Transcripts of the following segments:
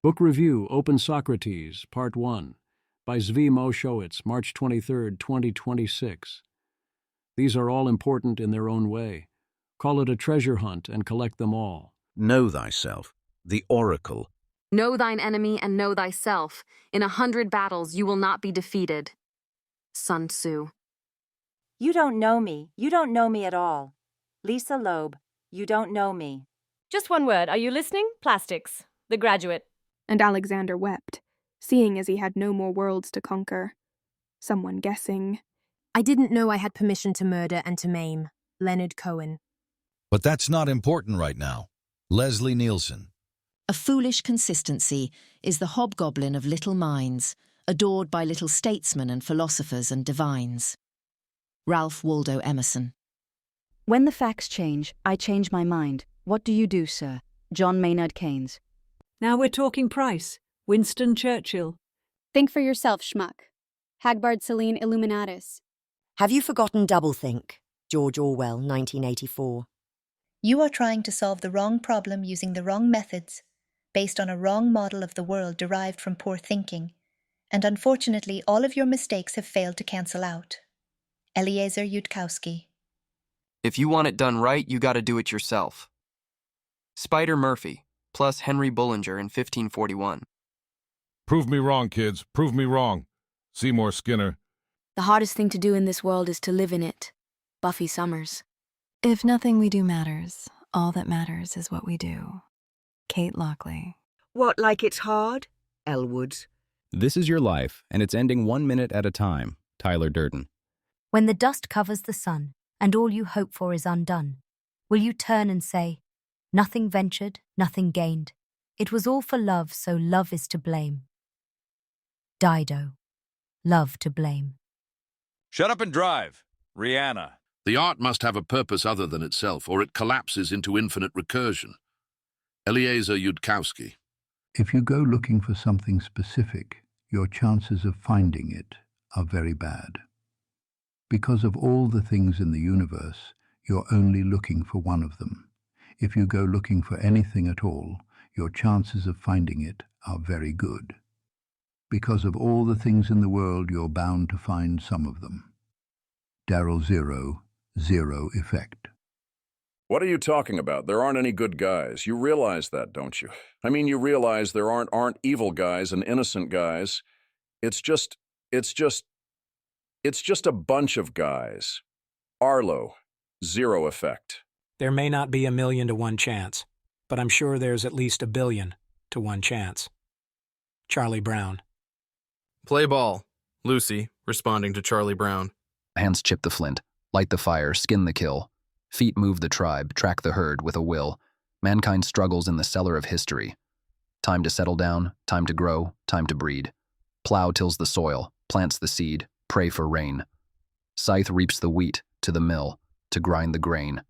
Book Review, Open Socrates, Part 1, by Zvi Moshowitz, March 23, 2026. These are all important in their own way. Call it a treasure hunt and collect them all. Know thyself, the oracle. Know thine enemy and know thyself. In 100 battles you will not be defeated. Sun Tzu. You don't know me. You don't know me at all. Lisa Loeb, you don't know me. Just one word. Are you listening? Plastics. The Graduate. And Alexander wept, seeing as he had no more worlds to conquer. Someone guessing. I didn't know I had permission to murder and to maim. Leonard Cohen. But that's not important right now. Leslie Nielsen. A foolish consistency is the hobgoblin of little minds, adored by little statesmen and philosophers and divines. Ralph Waldo Emerson. When the facts change, I change my mind. What do you do, sir? John Maynard Keynes. Now we're talking price. Winston Churchill. Think for yourself, schmuck. Hagbard Celine Illuminatus. Have you forgotten doublethink? George Orwell, 1984. You are trying to solve the wrong problem using the wrong methods, based on a wrong model of the world derived from poor thinking, and unfortunately all of your mistakes have failed to cancel out. Eliezer Yudkowsky. If you want it done right, you gotta do it yourself. Spider Murphy, plus Henry Bullinger in 1541. Prove me wrong, kids. Prove me wrong. Seymour Skinner. The hardest thing to do in this world is to live in it. Buffy Summers. If nothing we do matters, all that matters is what we do. Kate Lockley. What, like it's hard? Elle Woods. This is your life, and it's ending 1 minute at a time. Tyler Durden. When the dust covers the sun, and all you hope for is undone, will you turn and say, nothing ventured, nothing gained. It was all for love, so love is to blame. Dido. Love to blame. Shut up and drive. Rihanna. The art must have a purpose other than itself, or it collapses into infinite recursion. Eliezer Yudkowsky. If you go looking for something specific, your chances of finding it are very bad. Because of all the things in the universe, you're only looking for one of them. If you go looking for anything at all, your chances of finding it are very good. Because of all the things in the world, you're bound to find some of them. Darryl Zero, Zero Effect. What are you talking about? There aren't any good guys. You realize that, don't you? I mean, you realize there aren't evil guys and innocent guys. It's just a bunch of guys. Arlo, Zero Effect. There may not be 1,000,000 to 1 chance, but I'm sure there's at least 1,000,000,000 to 1 chance. Charlie Brown. Play ball. Lucy, responding to Charlie Brown. Hands chip the flint, light the fire, skin the kill. Feet move the tribe, track the herd with a will. Mankind struggles in the cellar of history. Time to settle down, time to grow, time to breed. Plow tills the soil, plants the seed, pray for rain. Scythe reaps the wheat, to the mill, to grind the grain.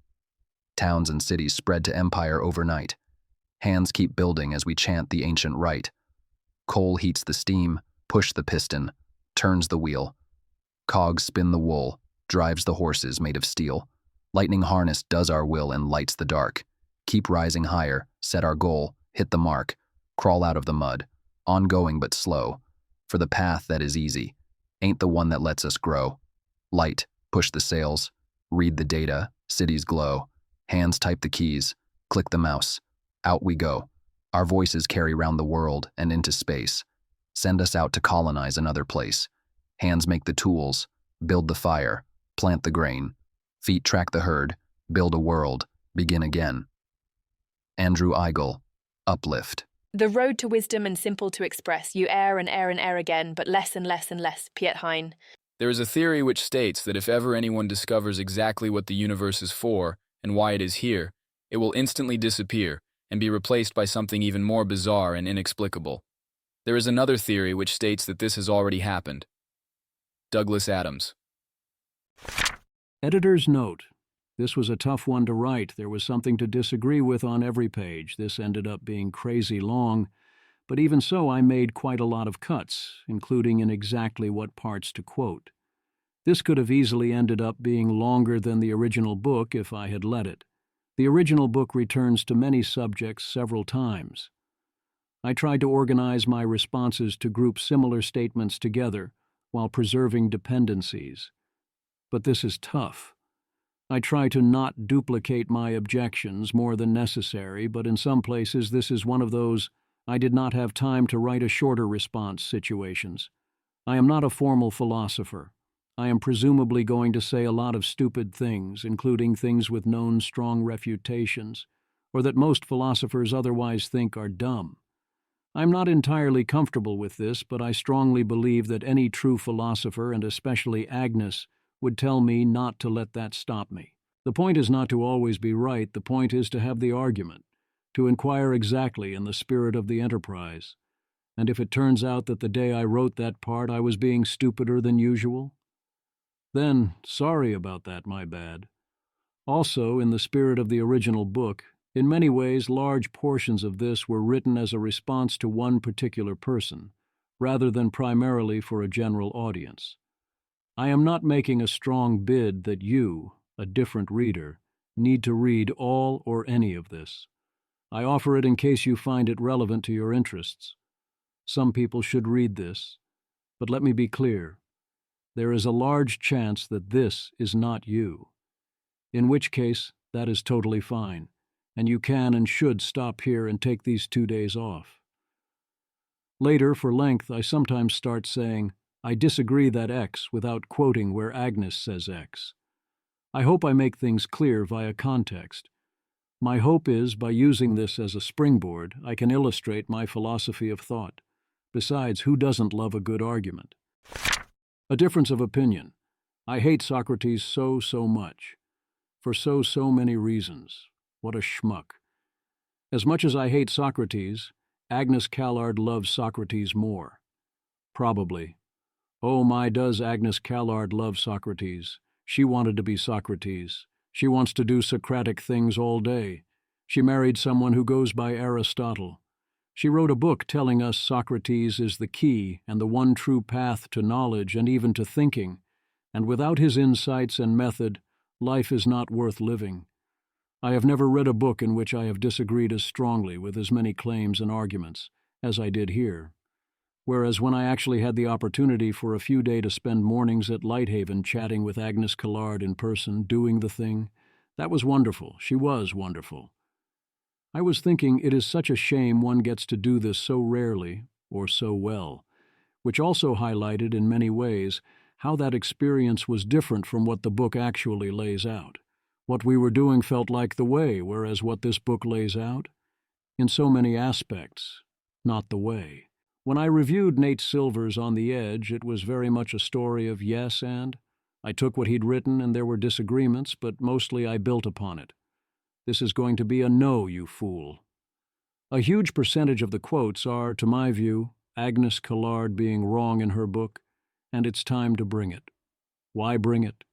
Towns and cities spread to empire overnight. Hands keep building as we chant the ancient rite. Coal heats the steam, push the piston, turns the wheel. Cogs spin the wool, drives the horses made of steel. Lightning harness does our will and lights the dark. Keep rising higher, set our goal, hit the mark. Crawl out of the mud, ongoing but slow. For the path that is easy ain't the one that lets us grow. Light, push the sails, read the data, cities glow. Hands type the keys, click the mouse. Out we go. Our voices carry round the world and into space. Send us out to colonize another place. Hands make the tools, build the fire, plant the grain. Feet track the herd, build a world, begin again. Andrew Eigel, Uplift. The road to wisdom and simple to express, you err and err and err again, but less and less and less, Piet Hein. There is a theory which states that if ever anyone discovers exactly what the universe is for and why it is here, it will instantly disappear and be replaced by something even more bizarre and inexplicable. There is another theory which states that this has already happened. Douglas Adams. Editor's note. This was a tough one to write. There was something to disagree with on every page. This ended up being crazy long, but even so I made quite a lot of cuts, including in exactly what parts to quote. This could have easily ended up being longer than the original book if I had let it. The original book returns to many subjects several times. I tried to organize my responses to group similar statements together while preserving dependencies. But this is tough. I try to not duplicate my objections more than necessary, but in some places this is one of those I did not have time to write a shorter response situations. I am not a formal philosopher. I am presumably going to say a lot of stupid things, including things with known strong refutations, or that most philosophers otherwise think are dumb. I'm not entirely comfortable with this, but I strongly believe that any true philosopher, and especially Agnes, would tell me not to let that stop me. The point is not to always be right, the point is to have the argument, to inquire exactly in the spirit of the enterprise. And if it turns out that the day I wrote that part I was being stupider than usual, then sorry about that, my bad. Also, in the spirit of the original book, in many ways large portions of this were written as a response to one particular person, rather than primarily for a general audience. I am not making a strong bid that you, a different reader, need to read all or any of this. I offer it in case you find it relevant to your interests. Some people should read this, but let me be clear. There is a large chance that this is not you, in which case that is totally fine, and you can and should stop here and take these 2 days off. Later, for length, I sometimes start saying, I disagree that X without quoting where Agnes says X. I hope I make things clear via context. My hope is, by using this as a springboard, I can illustrate my philosophy of thought. Besides, who doesn't love a good argument? A difference of opinion. I hate Socrates so much. For so many reasons. What a schmuck. As much as I hate Socrates, Agnes Callard loves Socrates more. Probably. Oh my, does Agnes Callard love Socrates. She wanted to be Socrates. She wants to do Socratic things all day. She married someone who goes by Aristotle. She wrote a book telling us Socrates is the key and the one true path to knowledge and even to thinking, and without his insights and method, life is not worth living. I have never read a book in which I have disagreed as strongly with as many claims and arguments as I did here. Whereas when I actually had the opportunity for a few days to spend mornings at Lighthaven chatting with Agnes Callard in person, doing the thing, that was wonderful. She was wonderful. I was thinking it is such a shame one gets to do this so rarely, or so well, which also highlighted in many ways how that experience was different from what the book actually lays out. What we were doing felt like the way, whereas what this book lays out, in so many aspects, not the way. When I reviewed Nate Silver's On the Edge, it was very much a story of yes and. I took what he'd written and there were disagreements, but mostly I built upon it. This is going to be a no, you fool. A huge percentage of the quotes are, to my view, Agnes Callard being wrong in her book, and it's time to bring it. Why bring it?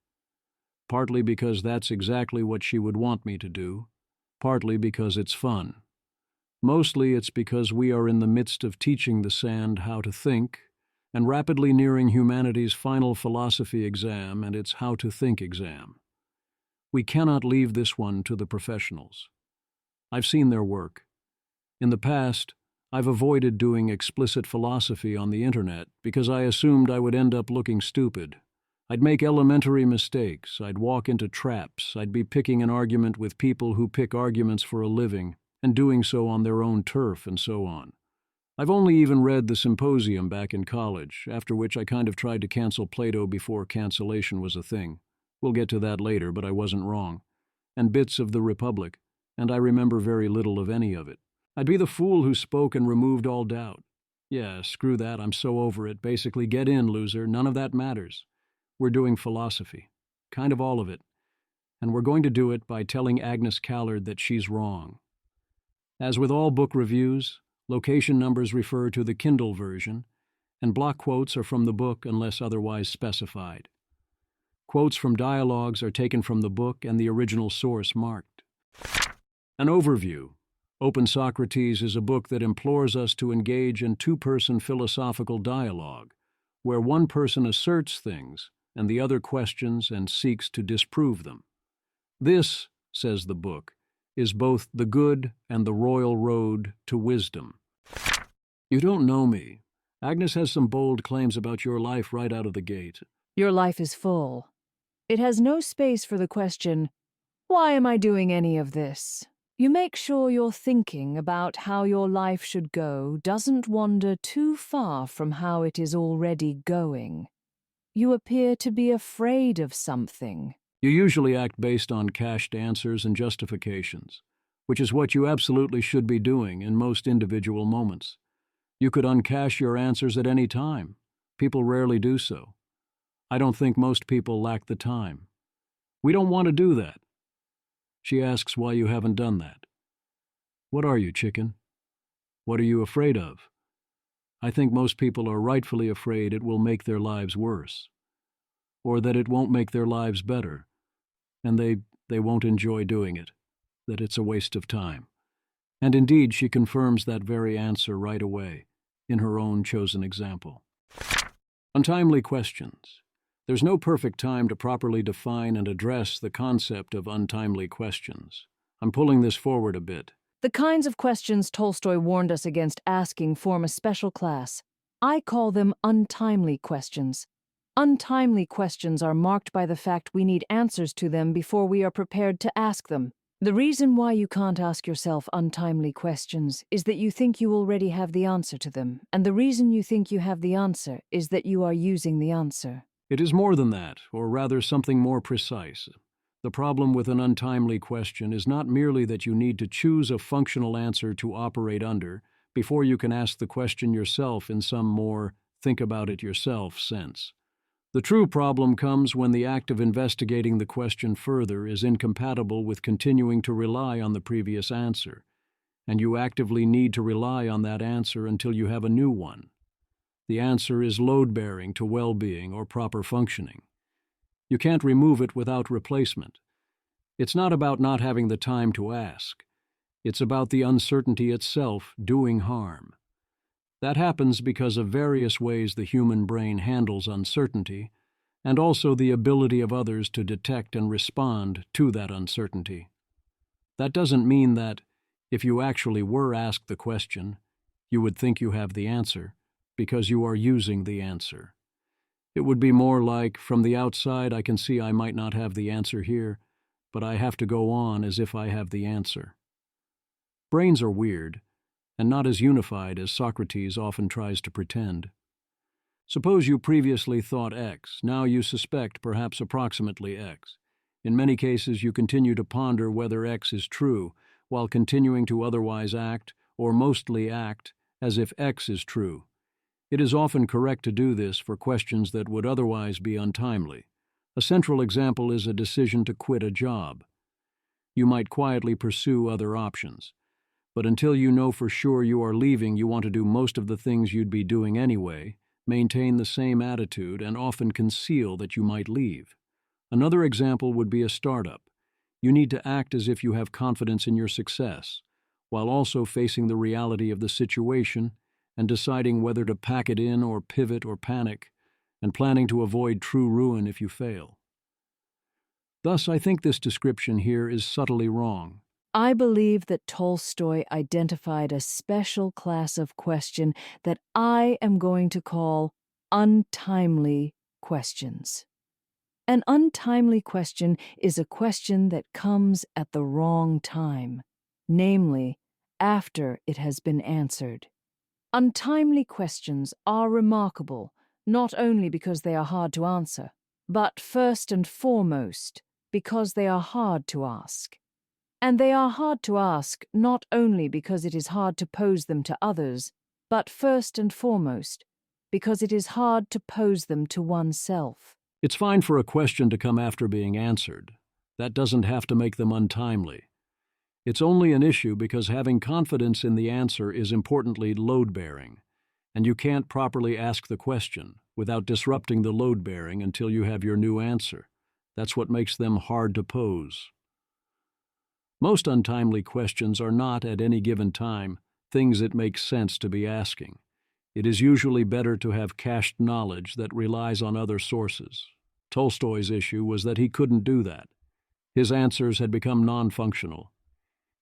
Partly because that's exactly what she would want me to do, partly because it's fun. Mostly it's because we are in the midst of teaching the sand how to think, and rapidly nearing humanity's final philosophy exam and its how to think exam. We cannot leave this one to the professionals. I've seen their work. In the past, I've avoided doing explicit philosophy on the internet because I assumed I would end up looking stupid. I'd make elementary mistakes, I'd walk into traps, I'd be picking an argument with people who pick arguments for a living, and doing so on their own turf and so on. I've only even read the Symposium back in college, after which I kind of tried to cancel Plato before cancellation was a thing. We'll get to that later, but I wasn't wrong. And bits of the Republic, and I remember very little of any of it. I'd be the fool who spoke and removed all doubt. Yeah, screw that, I'm so over it. Basically, get in, loser, none of that matters. We're doing philosophy. Kind of all of it. And we're going to do it by telling Agnes Callard that she's wrong. As with all book reviews, location numbers refer to the Kindle version, and block quotes are from the book unless otherwise specified. Quotes from dialogues are taken from the book and the original source marked. An overview. Open Socrates is a book that implores us to engage in two-person philosophical dialogue, where one person asserts things and the other questions and seeks to disprove them. This, says the book, is both the good and the royal road to wisdom. You don't know me. Agnes has some bold claims about your life right out of the gate. Your life is full. It has no space for the question, why am I doing any of this? You make sure your thinking about how your life should go doesn't wander too far from how it is already going. You appear to be afraid of something. You usually act based on cached answers and justifications, which is what you absolutely should be doing in most individual moments. You could uncache your answers at any time. People rarely do so. I don't think most people lack the time. We don't want to do that. She asks why you haven't done that. What are you, chicken? What are you afraid of? I think most people are rightfully afraid it will make their lives worse, or that it won't make their lives better, and they won't enjoy doing it, that it's a waste of time. And indeed, she confirms that very answer right away, in her own chosen example. Untimely questions. There's no perfect time to properly define and address the concept of untimely questions. I'm pulling this forward a bit. The kinds of questions Tolstoy warned us against asking form a special class. I call them untimely questions. Untimely questions are marked by the fact we need answers to them before we are prepared to ask them. The reason why you can't ask yourself untimely questions is that you think you already have the answer to them, and the reason you think you have the answer is that you are using the answer. It is more than that, or rather something more precise. The problem with an untimely question is not merely that you need to choose a functional answer to operate under before you can ask the question yourself in some more think-about-it-yourself sense. The true problem comes when the act of investigating the question further is incompatible with continuing to rely on the previous answer, and you actively need to rely on that answer until you have a new one. The answer is load-bearing to well-being or proper functioning. You can't remove it without replacement. It's not about not having the time to ask. It's about the uncertainty itself doing harm. That happens because of various ways the human brain handles uncertainty, and also the ability of others to detect and respond to that uncertainty. That doesn't mean that, if you actually were asked the question, you would think you have the answer, because you are using the answer. It would be more like, from the outside I can see I might not have the answer here, but I have to go on as if I have the answer. Brains are weird, and not as unified as Socrates often tries to pretend. Suppose you previously thought X, now you suspect perhaps approximately X. In many cases you continue to ponder whether X is true, while continuing to otherwise act, or mostly act, as if X is true. It is often correct to do this for questions that would otherwise be untimely. A central example is a decision to quit a job. You might quietly pursue other options, but until you know for sure you are leaving, you want to do most of the things you'd be doing anyway, maintain the same attitude, and often conceal that you might leave. Another example would be a startup. You need to act as if you have confidence in your success, while also facing the reality of the situation and deciding whether to pack it in or pivot or panic, and planning to avoid true ruin if you fail. Thus, I think this description here is subtly wrong. I believe that Tolstoy identified a special class of question that I am going to call untimely questions. An untimely question is a question that comes at the wrong time, namely, after it has been answered. Untimely questions are remarkable, not only because they are hard to answer, but first and foremost, because they are hard to ask. And they are hard to ask not only because it is hard to pose them to others, but first and foremost, because it is hard to pose them to oneself. It's fine for a question to come after being answered. That doesn't have to make them untimely. It's only an issue because having confidence in the answer is importantly load-bearing, and you can't properly ask the question without disrupting the load-bearing until you have your new answer. That's what makes them hard to pose. Most untimely questions are not, at any given time, things it makes sense to be asking. It is usually better to have cached knowledge that relies on other sources. Tolstoy's issue was that he couldn't do that. His answers had become non-functional.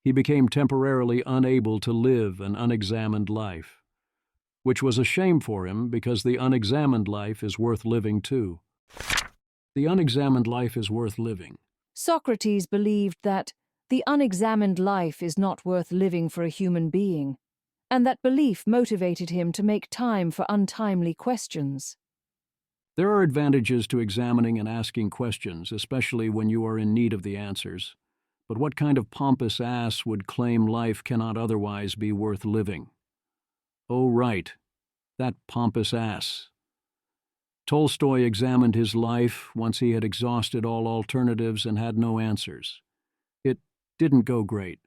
He became temporarily unable to live an unexamined life. which was a shame for him because the unexamined life is worth living too. The unexamined life is worth living. Socrates believed that the unexamined life is not worth living for a human being, and that belief motivated him to make time for untimely questions. There are advantages to examining and asking questions, especially when you are in need of the answers. But what kind of pompous ass would claim life cannot otherwise be worth living? Oh, right, that pompous ass. Tolstoy examined his life once he had exhausted all alternatives and had no answers. It didn't go great.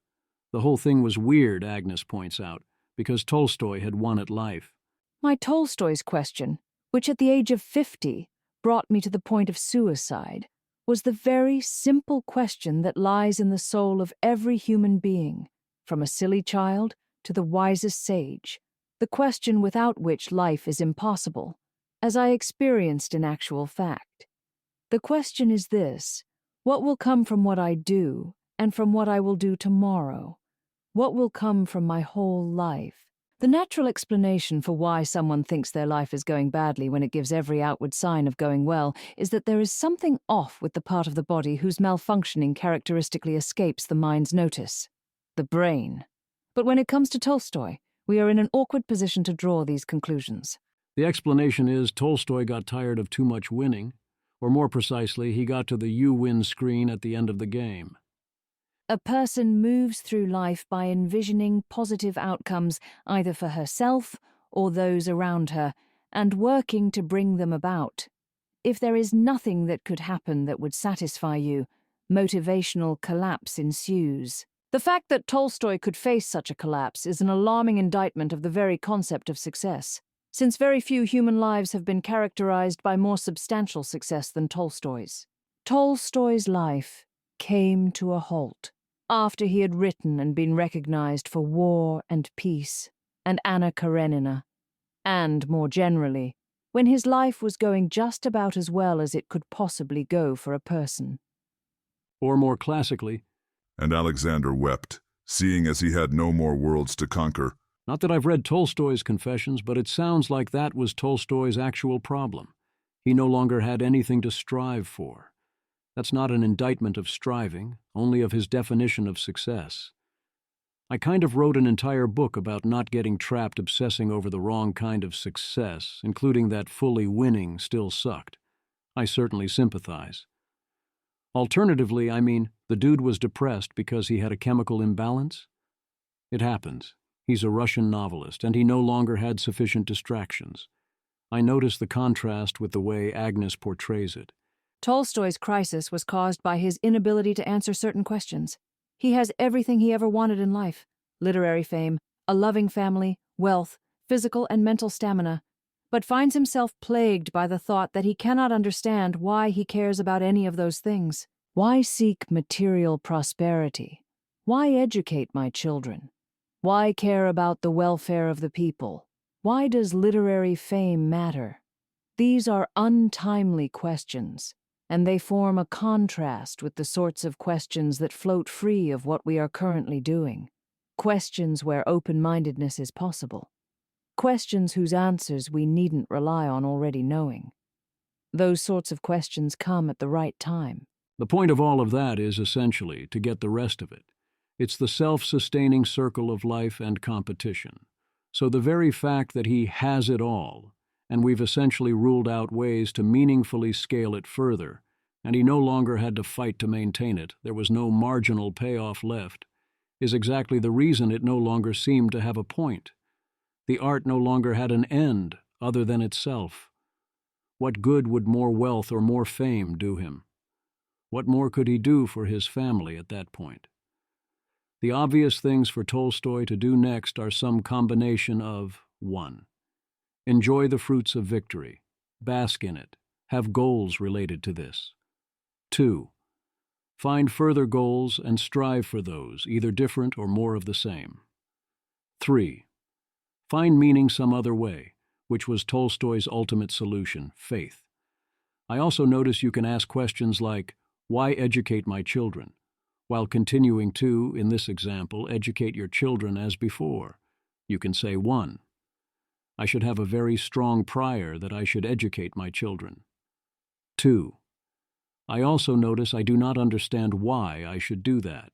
The whole thing was weird, Agnes points out, because Tolstoy had won at life. My Tolstoy's question, which at the age of 50 brought me to the point of suicide, was the very simple question that lies in the soul of every human being, from a silly child to the wisest sage, the question without which life is impossible, as I experienced in actual fact. The question is this: what will come from what I do and from what I will do tomorrow? What will come from my whole life? The natural explanation for why someone thinks their life is going badly when it gives every outward sign of going well is that there is something off with the part of the body whose malfunctioning characteristically escapes the mind's notice: the brain. But when it comes to Tolstoy, we are in an awkward position to draw these conclusions. The explanation is Tolstoy got tired of too much winning, or more precisely, he got to the you win screen at the end of the game. A person moves through life by envisioning positive outcomes either for herself or those around her, and working to bring them about. If there is nothing that could happen that would satisfy you, motivational collapse ensues. The fact that Tolstoy could face such a collapse is an alarming indictment of the very concept of success, since very few human lives have been characterized by more substantial success than Tolstoy's. Tolstoy's life came to a halt after he had written and been recognized for War and Peace and Anna Karenina, and, more generally, when his life was going just about as well as it could possibly go for a person. Or more classically, and Alexander wept, seeing as he had no more worlds to conquer. Not that I've read Tolstoy's Confessions, but it sounds like that was Tolstoy's actual problem. He no longer had anything to strive for. That's not an indictment of striving, only of his definition of success. I kind of wrote an entire book about not getting trapped obsessing over the wrong kind of success, including that fully winning still sucked. I certainly sympathize. Alternatively, I mean, the dude was depressed because he had a chemical imbalance? It happens. He's a Russian novelist, and he no longer had sufficient distractions. I notice the contrast with the way Agnes portrays it. Tolstoy's crisis was caused by his inability to answer certain questions. He has everything he ever wanted in life: literary fame, a loving family, wealth, physical and mental stamina, but finds himself plagued by the thought that he cannot understand why he cares about any of those things. Why seek material prosperity? Why educate my children? Why care about the welfare of the people? Why does literary fame matter? These are untimely questions, and they form a contrast with the sorts of questions that float free of what we are currently doing. Questions where open-mindedness is possible. Questions whose answers we needn't rely on already knowing. Those sorts of questions come at the right time. The point of all of that is, essentially, to get the rest of it. It's the self-sustaining circle of life and competition. So the very fact that he has it all, and we've essentially ruled out ways to meaningfully scale it further, and he no longer had to fight to maintain it, there was no marginal payoff left, is exactly the reason it no longer seemed to have a point. The art no longer had an end other than itself. What good would more wealth or more fame do him? What more could he do for his family at that point? The obvious things for Tolstoy to do next are some combination of 1. Enjoy the fruits of victory, bask in it, have goals related to this. 2. Find further goals and strive for those, either different or more of the same. 3. Find meaning some other way, which was Tolstoy's ultimate solution, faith. I also notice you can ask questions like, why educate my children? While continuing to, in this example, educate your children as before. You can say 1. I should have a very strong prior that I should educate my children. 2. I also notice I do not understand why I should do that.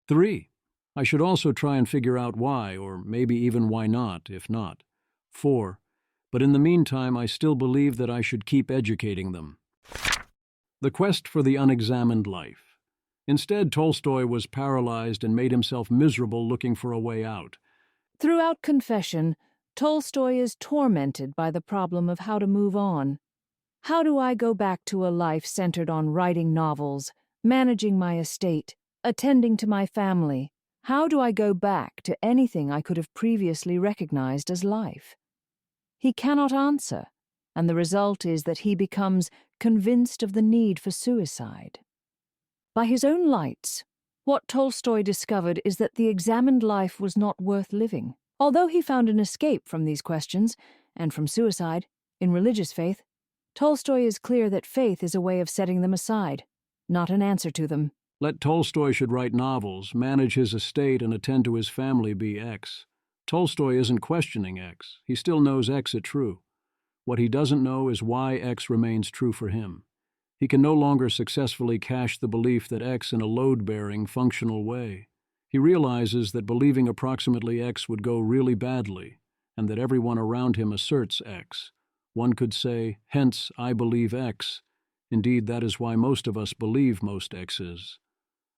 3. I should also try and figure out why, or maybe even why not, if not. 4. But in the meantime, I still believe that I should keep educating them. The quest for the unexamined life. Instead, Tolstoy was paralyzed and made himself miserable looking for a way out. Throughout Confession, Tolstoy is tormented by the problem of how to move on. How do I go back to a life centered on writing novels, managing my estate, attending to my family? How do I go back to anything I could have previously recognized as life? He cannot answer, and the result is that he becomes convinced of the need for suicide. By his own lights, what Tolstoy discovered is that the examined life was not worth living. Although he found an escape from these questions, and from suicide, in religious faith, Tolstoy is clear that faith is a way of setting them aside, not an answer to them. Let Tolstoy should write novels, manage his estate, and attend to his family be X. Tolstoy isn't questioning X. He still knows X is true. What he doesn't know is why X remains true for him. He can no longer successfully cache the belief that X in a load-bearing, functional way. He realizes that believing approximately X would go really badly, and that everyone around him asserts X. One could say, hence, I believe X. Indeed, that is why most of us believe most X's.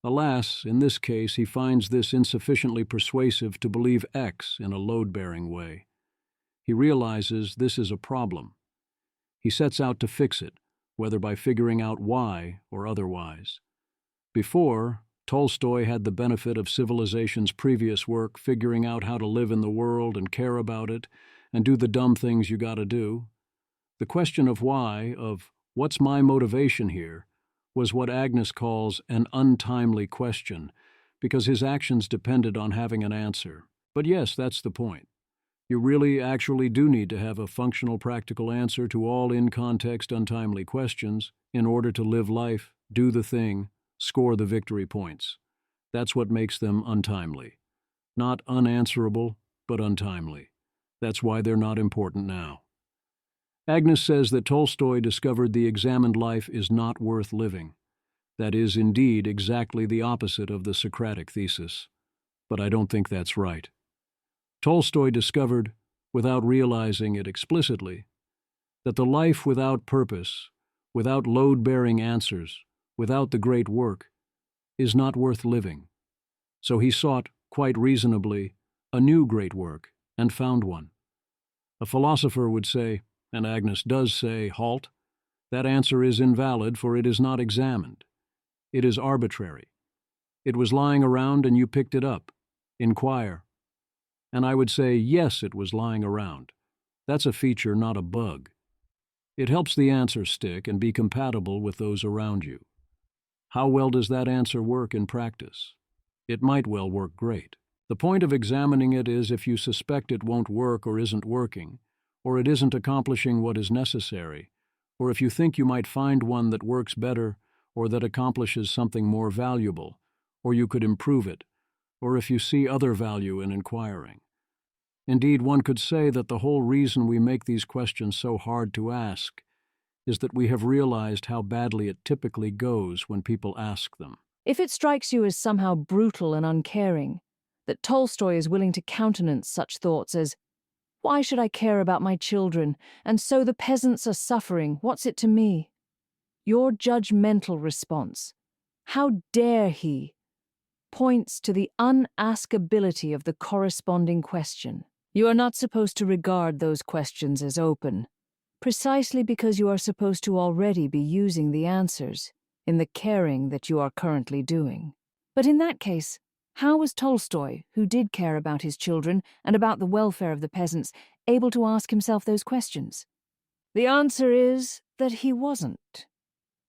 Alas, in this case, he finds this insufficiently persuasive to believe X in a load-bearing way. He realizes this is a problem. He sets out to fix it, whether by figuring out why or otherwise. Before, Tolstoy had the benefit of civilization's previous work figuring out how to live in the world and care about it and do the dumb things you gotta do. The question of why, of what's my motivation here, was what Agnes calls an untimely question, because his actions depended on having an answer. But yes, that's the point. You really actually do need to have a functional, practical answer to all in-context untimely questions in order to live life, do the thing, score the victory points. That's what makes them untimely. Not unanswerable, but untimely. That's why they're not important now. Agnes says that Tolstoy discovered the examined life is not worth living. That is indeed exactly the opposite of the Socratic thesis. But I don't think that's right. Tolstoy discovered, without realizing it explicitly, that the life without purpose, without load-bearing answers, without the great work, is not worth living. So he sought, quite reasonably, a new great work, and found one. A philosopher would say, and Agnes does say, halt, that answer is invalid, for it is not examined. It is arbitrary. It was lying around and you picked it up. Inquire. And I would say, yes, it was lying around. That's a feature, not a bug. It helps the answer stick and be compatible with those around you. How well does that answer work in practice? It might well work great. The point of examining it is if you suspect it won't work or isn't working, or it isn't accomplishing what is necessary, or if you think you might find one that works better or that accomplishes something more valuable, or you could improve it, or if you see other value in inquiring. Indeed, one could say that the whole reason we make these questions so hard to ask is that we have realized how badly it typically goes when people ask them. If it strikes you as somehow brutal and uncaring, that Tolstoy is willing to countenance such thoughts as, why should I care about my children, and so the peasants are suffering, what's it to me? Your judgmental response, how dare he, points to the unaskability of the corresponding question. You are not supposed to regard those questions as open, precisely because you are supposed to already be using the answers in the caring that you are currently doing. But in that case, how was Tolstoy, who did care about his children and about the welfare of the peasants, able to ask himself those questions? The answer is that he wasn't.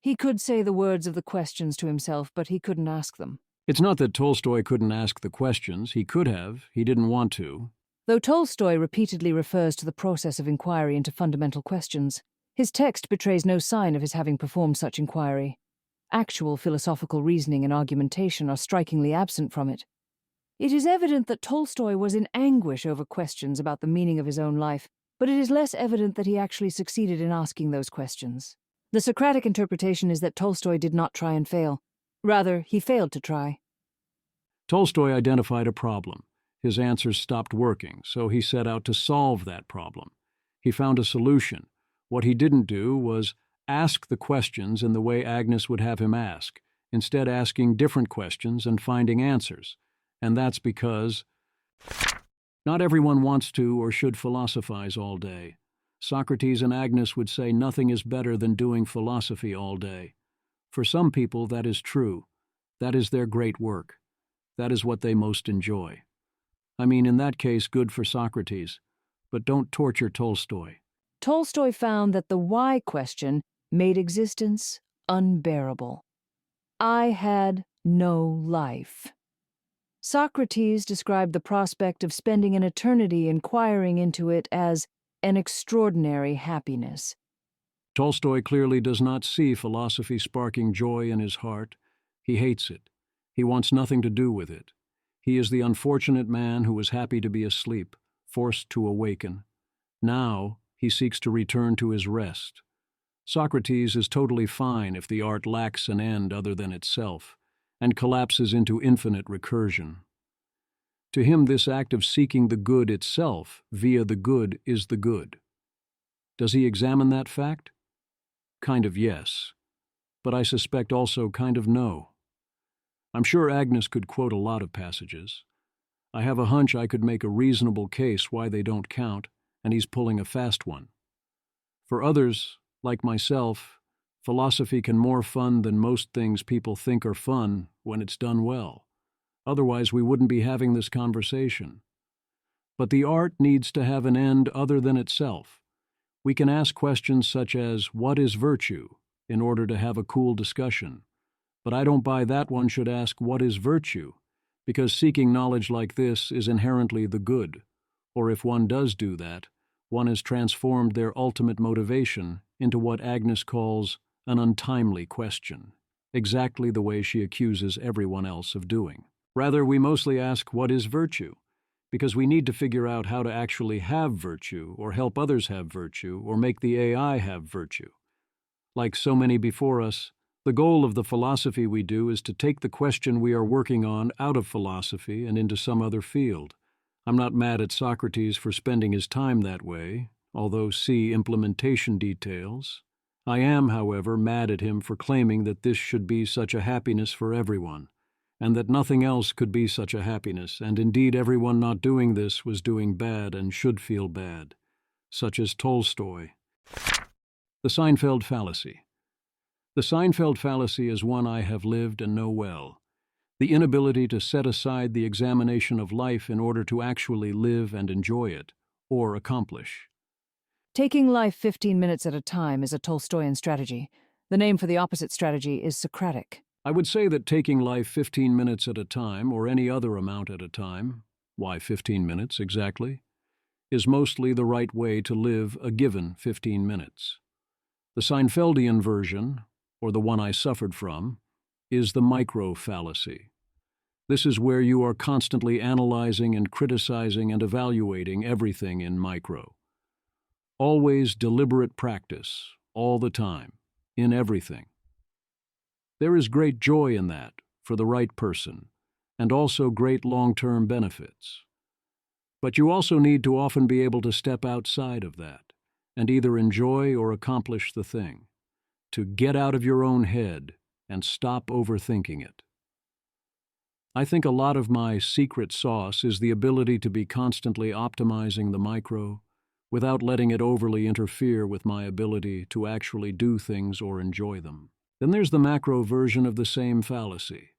He could say the words of the questions to himself, but he couldn't ask them. It's not that Tolstoy couldn't ask the questions. He could have. He didn't want to. Though Tolstoy repeatedly refers to the process of inquiry into fundamental questions, his text betrays no sign of his having performed such inquiry. Actual philosophical reasoning and argumentation are strikingly absent from it. It is evident that Tolstoy was in anguish over questions about the meaning of his own life, but it is less evident that he actually succeeded in asking those questions. The Socratic interpretation is that Tolstoy did not try and fail. Rather, he failed to try. Tolstoy identified a problem. His answers stopped working, so he set out to solve that problem. He found a solution. What he didn't do was ask the questions in the way Agnes would have him ask, instead asking different questions and finding answers. And that's because not everyone wants to or should philosophize all day. Socrates and Agnes would say nothing is better than doing philosophy all day. For some people, that is true. That is their great work. That is what they most enjoy. I mean, in that case, good for Socrates. But don't torture Tolstoy. Tolstoy found that the why question made existence unbearable. I had no life. Socrates described the prospect of spending an eternity inquiring into it as an extraordinary happiness. Tolstoy clearly does not see philosophy sparking joy in his heart. He hates it. He wants nothing to do with it. He is the unfortunate man who was happy to be asleep, forced to awaken. Now he seeks to return to his rest. Socrates is totally fine if the art lacks an end other than itself, and collapses into infinite recursion. To him, this act of seeking the good itself via the good is the good. Does he examine that fact? Kind of yes, but I suspect also kind of no. I'm sure Agnes could quote a lot of passages. I have a hunch I could make a reasonable case why they don't count, and he's pulling a fast one. For others, like myself, philosophy can more fun than most things people think are fun when it's done well. Otherwise, we wouldn't be having this conversation. But the art needs to have an end other than itself. We can ask questions such as, what is virtue, in order to have a cool discussion. But I don't buy that one should ask, what is virtue? Because seeking knowledge like this is inherently the good. Or if one does do that, one has transformed their ultimate motivation into what Agnes calls an untimely question, exactly the way she accuses everyone else of doing. Rather, we mostly ask, what is virtue? Because we need to figure out how to actually have virtue, or help others have virtue, or make the AI have virtue. Like so many before us, the goal of the philosophy we do is to take the question we are working on out of philosophy and into some other field. I'm not mad at Socrates for spending his time that way, although see implementation details. I am, however, mad at him for claiming that this should be such a happiness for everyone, and that nothing else could be such a happiness, and indeed everyone not doing this was doing bad and should feel bad, such as Tolstoy. The Seinfeld Fallacy. The Seinfeld Fallacy is one I have lived and know well. The inability to set aside the examination of life in order to actually live and enjoy it, or accomplish. Taking life 15 minutes at a time is a Tolstoyan strategy. The name for the opposite strategy is Socratic. I would say that taking life 15 minutes at a time, or any other amount at a time, why 15 minutes exactly, is mostly the right way to live a given 15 minutes. The Seinfeldian version, or the one I suffered from, is the micro-fallacy. This is where you are constantly analyzing and criticizing and evaluating everything in micro. Always deliberate practice, all the time, in everything. There is great joy in that, for the right person, and also great long-term benefits. But you also need to often be able to step outside of that, and either enjoy or accomplish the thing, to get out of your own head and stop overthinking it. I think a lot of my secret sauce is the ability to be constantly optimizing the micro without letting it overly interfere with my ability to actually do things or enjoy them. Then there's the macro version of the same fallacy.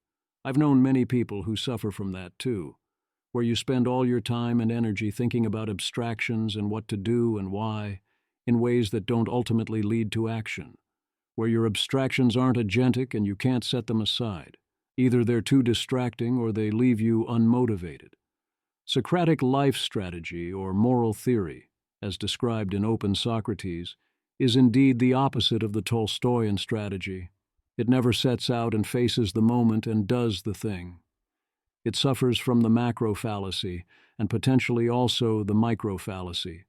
I've known many people who suffer from that too, where you spend all your time and energy thinking about abstractions and what to do and why, in ways that don't ultimately lead to action, where your abstractions aren't agentic and you can't set them aside. Either they're too distracting or they leave you unmotivated. Socratic life strategy or moral theory, as described in Open Socrates, is indeed the opposite of the Tolstoyan strategy. It never sets out and faces the moment and does the thing. It suffers from the macro fallacy and potentially also the micro fallacy.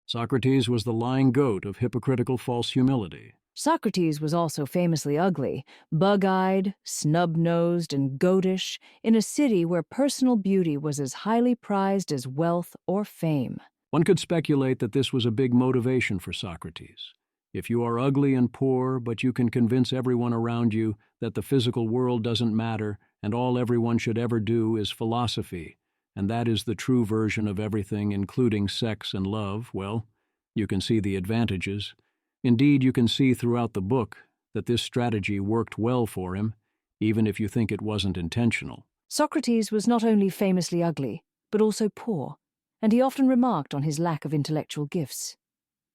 Socrates was the lying goat of hypocritical false humility. Socrates was also famously ugly, bug-eyed, snub-nosed, and goatish, in a city where personal beauty was as highly prized as wealth or fame. One could speculate that this was a big motivation for Socrates. If you are ugly and poor, but you can convince everyone around you that the physical world doesn't matter and all everyone should ever do is philosophy, and that is the true version of everything, including sex and love, well, you can see the advantages. Indeed, you can see throughout the book that this strategy worked well for him, even if you think it wasn't intentional. Socrates was not only famously ugly, but also poor, and he often remarked on his lack of intellectual gifts.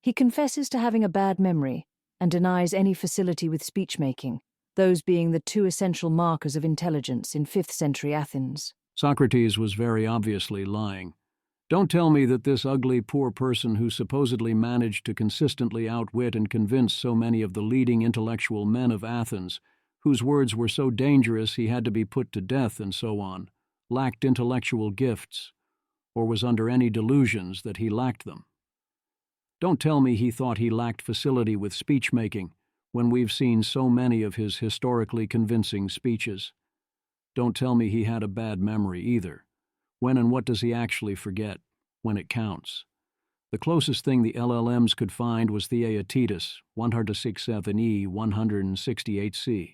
He confesses to having a bad memory and denies any facility with speech-making, those being the two essential markers of intelligence in 5th century Athens. Socrates was very obviously lying. Don't tell me that this ugly, poor person who supposedly managed to consistently outwit and convince so many of the leading intellectual men of Athens, whose words were so dangerous he had to be put to death and so on, lacked intellectual gifts, or was under any delusions that he lacked them. Don't tell me he thought he lacked facility with speech-making, when we've seen so many of his historically convincing speeches. Don't tell me he had a bad memory either. When and what does he actually forget, when it counts? The closest thing the LLMs could find was Theaetetus, 167e, 168c.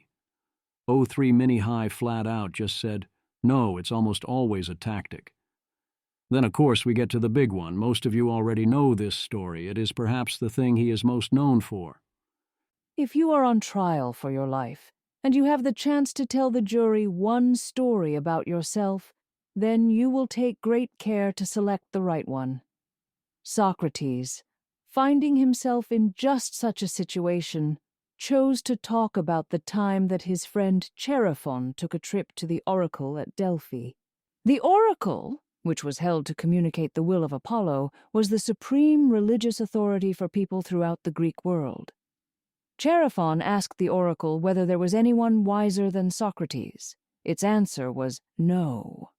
O3 Mini-High flat out just said, no, it's almost always a tactic. Then, of course, we get to the big one. Most of you already know this story. It is perhaps the thing he is most known for. If you are on trial for your life, and you have the chance to tell the jury one story about yourself, then you will take great care to select the right one. Socrates, finding himself in just such a situation, chose to talk about the time that his friend Chaerephon took a trip to the oracle at Delphi. The oracle, which was held to communicate the will of Apollo, was the supreme religious authority for people throughout the Greek world. Chaerephon asked the oracle whether there was anyone wiser than Socrates. Its answer was no.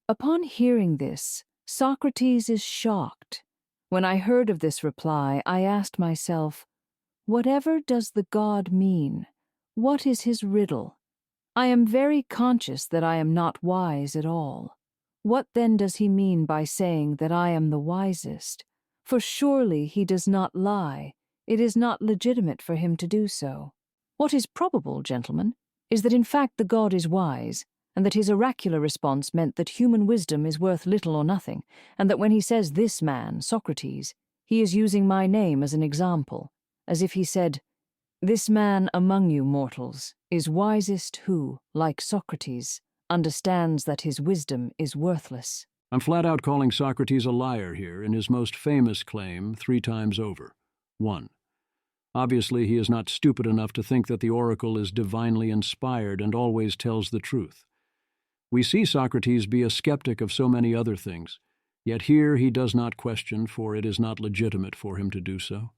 Upon hearing this, Socrates is shocked. When I heard of this reply, I asked myself, whatever does the god mean? What is his riddle? I am very conscious that I am not wise at all. What then does he mean by saying that I am the wisest? For surely he does not lie. It is not legitimate for him to do so. What is probable, gentlemen, is that in fact the god is wise, and that his oracular response meant that human wisdom is worth little or nothing, and that when he says this man, Socrates, he is using my name as an example, as if he said, this man among you mortals is wisest who, like Socrates, understands that his wisdom is worthless. I'm flat out calling Socrates a liar here in his most famous claim 3 times over. 1. Obviously, he is not stupid enough to think that the oracle is divinely inspired and always tells the truth. We see Socrates be a skeptic of so many other things, yet here he does not question, for it is not legitimate for him to do so.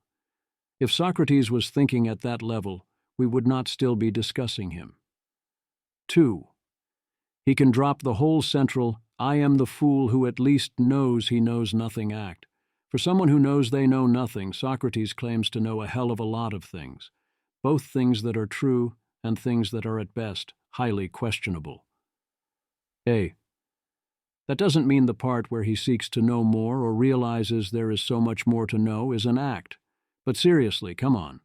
If Socrates was thinking at that level, we would not still be discussing him. 2. He can drop the whole central, I am the fool who at least knows he knows nothing act. For someone who knows they know nothing, Socrates claims to know a hell of a lot of things, both things that are true and things that are at best highly questionable. A. That doesn't mean the part where he seeks to know more or realizes there is so much more to know is an act. But seriously, come on.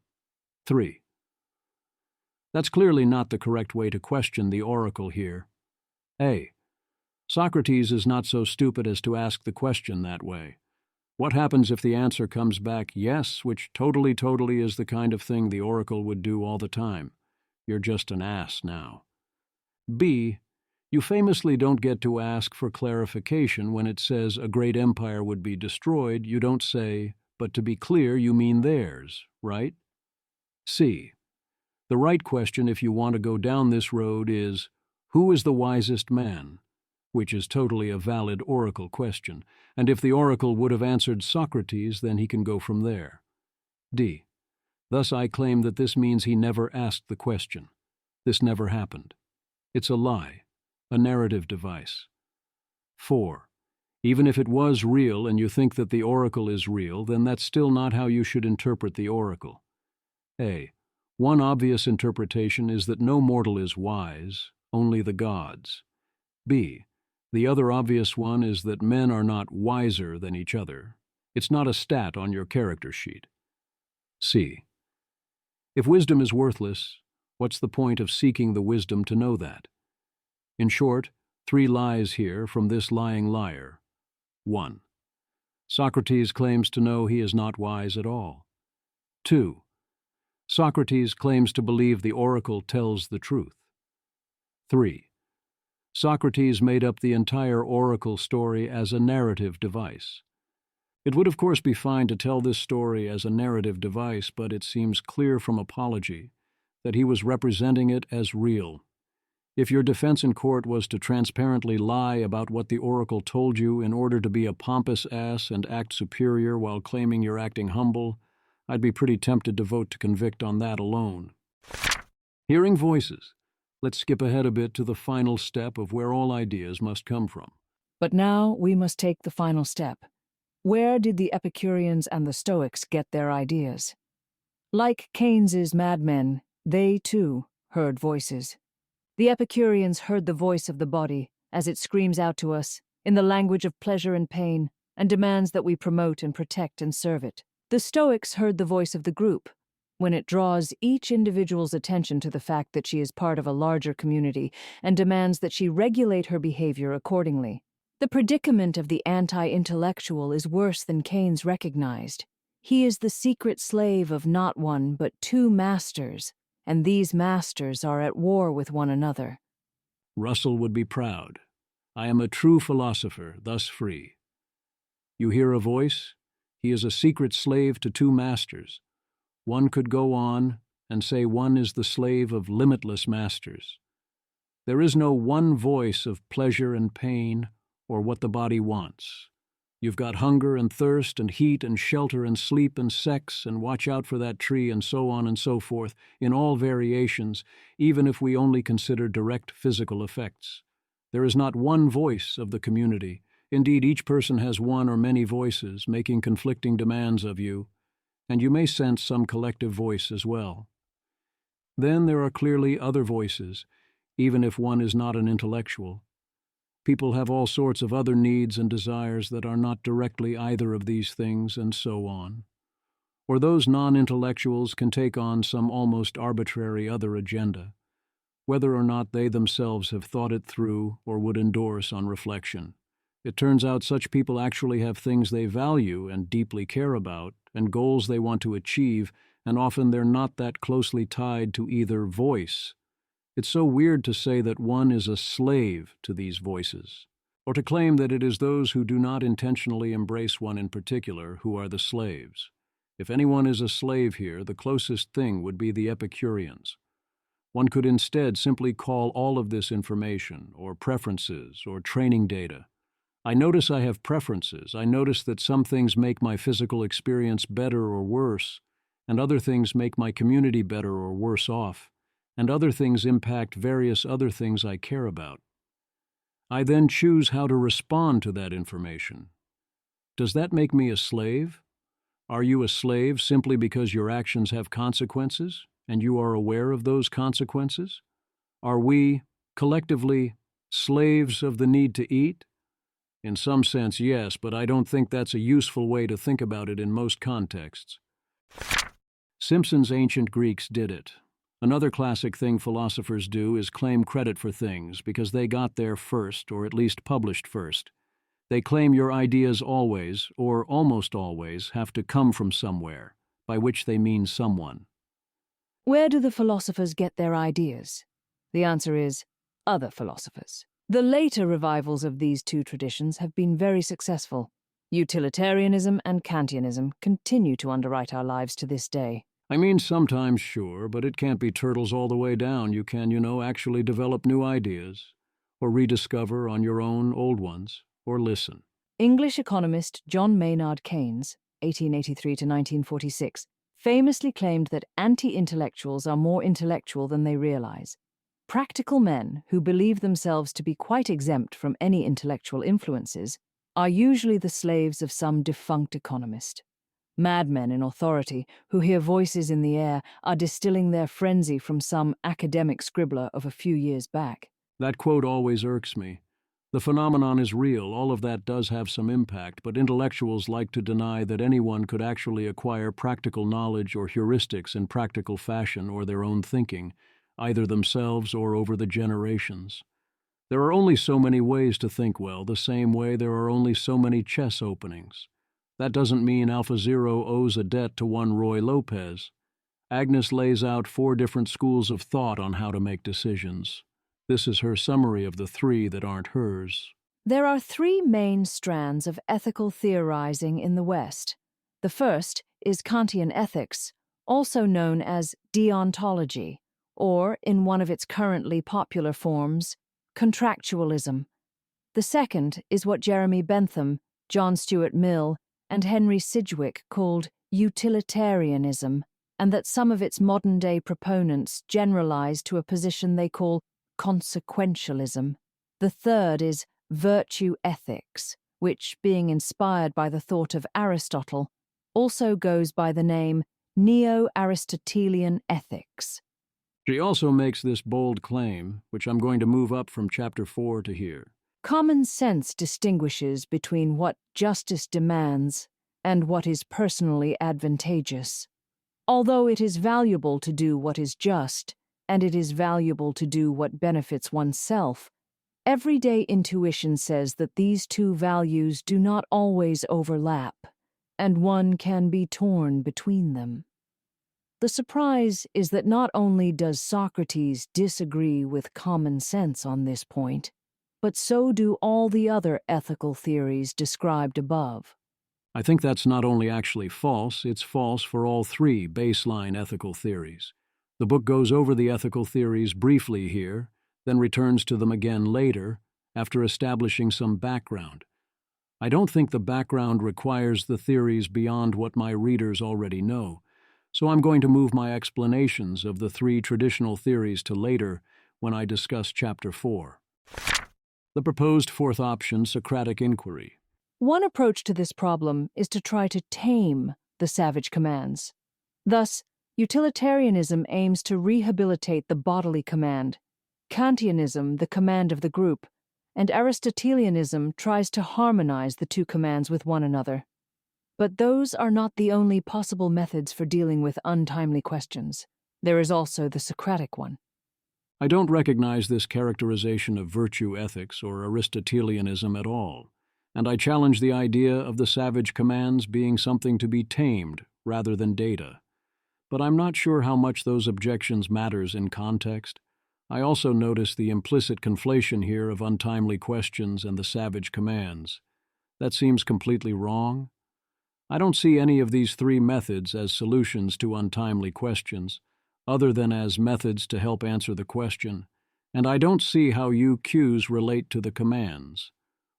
3. That's clearly not the correct way to question the oracle here. A. Socrates is not so stupid as to ask the question that way. What happens if the answer comes back yes, which totally is the kind of thing the oracle would do all the time? You're just an ass now. B. You famously don't get to ask for clarification when it says a great empire would be destroyed. You don't say, but to be clear, you mean theirs, right? C. The right question, if you want to go down this road, is, who is the wisest man? Which is totally a valid oracle question, and if the oracle would have answered Socrates, then he can go from there. D. Thus I claim that this means he never asked the question. This never happened. It's a lie, a narrative device. 4. Even if it was real and you think that the oracle is real, then that's still not how you should interpret the oracle. A. One obvious interpretation is that no mortal is wise, only the gods. B. The other obvious one is that men are not wiser than each other. It's not a stat on your character sheet. C. If wisdom is worthless, what's the point of seeking the wisdom to know that? In short, 3 lies here from this lying liar. 1. Socrates claims to know he is not wise at all. 2. Socrates claims to believe the oracle tells the truth. 3. Socrates made up the entire oracle story as a narrative device. It would of course be fine to tell this story as a narrative device, but it seems clear from apology that he was representing it as real. If your defense in court was to transparently lie about what the oracle told you in order to be a pompous ass and act superior while claiming you're acting humble, I'd be pretty tempted to vote to convict on that alone. Hearing voices. Let's skip ahead a bit to the final step of where all ideas must come from. But now we must take the final step. Where did the Epicureans and the Stoics get their ideas? Like Keynes's madmen, they, too, heard voices. The Epicureans heard the voice of the body as it screams out to us in the language of pleasure and pain and demands that we promote and protect and serve it. The Stoics heard the voice of the group when it draws each individual's attention to the fact that she is part of a larger community and demands that she regulate her behavior accordingly. The predicament of the anti-intellectual is worse than Keynes recognized. He is the secret slave of not one but 2 masters, and these masters are at war with one another. Russell would be proud. I am a true philosopher, thus free. You hear a voice? He is a secret slave to 2 masters. One could go on and say one is the slave of limitless masters. There is no one voice of pleasure and pain or what the body wants. You've got hunger and thirst and heat and shelter and sleep and sex and watch out for that tree and so on and so forth in all variations, even if we only consider direct physical effects. There is not one voice of the community. Indeed, each person has one or many voices making conflicting demands of you, and you may sense some collective voice as well. Then there are clearly other voices, even if one is not an intellectual. People have all sorts of other needs and desires that are not directly either of these things, and so on. Or those non-intellectuals can take on some almost arbitrary other agenda, whether or not they themselves have thought it through or would endorse on reflection. It turns out such people actually have things they value and deeply care about, and goals they want to achieve, and often they're not that closely tied to either voice. It's so weird to say that one is a slave to these voices, or to claim that it is those who do not intentionally embrace one in particular who are the slaves. If anyone is a slave here, the closest thing would be the Epicureans. One could instead simply call all of this information, or preferences, or training data. I notice I have preferences. I notice that some things make my physical experience better or worse, and other things make my community better or worse off, and other things impact various other things I care about. I then choose how to respond to that information. Does that make me a slave? Are you a slave simply because your actions have consequences, and you are aware of those consequences? Are we, collectively, slaves of the need to eat? In some sense, yes, but I don't think that's a useful way to think about it in most contexts. Simpsons' ancient Greeks did it. Another classic thing philosophers do is claim credit for things because they got there first, or at least published first. They claim your ideas always, or almost always, have to come from somewhere, by which they mean someone. Where do the philosophers get their ideas? The answer is other philosophers. The later revivals of these 2 traditions have been very successful. Utilitarianism and Kantianism continue to underwrite our lives to this day. I mean, sometimes, sure, but it can't be turtles all the way down. You can, actually develop new ideas, or rediscover on your own old ones, or listen. English economist John Maynard Keynes, 1883 to 1946, famously claimed that anti-intellectuals are more intellectual than they realize. Practical men who believe themselves to be quite exempt from any intellectual influences are usually the slaves of some defunct economist. Madmen in authority, who hear voices in the air, are distilling their frenzy from some academic scribbler of a few years back. That quote always irks me. The phenomenon is real, all of that does have some impact, but intellectuals like to deny that anyone could actually acquire practical knowledge or heuristics in practical fashion or their own thinking, either themselves or over the generations. There are only so many ways to think well, the same way there are only so many chess openings. That doesn't mean AlphaZero owes a debt to one Roy Lopez. Agnes lays out 4 different schools of thought on how to make decisions. This is her summary of the 3 that aren't hers. There are 3 main strands of ethical theorizing in the West. The first is Kantian ethics, also known as Deontology, or, in one of its currently popular forms, contractualism. The second is what Jeremy Bentham, John Stuart Mill, and Henry Sidgwick called Utilitarianism, and that some of its modern-day proponents generalize to a position they call consequentialism. The third is virtue ethics, which, being inspired by the thought of Aristotle, also goes by the name Neo-Aristotelian ethics. She also makes this bold claim, which I'm going to move up from chapter 4 to here. Common sense distinguishes between what justice demands and what is personally advantageous. Although it is valuable to do what is just, and it is valuable to do what benefits oneself, everyday intuition says that these 2 values do not always overlap, and one can be torn between them. The surprise is that not only does Socrates disagree with common sense on this point, but so do all the other ethical theories described above. I think that's not only actually false, it's false for all 3 baseline ethical theories. The book goes over the ethical theories briefly here, then returns to them again later, after establishing some background. I don't think the background requires the theories beyond what my readers already know, so I'm going to move my explanations of the 3 traditional theories to later when I discuss chapter 4. The proposed 4th option, Socratic inquiry. One approach to this problem is to try to tame the savage commands. Thus, Utilitarianism aims to rehabilitate the bodily command, Kantianism the command of the group, and Aristotelianism tries to harmonize the 2 commands with one another. But those are not the only possible methods for dealing with untimely questions. There is also the Socratic one. I don't recognize this characterization of virtue ethics or Aristotelianism at all, and I challenge the idea of the savage commands being something to be tamed rather than data. But I'm not sure how much those objections matters in context. I also notice the implicit conflation here of untimely questions and the savage commands. That seems completely wrong. I don't see any of these 3 methods as solutions to untimely questions, other than as methods to help answer the question, and I don't see how UQs relate to the commands.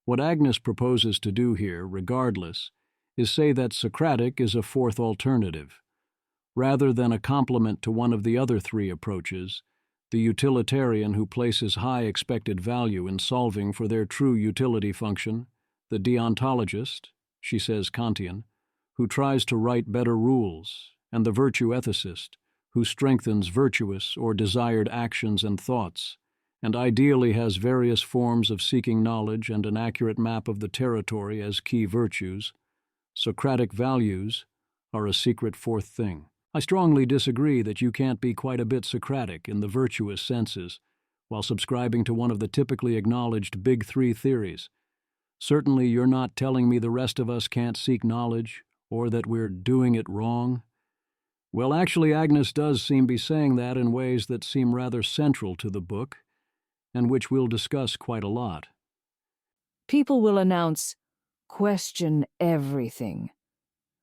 What Agnes proposes to do here, regardless, is say that Socratic is a 4th alternative. Rather than a complement to one of the other 3 approaches, the utilitarian who places high expected value in solving for their true utility function, the deontologist, she says Kantian, who tries to write better rules, and the virtue ethicist, who strengthens virtuous or desired actions and thoughts, and ideally has various forms of seeking knowledge and an accurate map of the territory as key virtues, Socratic values are a secret 4th thing. I strongly disagree that you can't be quite a bit Socratic in the virtuous senses, while subscribing to one of the typically acknowledged big 3 theories. Certainly you're not telling me the rest of us can't seek knowledge, or that we're doing it wrong. Well, actually, Agnes does seem to be saying that in ways that seem rather central to the book, and which we'll discuss quite a lot. People will announce, "Question everything,"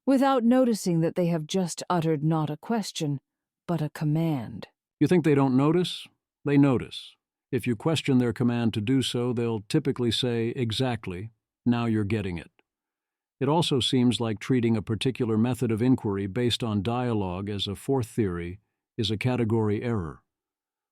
without noticing that they have just uttered not a question, but a command. You think they don't notice? They notice. If you question their command to do so, they'll typically say, "Exactly, now you're getting it." It also seems like treating a particular method of inquiry based on dialogue as a 4th theory is a category error.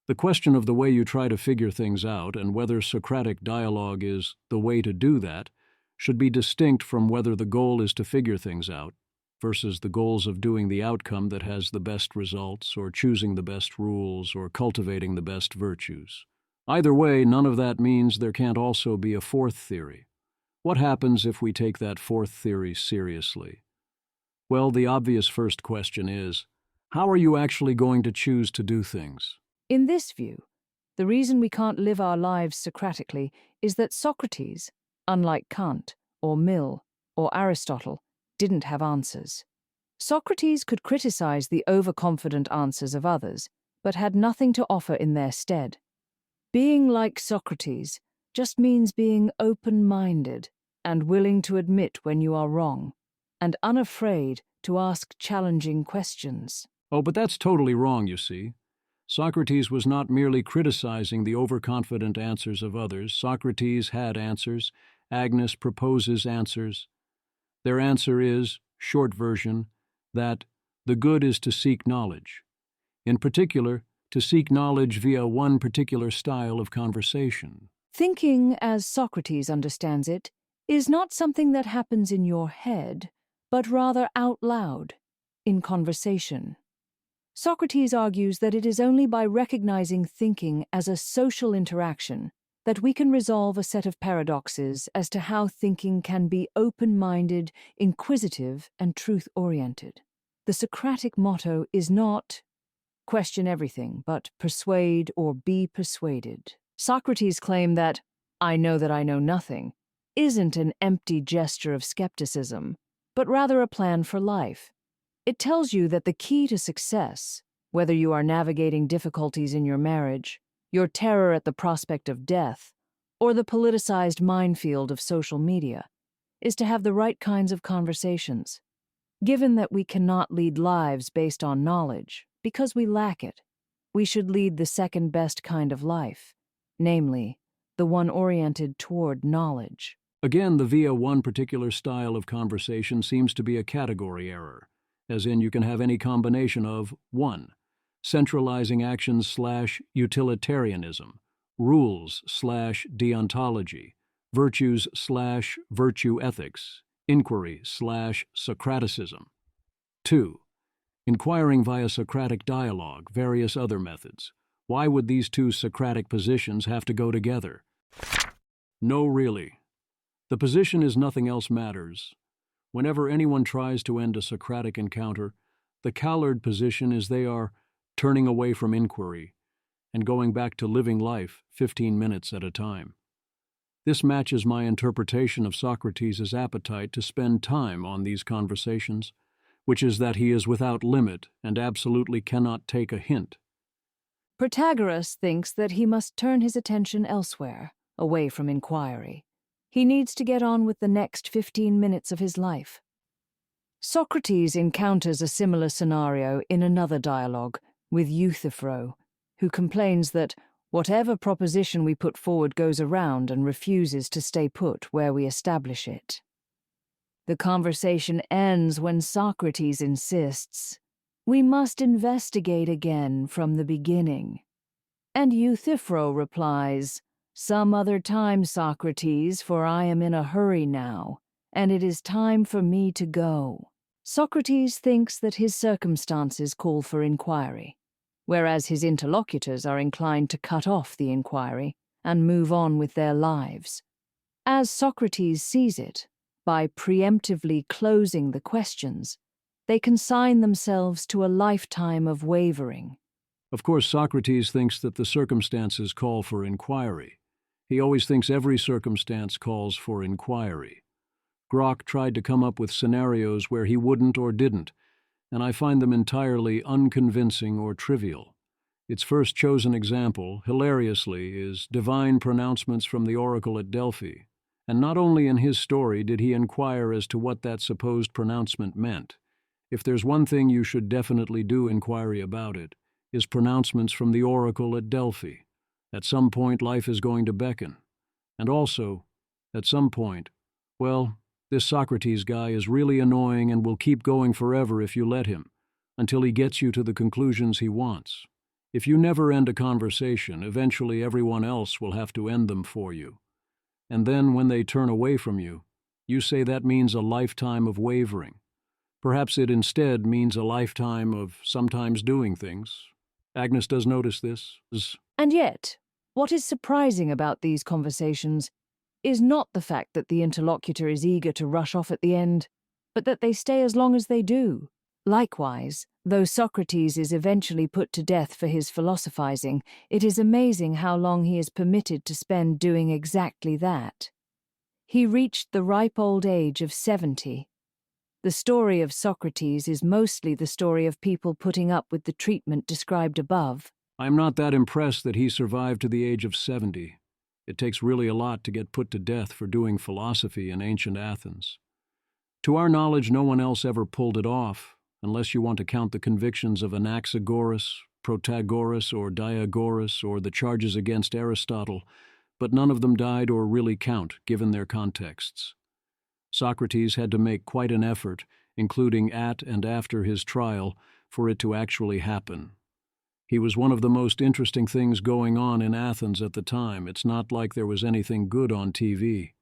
The question of the way you try to figure things out and whether Socratic dialogue is the way to do that should be distinct from whether the goal is to figure things out versus the goals of doing the outcome that has the best results, or choosing the best rules, or cultivating the best virtues. Either way, none of that means there can't also be a fourth theory. What happens if we take that fourth theory seriously? Well, the obvious first question is, how are you actually going to choose to do things? In this view, the reason we can't live our lives Socratically is that Socrates, unlike Kant, or Mill, or Aristotle, didn't have answers. Socrates could criticize the overconfident answers of others, but had nothing to offer in their stead. Being like Socrates just means being open-minded and willing to admit when you are wrong, and unafraid to ask challenging questions. Oh, but that's totally wrong, you see. Socrates was not merely criticizing the overconfident answers of others. Socrates had answers. Agnes proposes answers. Their answer is, short version, that the good is to seek knowledge. In particular, to seek knowledge via one particular style of conversation. Thinking, as Socrates understands it, is not something that happens in your head, but rather out loud, in conversation. Socrates argues that it is only by recognizing thinking as a social interaction that we can resolve a set of paradoxes as to how thinking can be open-minded, inquisitive, and truth-oriented. The Socratic motto is not question everything, but persuade or be persuaded. Socrates' claim that I know nothing isn't an empty gesture of skepticism, but rather a plan for life. It tells you that the key to success, whether you are navigating difficulties in your marriage, your terror at the prospect of death, or the politicized minefield of social media, is to have the right kinds of conversations. Given that we cannot lead lives based on knowledge, because we lack it, we should lead the second best kind of life, namely, the one oriented toward knowledge. Again, the via one particular style of conversation seems to be a category error, as in you can have any combination of 1. Centralizing actions/utilitarianism, rules/deontology, virtues/virtue ethics, inquiry/Socraticism. 2. Inquiring via Socratic dialogue, various other methods. Why would these two Socratic positions have to go together? No, really. The position is nothing else matters. Whenever anyone tries to end a Socratic encounter, the Callard position is they are turning away from inquiry and going back to living life 15 minutes at a time. This matches my interpretation of Socrates' appetite to spend time on these conversations, which is that he is without limit and absolutely cannot take a hint. Protagoras thinks that he must turn his attention elsewhere, away from inquiry. He needs to get on with the next 15 minutes of his life. Socrates encounters a similar scenario in another dialogue with Euthyphro, who complains that whatever proposition we put forward goes around and refuses to stay put where we establish it. The conversation ends when Socrates insists, "We must investigate again from the beginning." And Euthyphro replies, "Some other time, Socrates, for I am in a hurry now, and it is time for me to go." Socrates thinks that his circumstances call for inquiry, whereas his interlocutors are inclined to cut off the inquiry and move on with their lives. As Socrates sees it, by preemptively closing the questions, they consign themselves to a lifetime of wavering. Of course, Socrates thinks that the circumstances call for inquiry. He always thinks every circumstance calls for inquiry. Grok tried to come up with scenarios where he wouldn't or didn't, and I find them entirely unconvincing or trivial. Its first chosen example, hilariously, is divine pronouncements from the oracle at Delphi, and not only in his story did he inquire as to what that supposed pronouncement meant. If there's one thing you should definitely do inquiry about it, is pronouncements from the oracle at Delphi. At some point, life is going to beckon. And also, at some point, well, this Socrates guy is really annoying and will keep going forever if you let him, until he gets you to the conclusions he wants. If you never end a conversation, eventually everyone else will have to end them for you. And then when they turn away from you, You say that means a lifetime of wavering. Perhaps it instead means a lifetime of sometimes doing things. Agnes does notice this. And yet, what is surprising about these conversations is not the fact that the interlocutor is eager to rush off at the end, but that they stay as long as they do. Likewise, though Socrates is eventually put to death for his philosophizing, it is amazing how long he is permitted to spend doing exactly that. He reached the ripe old age of 70. The story of Socrates is mostly the story of people putting up with the treatment described above. I'm not that impressed that he survived to the age of 70. It takes really a lot to get put to death for doing philosophy in ancient Athens. To our knowledge, no one else ever pulled it off, unless you want to count the convictions of Anaxagoras, Protagoras, or Diagoras, or the charges against Aristotle, but none of them died or really count, given their contexts. Socrates had to make quite an effort, including at and after his trial, for it to actually happen. He was one of the most interesting things going on in Athens at the time. It's not like there was anything good on TV.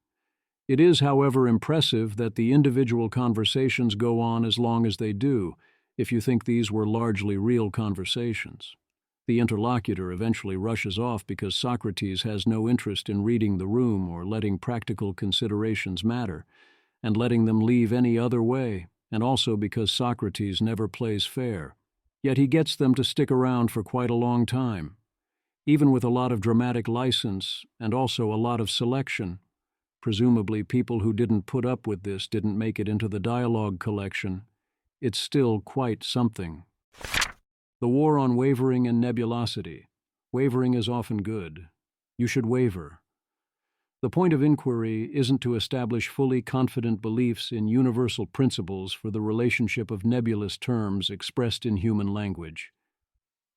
It is, however, impressive that the individual conversations go on as long as they do, if you think these were largely real conversations. The interlocutor eventually rushes off because Socrates has no interest in reading the room or letting practical considerations matter, and letting them leave any other way, and also because Socrates never plays fair. Yet he gets them to stick around for quite a long time, even with a lot of dramatic license and also a lot of selection. Presumably people who didn't put up with this didn't make it into the dialogue collection. It's still quite something. The war on wavering and nebulosity. Wavering is often good. You should waver. The point of inquiry isn't to establish fully confident beliefs in universal principles for the relationship of nebulous terms expressed in human language.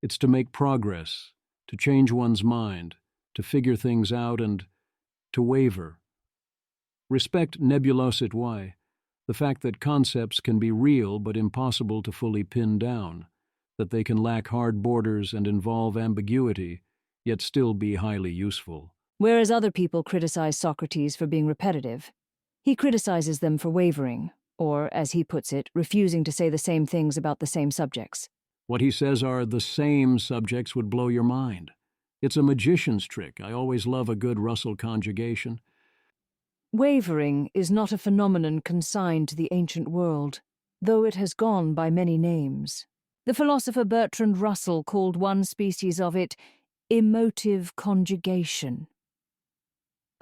It's to make progress, to change one's mind, to figure things out, and to waver. Respect nebulosity, the fact that concepts can be real but impossible to fully pin down, that they can lack hard borders and involve ambiguity, yet still be highly useful. Whereas other people criticize Socrates for being repetitive, he criticizes them for wavering, or, as he puts it, refusing to say the same things about the same subjects. What he says are the same subjects would blow your mind. It's a magician's trick. I always love a good Russell conjugation. Wavering is not a phenomenon consigned to the ancient world, though it has gone by many names. The philosopher Bertrand Russell called one species of it emotive conjugation.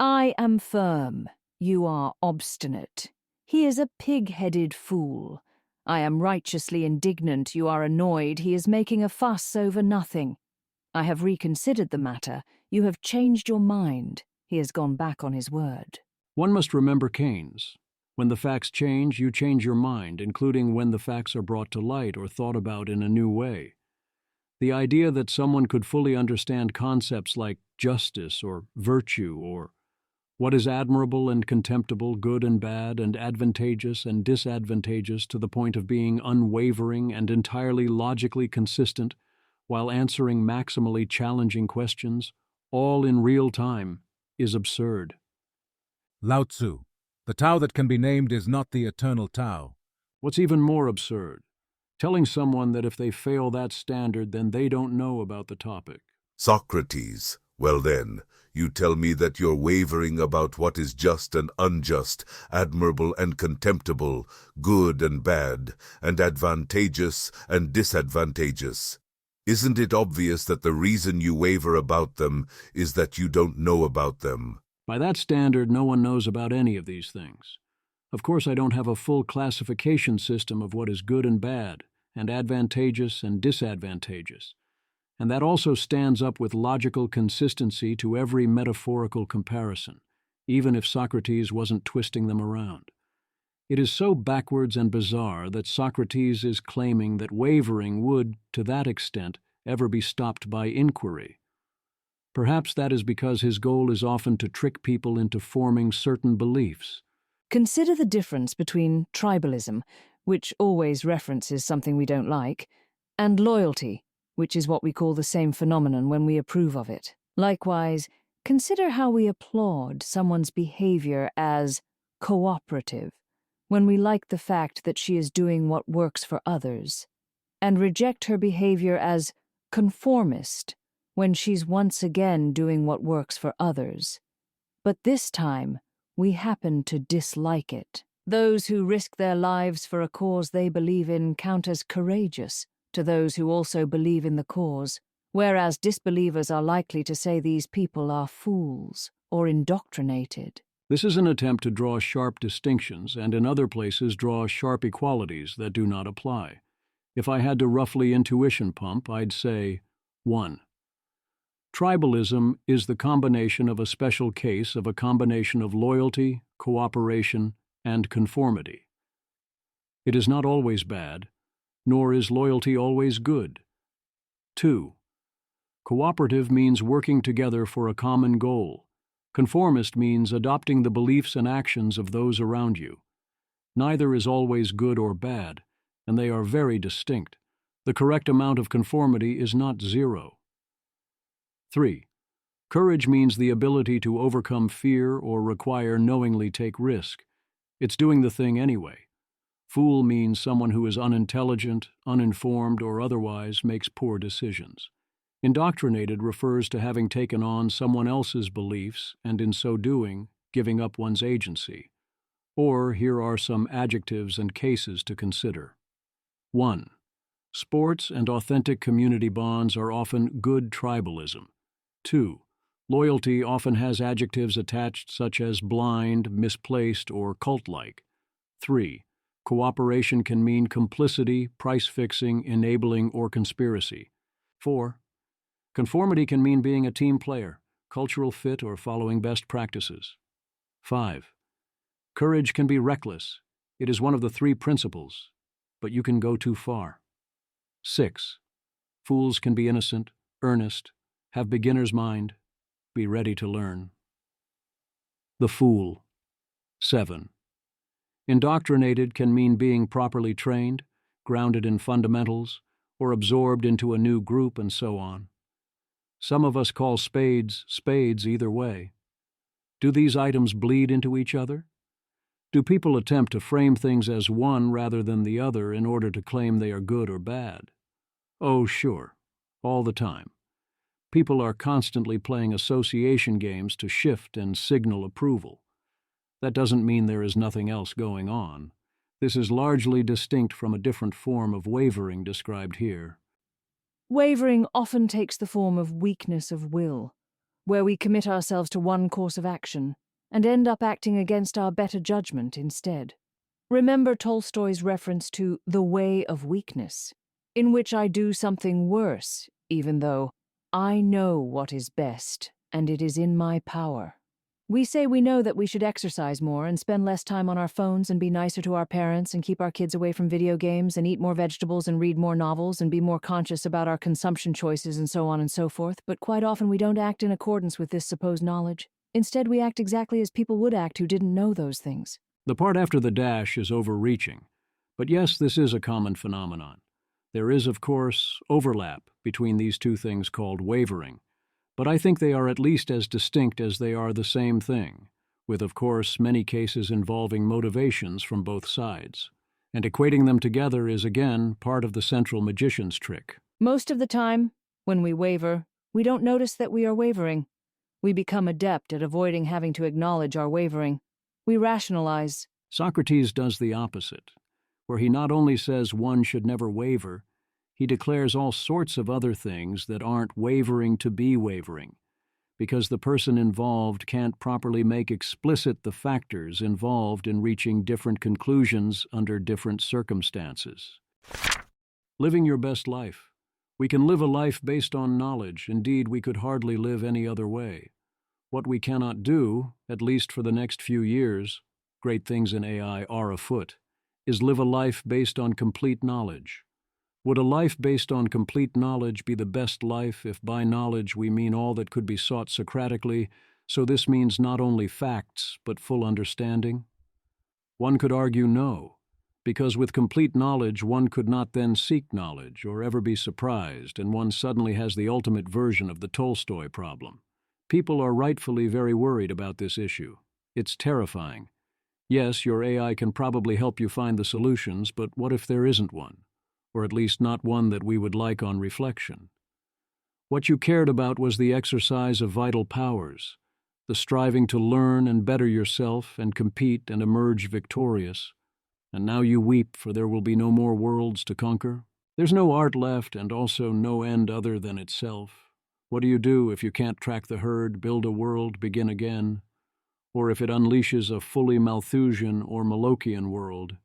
I am firm, you are obstinate. He is a pig-headed fool. I am righteously indignant, you are annoyed. He is making a fuss over nothing. I have reconsidered the matter. You have changed your mind. He has gone back on his word. One must remember Keynes. When the facts change, you change your mind, including when the facts are brought to light or thought about in a new way. The idea that someone could fully understand concepts like justice or virtue or what is admirable and contemptible, good and bad, and advantageous and disadvantageous to the point of being unwavering and entirely logically consistent while answering maximally challenging questions, all in real time, is absurd. Lao Tzu, the Tao that can be named is not the eternal Tao. What's even more absurd? Telling someone that if they fail that standard, then they don't know about the topic. Socrates, well then, you tell me that you're wavering about what is just and unjust, admirable and contemptible, good and bad, and advantageous and disadvantageous. Isn't it obvious that the reason you waver about them is that you don't know about them? By that standard, no one knows about any of these things. Of course, I don't have a full classification system of what is good and bad, and advantageous and disadvantageous. And that also stands up with logical consistency to every metaphorical comparison, even if Socrates wasn't twisting them around. It is so backwards and bizarre that Socrates is claiming that wavering would, to that extent, ever be stopped by inquiry. Perhaps that is because his goal is often to trick people into forming certain beliefs. Consider the difference between tribalism, which always references something we don't like, and loyalty, which is what we call the same phenomenon when we approve of it. Likewise, consider how we applaud someone's behavior as cooperative, when we like the fact that she is doing what works for others, and reject her behavior as conformist when she's once again doing what works for others. But this time, we happen to dislike it. Those who risk their lives for a cause they believe in count as courageous to those who also believe in the cause, whereas disbelievers are likely to say these people are fools or indoctrinated. This is an attempt to draw sharp distinctions and in other places draw sharp equalities that do not apply. If I had to roughly intuition pump, I'd say 1. Tribalism is the combination of a special case of a combination of loyalty, cooperation, and conformity. It is not always bad, nor is loyalty always good. 2. Cooperative means working together for a common goal. Conformist means adopting the beliefs and actions of those around you. Neither is always good or bad, and they are very distinct. The correct amount of conformity is not 0. 3. Courage means the ability to overcome fear or require knowingly take risk. It's doing the thing anyway. Fool means someone who is unintelligent, uninformed, or otherwise makes poor decisions. Indoctrinated refers to having taken on someone else's beliefs and in so doing, giving up one's agency. Or here are some adjectives and cases to consider. 1. Sports and authentic community bonds are often good tribalism. 2. Loyalty often has adjectives attached such as blind, misplaced, or cult-like. 3. Cooperation can mean complicity, price-fixing, enabling, or conspiracy. 4. Conformity can mean being a team player, cultural fit, or following best practices. 5. Courage can be reckless. It is one of the 3 principles, but you can go too far. 6. Fools can be innocent, earnest, have beginner's mind, be ready to learn. The fool. 7. Indoctrinated can mean being properly trained, grounded in fundamentals, or absorbed into a new group and so on. Some of us call spades spades either way. Do these items bleed into each other? Do people attempt to frame things as one rather than the other in order to claim they are good or bad? Oh, sure, all the time. People are constantly playing association games to shift and signal approval. That doesn't mean there is nothing else going on. This is largely distinct from a different form of wavering described here. Wavering often takes the form of weakness of will, where we commit ourselves to one course of action and end up acting against our better judgment instead. Remember Tolstoy's reference to the way of weakness, in which I do something worse, even though I know what is best and it is in my power. We say we know that we should exercise more and spend less time on our phones and be nicer to our parents and keep our kids away from video games and eat more vegetables and read more novels and be more conscious about our consumption choices and so on and so forth, but quite often we don't act in accordance with this supposed knowledge. Instead, we act exactly as people would act who didn't know those things. The part after the dash is overreaching, but yes, this is a common phenomenon. There is, of course, overlap between these two things called wavering, but I think they are at least as distinct as they are the same thing, with, of course, many cases involving motivations from both sides. And equating them together is, again, part of the central magician's trick. Most of the time, when we waver, we don't notice that we are wavering. We become adept at avoiding having to acknowledge our wavering. We rationalize. Socrates does the opposite, where he not only says one should never waver, he declares all sorts of other things that aren't wavering to be wavering, because the person involved can't properly make explicit the factors involved in reaching different conclusions under different circumstances. Living your best life. We can live a life based on knowledge. Indeed, we could hardly live any other way. What we cannot do, at least for the next few years, great things in AI are afoot, is live a life based on complete knowledge. Would a life based on complete knowledge be the best life if by knowledge we mean all that could be sought Socratically, so this means not only facts but full understanding? One could argue no, because with complete knowledge one could not then seek knowledge or ever be surprised, and one suddenly has the ultimate version of the Tolstoy problem. People are rightfully very worried about this issue. It's terrifying. Yes, your AI can probably help you find the solutions, but what if there isn't one? Or at least not one that we would like on reflection. What you cared about was the exercise of vital powers, the striving to learn and better yourself and compete and emerge victorious. And now you weep, for there will be no more worlds to conquer. There's no art left, and also no end other than itself. What do you do if you can't track the herd, build a world, begin again? Or if it unleashes a fully Malthusian or Molochian world,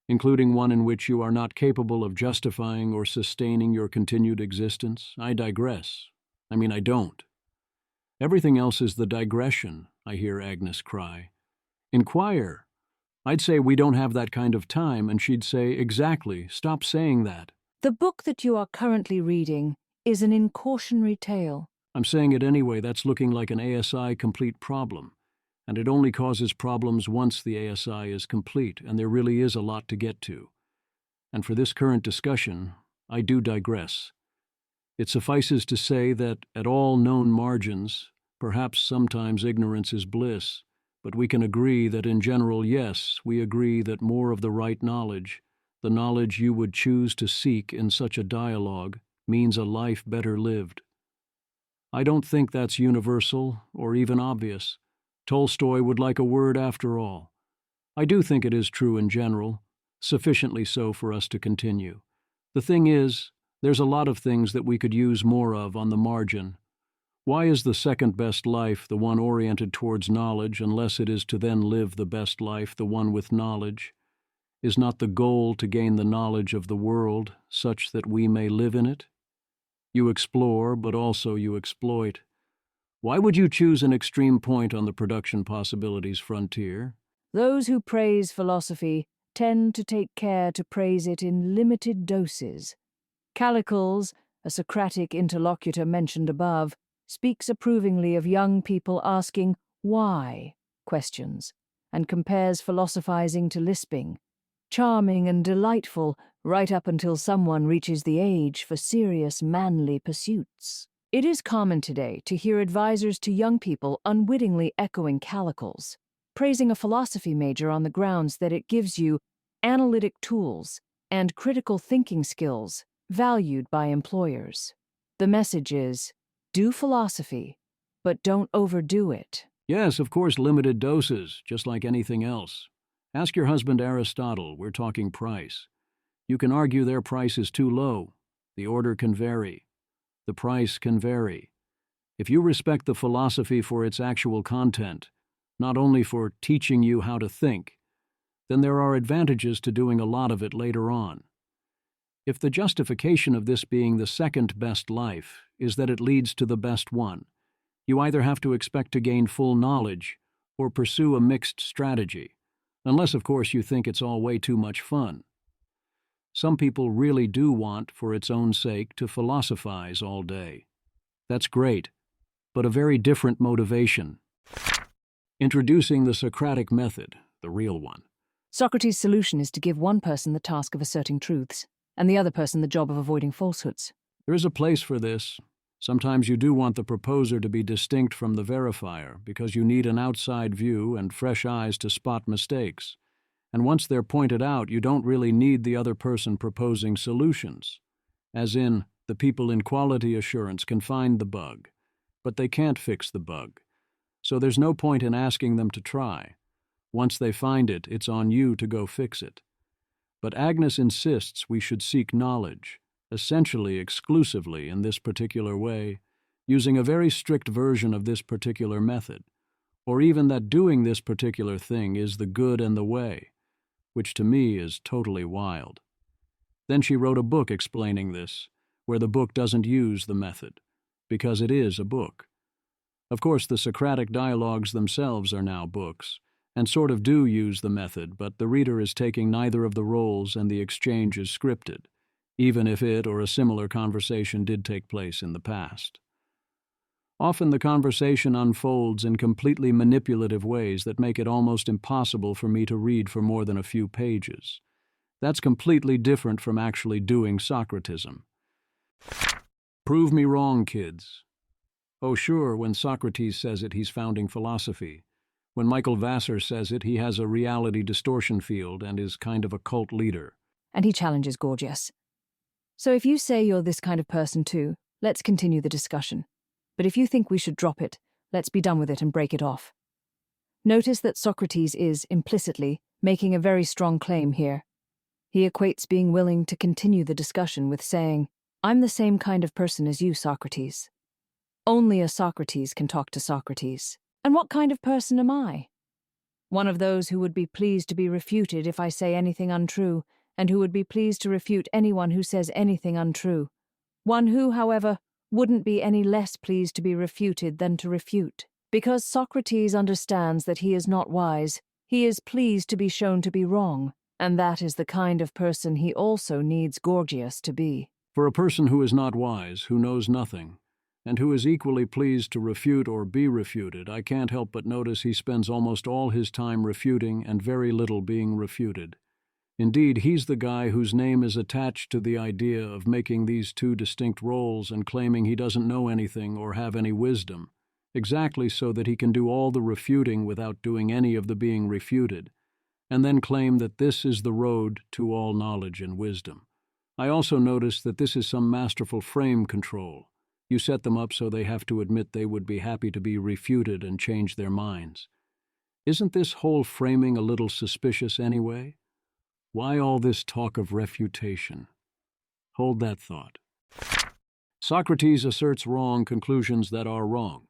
including one in which you are not capable of justifying or sustaining your continued existence? I digress. I don't. Everything else is the digression, I hear Agnes cry. Inquire. I'd say we don't have that kind of time, and she'd say, exactly, stop saying that. The book that you are currently reading is an incautionary tale. I'm saying it anyway. That's looking like an ASI complete problem. And it only causes problems once the ASI is complete, and there really is a lot to get to. And for this current discussion, I do digress. It suffices to say that at all known margins, perhaps sometimes ignorance is bliss, but we can agree that in general, yes, we agree that more of the right knowledge, the knowledge you would choose to seek in such a dialogue, means a life better lived. I don't think that's universal or even obvious. Tolstoy would like a word after all. I do think it is true in general, sufficiently so for us to continue. The thing is, there's a lot of things that we could use more of on the margin. Why is the second best life the one oriented towards knowledge, unless it is to then live the best life, the one with knowledge? Is not the goal to gain the knowledge of the world, such that we may live in it? You explore, but also you exploit. Why would you choose an extreme point on the production possibilities frontier? Those who praise philosophy tend to take care to praise it in limited doses. Calicles, a Socratic interlocutor mentioned above, speaks approvingly of young people asking why questions, and compares philosophizing to lisping. Charming and delightful, right up until someone reaches the age for serious manly pursuits. It is common today to hear advisors to young people unwittingly echoing Calicles, praising a philosophy major on the grounds that it gives you analytic tools and critical thinking skills valued by employers. The message is, do philosophy, but don't overdo it. Yes, of course, limited doses, just like anything else. Ask your husband Aristotle, we're talking price. You can argue their price is too low. The order can vary. The price can vary. If you respect the philosophy for its actual content, not only for teaching you how to think, then there are advantages to doing a lot of it later on. If the justification of this being the second best life is that it leads to the best one, you either have to expect to gain full knowledge or pursue a mixed strategy, unless, of course, you think it's all way too much fun. Some people really do want, for its own sake, to philosophize all day. That's great, but a very different motivation. Introducing the Socratic Method, the real one. Socrates' solution is to give one person the task of asserting truths, and the other person the job of avoiding falsehoods. There is a place for this. Sometimes you do want the proposer to be distinct from the verifier, because you need an outside view and fresh eyes to spot mistakes. And once they're pointed out, you don't really need the other person proposing solutions. As in, the people in quality assurance can find the bug, but they can't fix the bug. So there's no point in asking them to try. Once they find it, it's on you to go fix it. But Agnes insists we should seek knowledge, essentially exclusively in this particular way, using a very strict version of this particular method, or even that doing this particular thing is the good and the way, which to me is totally wild. Then she wrote a book explaining this, where the book doesn't use the method, because it is a book. Of course, the Socratic dialogues themselves are now books, and sort of do use the method, but the reader is taking neither of the roles and the exchange is scripted, even if it or a similar conversation did take place in the past. Often the conversation unfolds in completely manipulative ways that make it almost impossible for me to read for more than a few pages. That's completely different from actually doing Socratism. Prove me wrong, kids. Oh, sure, when Socrates says it, he's founding philosophy. When Michael Vassar says it, he has a reality distortion field and is kind of a cult leader. And he challenges Gorgias. So if you say you're this kind of person too, let's continue the discussion. But if you think we should drop it, let's be done with it and break it off. Notice that Socrates is, implicitly, making a very strong claim here. He equates being willing to continue the discussion with saying, I'm the same kind of person as you, Socrates. Only a Socrates can talk to Socrates. And what kind of person am I? One of those who would be pleased to be refuted if I say anything untrue, and who would be pleased to refute anyone who says anything untrue. One who, however, wouldn't be any less pleased to be refuted than to refute. Because Socrates understands that he is not wise, he is pleased to be shown to be wrong, and that is the kind of person he also needs Gorgias to be. For a person who is not wise, who knows nothing, and who is equally pleased to refute or be refuted, I can't help but notice he spends almost all his time refuting and very little being refuted. Indeed, he's the guy whose name is attached to the idea of making these two distinct roles and claiming he doesn't know anything or have any wisdom, exactly so that he can do all the refuting without doing any of the being refuted, and then claim that this is the road to all knowledge and wisdom. I also notice that this is some masterful frame control. You set them up so they have to admit they would be happy to be refuted and change their minds. Isn't this whole framing a little suspicious anyway? Why all this talk of refutation? Hold that thought. Socrates asserts wrong conclusions that are wrong.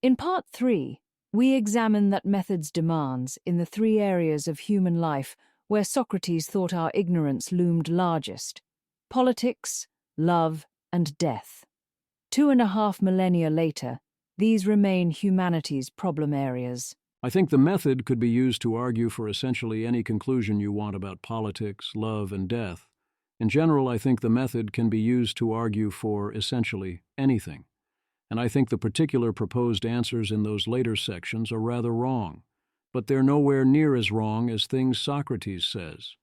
In Part 3, we examine that method's demands in the three areas of human life where Socrates thought our ignorance loomed largest: politics, love, and death. 2.5 millennia later, these remain humanity's problem areas. I think the method could be used to argue for essentially any conclusion you want about politics, love, and death. In general, I think the method can be used to argue for essentially anything. And I think the particular proposed answers in those later sections are rather wrong. But they're nowhere near as wrong as things Socrates says.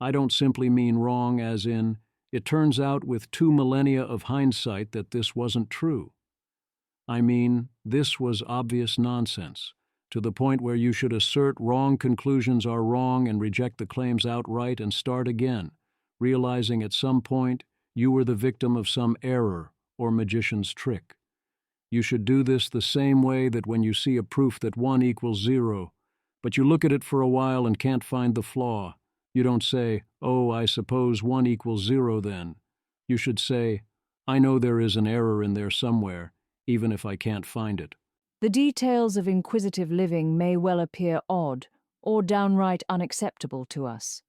I don't simply mean wrong as in, it turns out with 2 millennia of hindsight that this wasn't true. I mean, this was obvious nonsense, to the point where you should assert wrong conclusions are wrong and reject the claims outright and start again, realizing at some point you were the victim of some error or magician's trick. You should do this the same way that when you see a proof that 1 equals 0, but you look at it for a while and can't find the flaw, you don't say, oh, I suppose 1 equals 0 then. You should say, I know there is an error in there somewhere, even if I can't find it. The details of inquisitive living may well appear odd or downright unacceptable to us.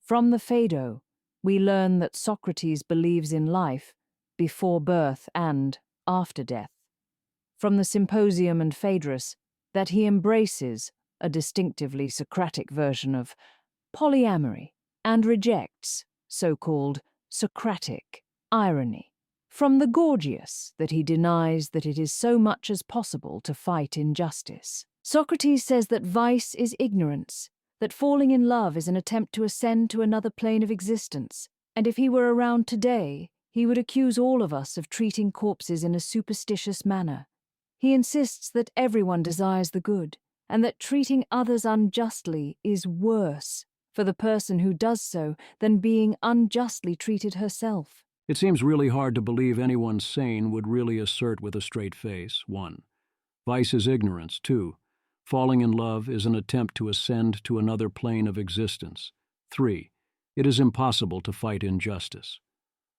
From the Phaedo, we learn that Socrates believes in life before birth and after death. From the Symposium and Phaedrus, that he embraces a distinctively Socratic version of polyamory and rejects so-called Socratic irony. From the Gorgias, that he denies that it is so much as possible to fight injustice. Socrates says that vice is ignorance, that falling in love is an attempt to ascend to another plane of existence, and if he were around today, he would accuse all of us of treating corpses in a superstitious manner. He insists that everyone desires the good, and that treating others unjustly is worse for the person who does so than being unjustly treated herself. It seems really hard to believe anyone sane would really assert with a straight face, 1. Vice is ignorance, 2. Falling in love is an attempt to ascend to another plane of existence, 3. It is impossible to fight injustice,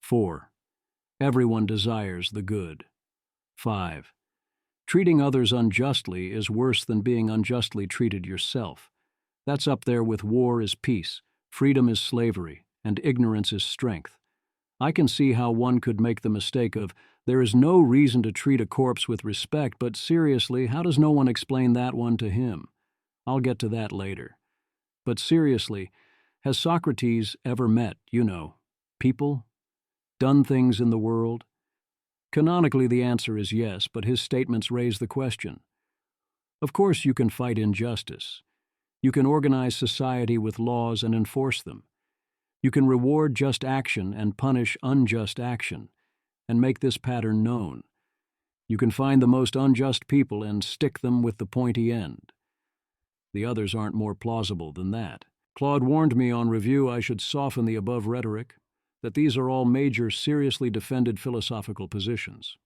4. Everyone desires the good, 5. Treating others unjustly is worse than being unjustly treated yourself. That's up there with war is peace, freedom is slavery, and ignorance is strength. I can see how one could make the mistake of, there is no reason to treat a corpse with respect, but seriously, how does no one explain that one to him? I'll get to that later. But seriously, has Socrates ever met, people? Done things in the world? Canonically, the answer is yes, but his statements raise the question. Of course, you can fight injustice. You can organize society with laws and enforce them. You can reward just action and punish unjust action, and make this pattern known. You can find the most unjust people and stick them with the pointy end. The others aren't more plausible than that. Claude warned me on review I should soften the above rhetoric, that these are all major, seriously defended philosophical positions.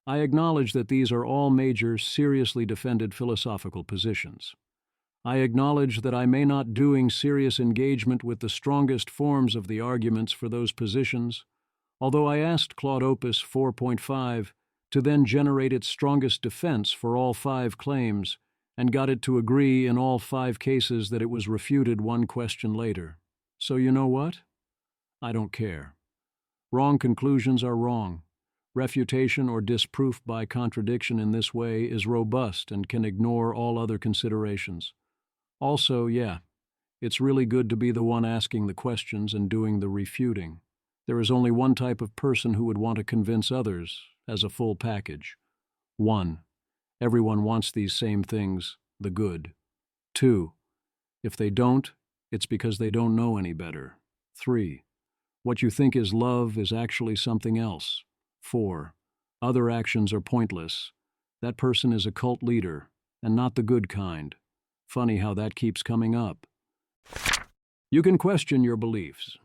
I acknowledge that these are all major, seriously defended philosophical positions. I acknowledge that I may not doing serious engagement with the strongest forms of the arguments for those positions, although I asked Claude Opus 4.5 to then generate its strongest defense for all 5 claims, and got it to agree in all 5 cases that it was refuted one question later. So you know what? I don't care. Wrong conclusions are wrong. Refutation or disproof by contradiction in this way is robust and can ignore all other considerations. Also, yeah, it's really good to be the one asking the questions and doing the refuting. There is only one type of person who would want to convince others as a full package. 1. Everyone wants these same things, the good. 2. If they don't, it's because they don't know any better. 3. What you think is love is actually something else. 4. Other actions are pointless. That person is a cult leader, and not the good kind. Funny how that keeps coming up. You can question your beliefs.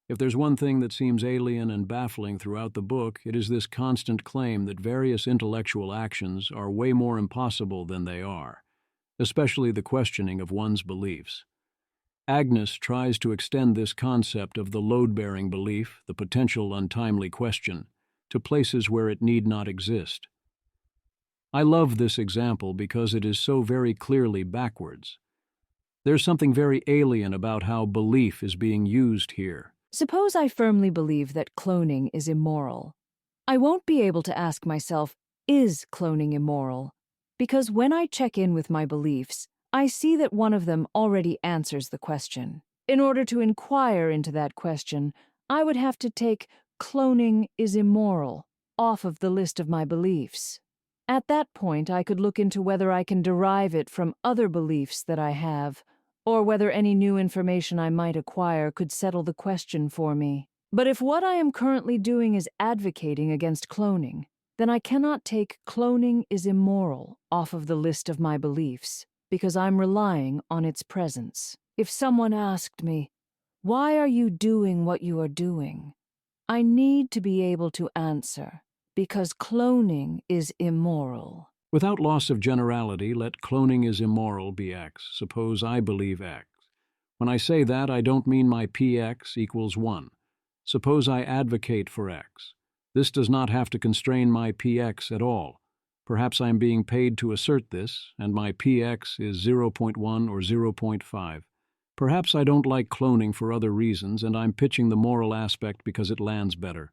If there's one thing that seems alien and baffling throughout the book, it is this constant claim that various intellectual actions are way more impossible than they are, especially the questioning of one's beliefs. Agnes tries to extend this concept of the load-bearing belief, the potential untimely question, to places where it need not exist. I love this example because it is so very clearly backwards. There's something very alien about how belief is being used here. Suppose I firmly believe that cloning is immoral. I won't be able to ask myself, is cloning immoral? Because when I check in with my beliefs, I see that one of them already answers the question. In order to inquire into that question, I would have to take cloning is immoral off of the list of my beliefs. At that point, I could look into whether I can derive it from other beliefs that I have, or whether any new information I might acquire could settle the question for me. But if what I am currently doing is advocating against cloning, then I cannot take cloning is immoral off of the list of my beliefs, because I'm relying on its presence. If someone asked me, "Why are you doing what you are doing?" I need to be able to answer, because cloning is immoral. Without loss of generality, let cloning is immoral be X. Suppose I believe X. When I say that, I don't mean my PX equals 1. Suppose I advocate for X. This does not have to constrain my PX at all. Perhaps I am being paid to assert this, and my PX is 0.1 or 0.5. Perhaps I don't like cloning for other reasons, and I'm pitching the moral aspect because it lands better.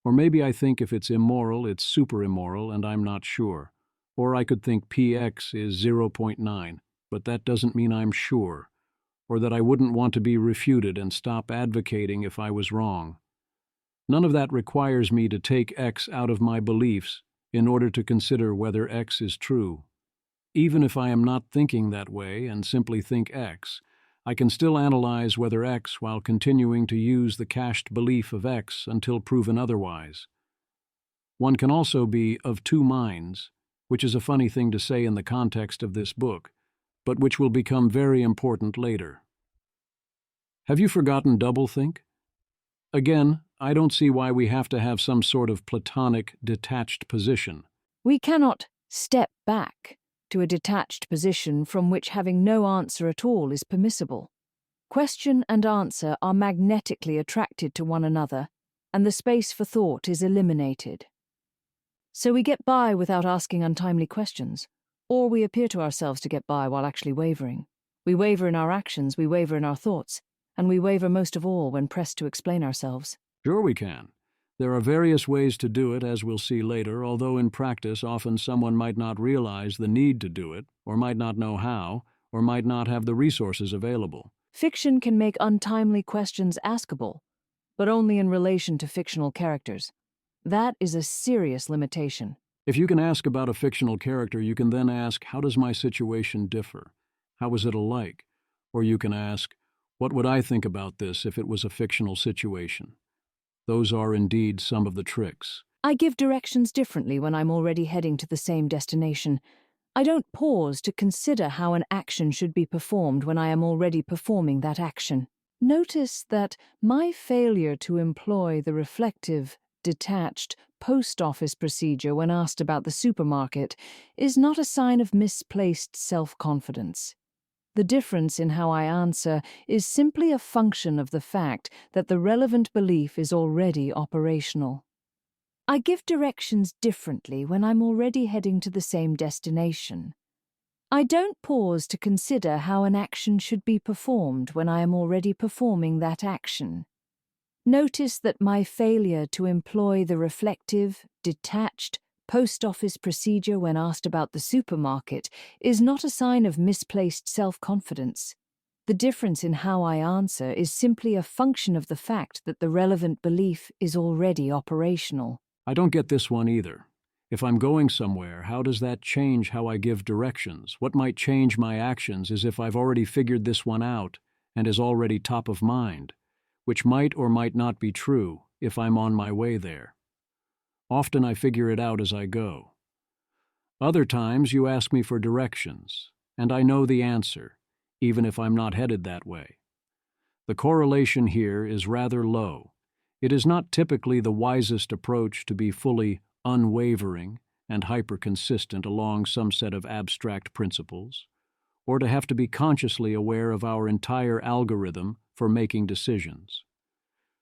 Or maybe I think if it's immoral, it's super immoral, and I'm not sure. Or I could think PX is 0.9, but that doesn't mean I'm sure, or that I wouldn't want to be refuted and stop advocating if I was wrong. None of that requires me to take X out of my beliefs in order to consider whether X is true. Even if I am not thinking that way and simply think X, I can still analyze whether X while continuing to use the cached belief of X until proven otherwise. One can also be of two minds, which is a funny thing to say in the context of this book, but which will become very important later. Have you forgotten doublethink? Again, I don't see why we have to have some sort of Platonic, detached position. We cannot step back to a detached position from which having no answer at all is permissible. Question and answer are magnetically attracted to one another, and the space for thought is eliminated. So we get by without asking untimely questions, or we appear to ourselves to get by while actually wavering. We waver in our actions, we waver in our thoughts, and we waver most of all when pressed to explain ourselves. Sure we can. There are various ways to do it, as we'll see later, although in practice often someone might not realize the need to do it, or might not know how, or might not have the resources available. Fiction can make untimely questions askable, but only in relation to fictional characters. That is a serious limitation. If you can ask about a fictional character, you can then ask, how does my situation differ? How is it alike? Or you can ask, what would I think about this if it was a fictional situation? Those are indeed some of the tricks. I give directions differently when I'm already heading to the same destination. I don't pause to consider how an action should be performed when I am already performing that action. Notice that my failure to employ the reflective, detached, post office procedure when asked about the supermarket is not a sign of misplaced self-confidence. The difference in how I answer is simply a function of the fact that the relevant belief is already operational. I give directions differently when I'm already heading to the same destination. I don't pause to consider how an action should be performed when I am already performing that action. Notice that my failure to employ the reflective, detached, post office procedure when asked about the supermarket is not a sign of misplaced self-confidence. The difference in how I answer is simply a function of the fact that the relevant belief is already operational. I don't get this one either. If I'm going somewhere, how does that change how I give directions? What might change my actions is if I've already figured this one out and is already top of mind, which might or might not be true if I'm on my way there. Often I figure it out as I go. Other times you ask me for directions, and I know the answer, even if I'm not headed that way. The correlation here is rather low. It is not typically the wisest approach to be fully unwavering and hyper-consistent along some set of abstract principles, or to have to be consciously aware of our entire algorithm for making decisions.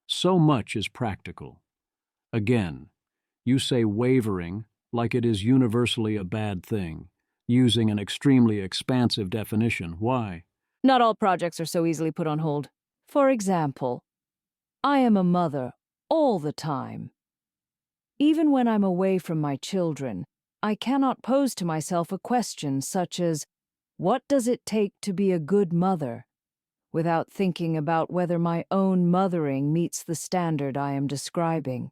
So much is practical. Again, you say wavering like it is universally a bad thing, using an extremely expansive definition. Why? Not all projects are so easily put on hold. For example, I am a mother all the time. Even when I'm away from my children, I cannot pose to myself a question such as, what does it take to be a good mother, without thinking about whether my own mothering meets the standard I am describing.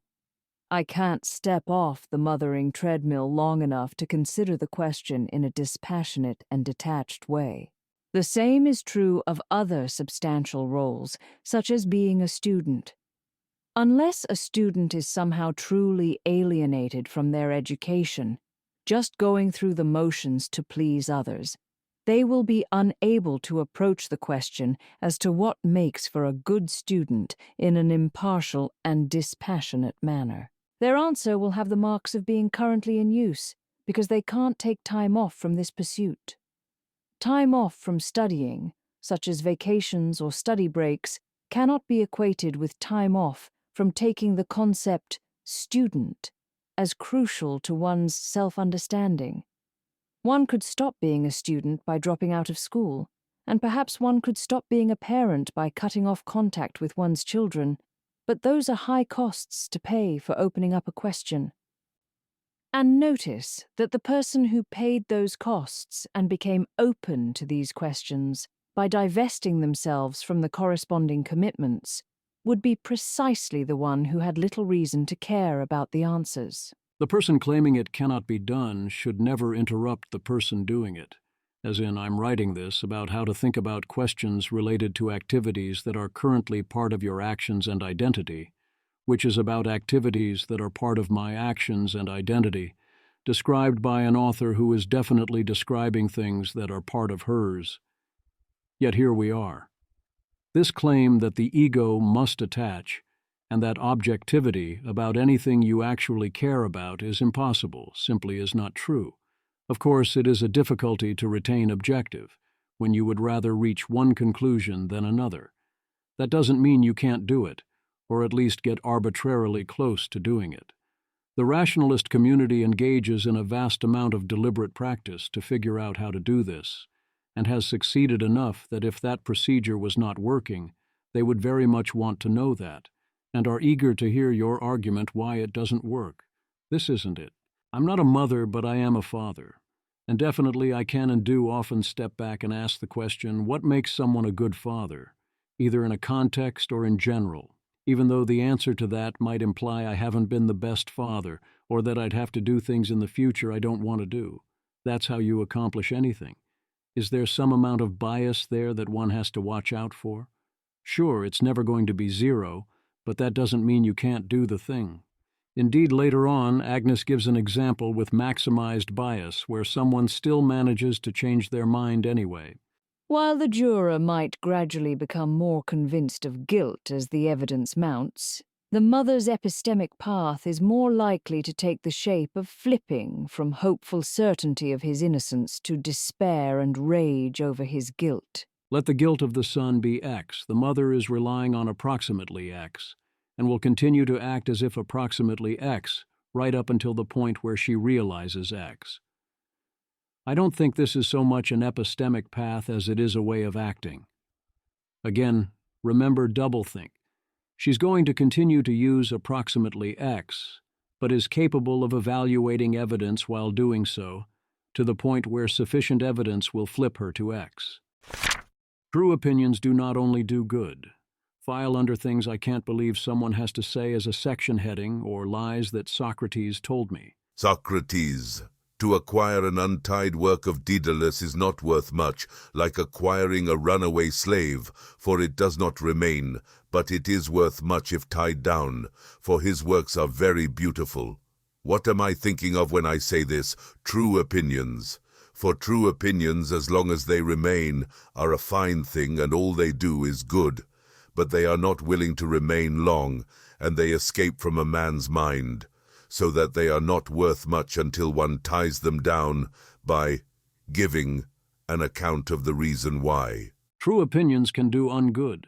I can't step off the mothering treadmill long enough to consider the question in a dispassionate and detached way. The same is true of other substantial roles, such as being a student. Unless a student is somehow truly alienated from their education, just going through the motions to please others, they will be unable to approach the question as to what makes for a good student in an impartial and dispassionate manner. Their answer will have the marks of being currently in use, because they can't take time off from this pursuit. Time off from studying, such as vacations or study breaks, cannot be equated with time off from taking the concept student as crucial to one's self-understanding. One could stop being a student by dropping out of school, and perhaps one could stop being a parent by cutting off contact with one's children, but those are high costs to pay for opening up a question. And notice that the person who paid those costs and became open to these questions by divesting themselves from the corresponding commitments would be precisely the one who had little reason to care about the answers. The person claiming it cannot be done should never interrupt the person doing it, as in I'm writing this about how to think about questions related to activities that are currently part of your actions and identity, which is about activities that are part of my actions and identity, described by an author who is definitely describing things that are part of hers. Yet here we are. This claim that the ego must attach and that objectivity about anything you actually care about is impossible simply is not true. Of course, it is a difficulty to retain objective when you would rather reach one conclusion than another. That doesn't mean you can't do it, or at least get arbitrarily close to doing it. The rationalist community engages in a vast amount of deliberate practice to figure out how to do this, and has succeeded enough that if that procedure was not working, they would very much want to know that, and are eager to hear your argument why it doesn't work. This isn't it. I'm not a mother, but I am a father. And definitely I can and do often step back and ask the question, what makes someone a good father, either in a context or in general, even though the answer to that might imply I haven't been the best father or that I'd have to do things in the future I don't want to do. That's how you accomplish anything. Is there some amount of bias there that one has to watch out for? Sure, it's never going to be zero, but that doesn't mean you can't do the thing. Indeed, later on, Agnes gives an example with maximized bias where someone still manages to change their mind anyway. While the juror might gradually become more convinced of guilt as the evidence mounts, the mother's epistemic path is more likely to take the shape of flipping from hopeful certainty of his innocence to despair and rage over his guilt. Let the guilt of the son be X. The mother is relying on approximately X, and will continue to act as if approximately X, right up until the point where she realizes X. I don't think this is so much an epistemic path as it is a way of acting. Again, remember doublethink. She's going to continue to use approximately X, but is capable of evaluating evidence while doing so, to the point where sufficient evidence will flip her to X. True opinions do not only do good. File under things I can't believe someone has to say as a section heading or lies that Socrates told me. Socrates. To acquire an untied work of Daedalus is not worth much, like acquiring a runaway slave, for it does not remain, but it is worth much if tied down, for his works are very beautiful. What am I thinking of when I say this? True opinions. For true opinions, as long as they remain, are a fine thing, and all they do is good. But they are not willing to remain long, and they escape from a man's mind, so that they are not worth much until one ties them down by giving an account of the reason why. True opinions can do ungood.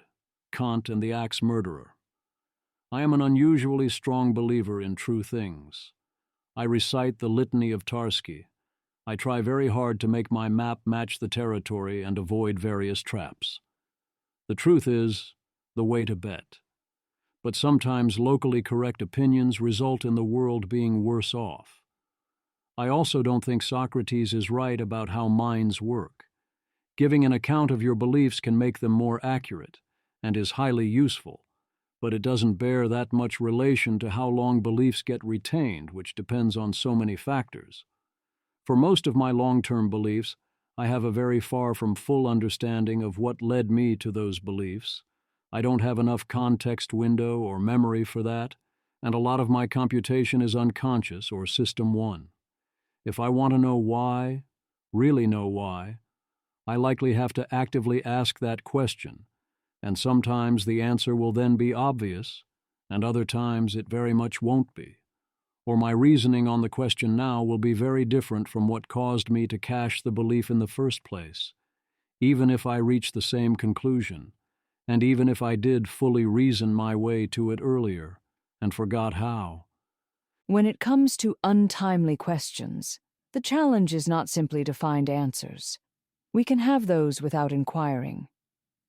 Kant and the axe murderer. I am an unusually strong believer in true things. I recite the litany of Tarski. I try very hard to make my map match the territory and avoid various traps. The truth is the way to bet. But sometimes locally correct opinions result in the world being worse off. I also don't think Socrates is right about how minds work. Giving an account of your beliefs can make them more accurate, and is highly useful, but it doesn't bear that much relation to how long beliefs get retained, which depends on so many factors. For most of my long-term beliefs, I have a very far from full understanding of what led me to those beliefs. I don't have enough context window or memory for that, and a lot of my computation is unconscious or System 1. If I want to know why, really know why, I likely have to actively ask that question, and sometimes the answer will then be obvious, and other times it very much won't be. Or my reasoning on the question now will be very different from what caused me to cache the belief in the first place, even if I reach the same conclusion. And even if I did fully reason my way to it earlier, and forgot how. When it comes to untimely questions, the challenge is not simply to find answers. We can have those without inquiring.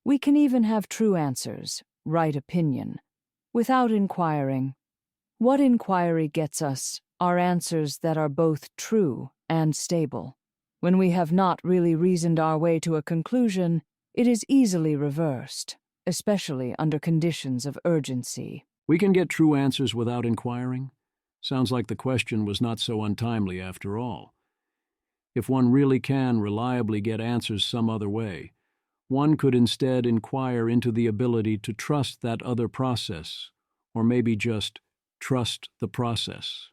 We can even have true answers, right opinion, without inquiring. What inquiry gets us are answers that are both true and stable. When we have not really reasoned our way to a conclusion, it is easily reversed, especially under conditions of urgency. We can get true answers without inquiring? Sounds like the question was not so untimely after all. If one really can reliably get answers some other way, one could instead inquire into the ability to trust that other process, or maybe just trust the process.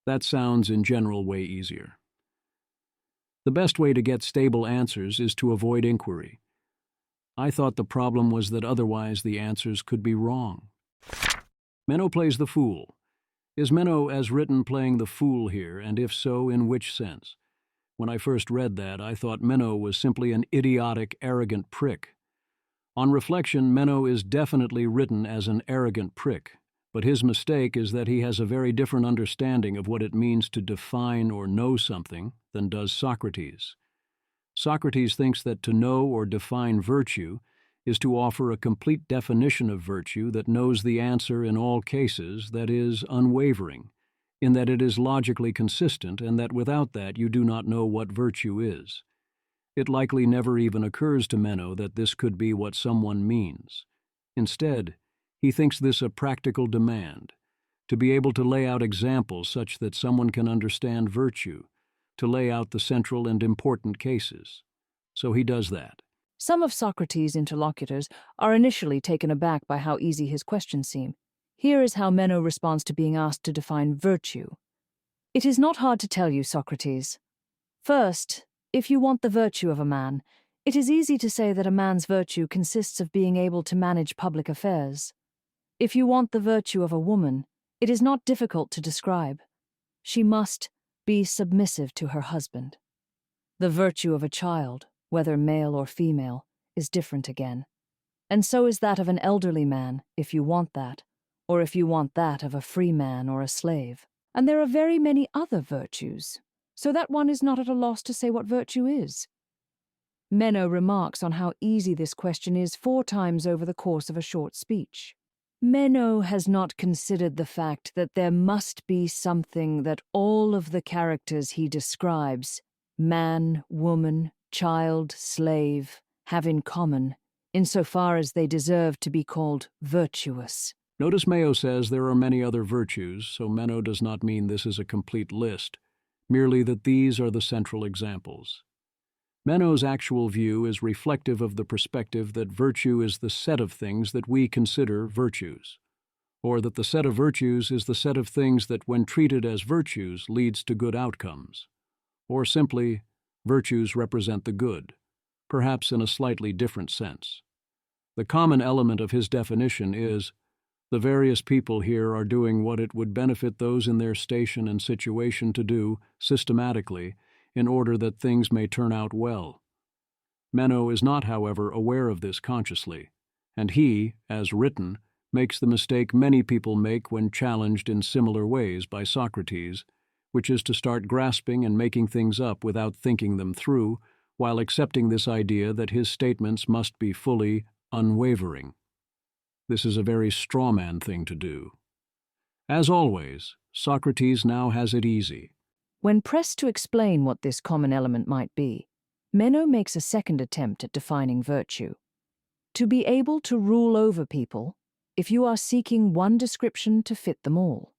That sounds in general way easier. The best way to get stable answers is to avoid inquiry. I thought the problem was that otherwise the answers could be wrong. Meno plays the fool. Is Meno as written playing the fool here, and if so, in which sense? When I first read that, I thought Meno was simply an idiotic, arrogant prick. On reflection, Meno is definitely written as an arrogant prick, but his mistake is that he has a very different understanding of what it means to define or know something than does Socrates. Socrates thinks that to know or define virtue is to offer a complete definition of virtue that knows the answer in all cases, that is, unwavering, in that it is logically consistent and that without that you do not know what virtue is. It likely never even occurs to Meno that this could be what someone means. Instead, he thinks this a practical demand, to be able to lay out examples such that someone can understand virtue, to lay out the central and important cases. So he does that. Some of Socrates' interlocutors are initially taken aback by how easy his questions seem. Here is how Meno responds to being asked to define virtue. It is not hard to tell you, Socrates. First, if you want the virtue of a man, it is easy to say that a man's virtue consists of being able to manage public affairs. If you want the virtue of a woman, it is not difficult to describe. She must be submissive to her husband. The virtue of a child, whether male or female, is different again. And so is that of an elderly man, if you want that, or if you want that of a free man or a slave. And there are very many other virtues, so that one is not at a loss to say what virtue is. Meno remarks on how easy this question is 4 times over the course of a short speech. Meno has not considered the fact that there must be something that all of the characters he describes, man, woman, child, slave, have in common, insofar as they deserve to be called virtuous. Notice Mayo says there are many other virtues, so Meno does not mean this is a complete list, merely that these are the central examples. Meno's actual view is reflective of the perspective that virtue is the set of things that we consider virtues, or that the set of virtues is the set of things that, when treated as virtues, leads to good outcomes, or simply, virtues represent the good, perhaps in a slightly different sense. The common element of his definition is, the various people here are doing what it would benefit those in their station and situation to do, systematically, in order that things may turn out well. Meno is not, however, aware of this consciously, and he, as written, makes the mistake many people make when challenged in similar ways by Socrates, which is to start grasping and making things up without thinking them through, while accepting this idea that his statements must be fully unwavering. This is a very strawman thing to do. As always, Socrates now has it easy. When pressed to explain what this common element might be, Meno makes a second attempt at defining virtue. To be able to rule over people, if you are seeking one description to fit them all.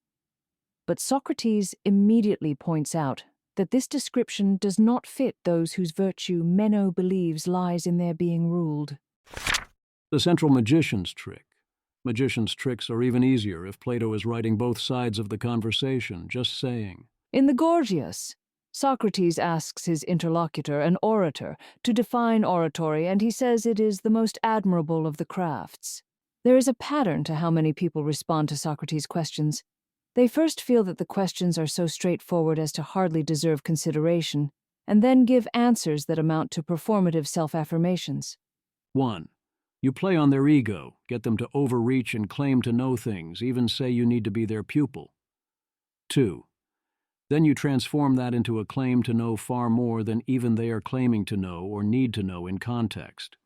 But Socrates immediately points out that this description does not fit those whose virtue Meno believes lies in their being ruled. The central magician's trick. Magician's tricks are even easier if Plato is writing both sides of the conversation, just saying. In the Gorgias, Socrates asks his interlocutor, an orator, to define oratory, and he says it is the most admirable of the crafts. There is a pattern to how many people respond to Socrates' questions. They first feel that the questions are so straightforward as to hardly deserve consideration, and then give answers that amount to performative self-affirmations. 1. You play on their ego, get them to overreach and claim to know things, even say you need to be their pupil. 2. Then you transform that into a claim to know far more than even they are claiming to know or need to know in context.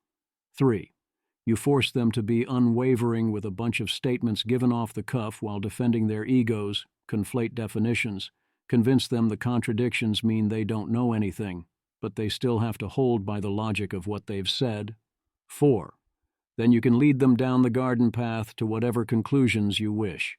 3. You force them to be unwavering with a bunch of statements given off the cuff while defending their egos, conflate definitions, convince them the contradictions mean they don't know anything, but they still have to hold by the logic of what they've said. 4. Then you can lead them down the garden path to whatever conclusions you wish.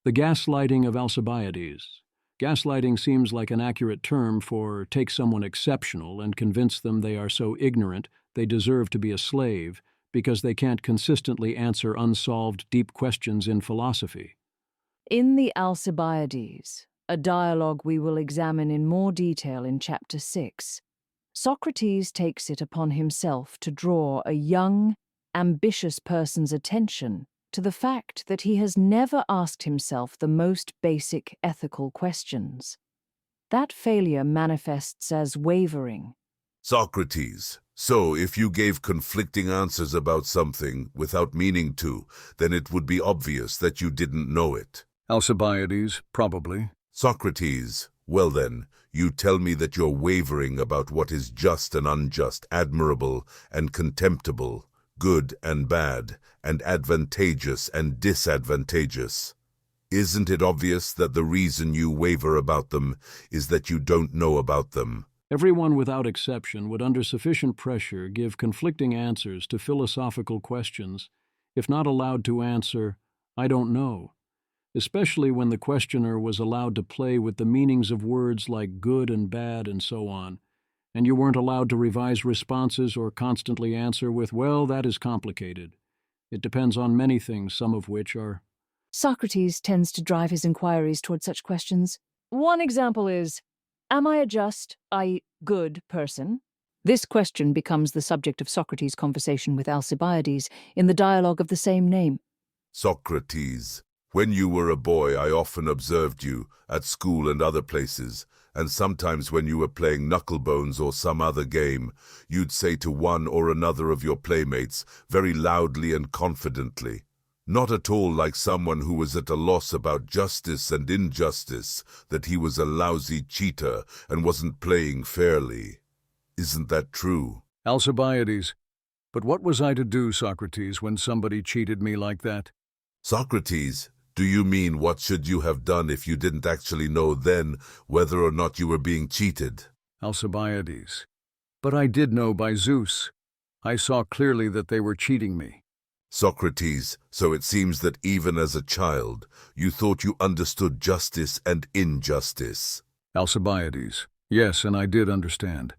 The gaslighting of Alcibiades. Gaslighting seems like an accurate term for take someone exceptional and convince them they are so ignorant they deserve to be a slave because they can't consistently answer unsolved deep questions in philosophy. In the Alcibiades, a dialogue we will examine in more detail in Chapter 6, Socrates takes it upon himself to draw a young, ambitious person's attention to the fact that he has never asked himself the most basic ethical questions. That failure manifests as wavering. Socrates, so if you gave conflicting answers about something without meaning to, then it would be obvious that you didn't know it. Alcibiades, probably. Socrates, well then, you tell me that you're wavering about what is just and unjust, admirable and contemptible, good and bad, and advantageous and disadvantageous. Isn't it obvious that the reason you waver about them is that you don't know about them? Everyone without exception would under sufficient pressure give conflicting answers to philosophical questions, if not allowed to answer, I don't know, especially when the questioner was allowed to play with the meanings of words like good and bad and so on, and you weren't allowed to revise responses or constantly answer with, well, that is complicated. It depends on many things, some of which are... Socrates tends to drive his inquiries toward such questions. One example is, am I a just, i.e., good person? This question becomes the subject of Socrates' conversation with Alcibiades in the dialogue of the same name. Socrates, when you were a boy, I often observed you, at school and other places, and sometimes when you were playing knucklebones or some other game, you'd say to one or another of your playmates, very loudly and confidently, not at all like someone who was at a loss about justice and injustice, that he was a lousy cheater and wasn't playing fairly. Isn't that true? Alcibiades, but what was I to do, Socrates, when somebody cheated me like that? Socrates, do you mean what should you have done if you didn't actually know then whether or not you were being cheated? Alcibiades, but I did know by Zeus. I saw clearly that they were cheating me. Socrates, so it seems that even as a child, you thought you understood justice and injustice. Alcibiades, yes, and I did understand.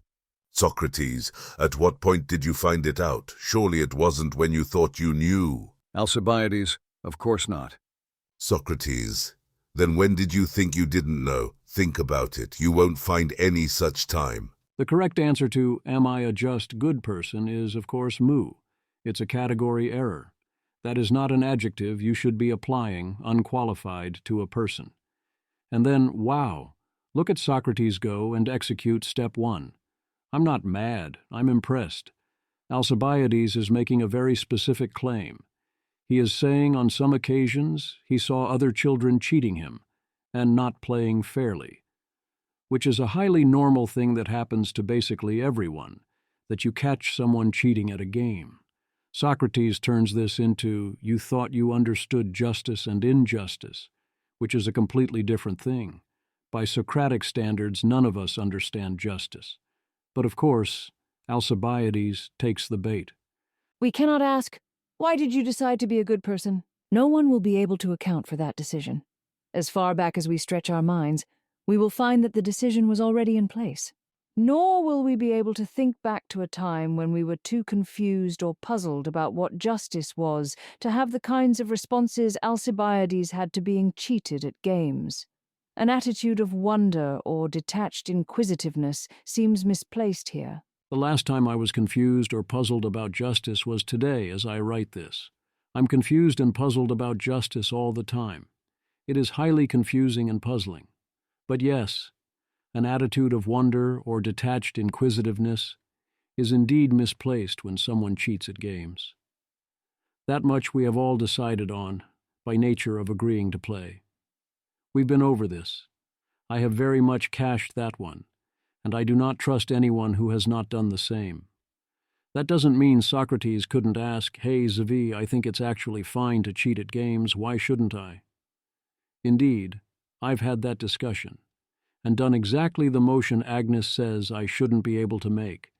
Socrates, at what point did you find it out? Surely it wasn't when you thought you knew. Alcibiades, of course not. Socrates, then when did you think you didn't know? Think about it. You won't find any such time. The correct answer to, am I a just, good person, is, of course, mu. It's a category error. That is not an adjective you should be applying, unqualified, to a person. And then, wow, look at Socrates go and execute step 1. I'm not mad, I'm impressed. Alcibiades is making a very specific claim. He is saying on some occasions he saw other children cheating him and not playing fairly, which is a highly normal thing that happens to basically everyone, that you catch someone cheating at a game. Socrates turns this into, you thought you understood justice and injustice, which is a completely different thing. By Socratic standards, none of us understand justice. But of course, Alcibiades takes the bait. We cannot ask, why did you decide to be a good person? No one will be able to account for that decision. As far back as we stretch our minds, we will find that the decision was already in place. Nor will we be able to think back to a time when we were too confused or puzzled about what justice was to have the kinds of responses Alcibiades had to being cheated at games. An attitude of wonder or detached inquisitiveness seems misplaced here. The last time I was confused or puzzled about justice was today as I write this. I'm confused and puzzled about justice all the time. It is highly confusing and puzzling. But yes, an attitude of wonder or detached inquisitiveness is indeed misplaced when someone cheats at games. That much we have all decided on, by nature of agreeing to play. We've been over this. I have very much cached that one, and I do not trust anyone who has not done the same. That doesn't mean Socrates couldn't ask, hey, Zavi, I think it's actually fine to cheat at games, why shouldn't I? Indeed, I've had that discussion, and done exactly the motion Agnes says I shouldn't be able to make,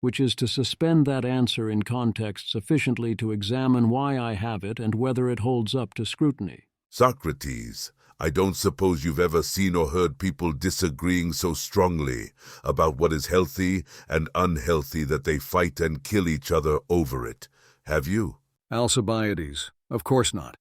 which is to suspend that answer in context sufficiently to examine why I have it and whether it holds up to scrutiny. Socrates, I don't suppose you've ever seen or heard people disagreeing so strongly about what is healthy and unhealthy that they fight and kill each other over it, have you? Alcibiades, of course not.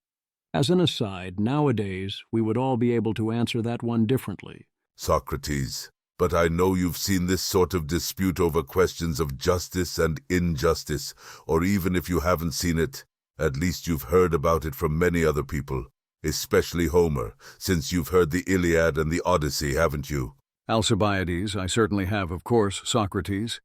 As an aside, nowadays we would all be able to answer that one differently. Socrates, but I know you've seen this sort of dispute over questions of justice and injustice, or even if you haven't seen it, at least you've heard about it from many other people, especially Homer, since you've heard the Iliad and the Odyssey, haven't you? Alcibiades, I certainly have, of course, Socrates.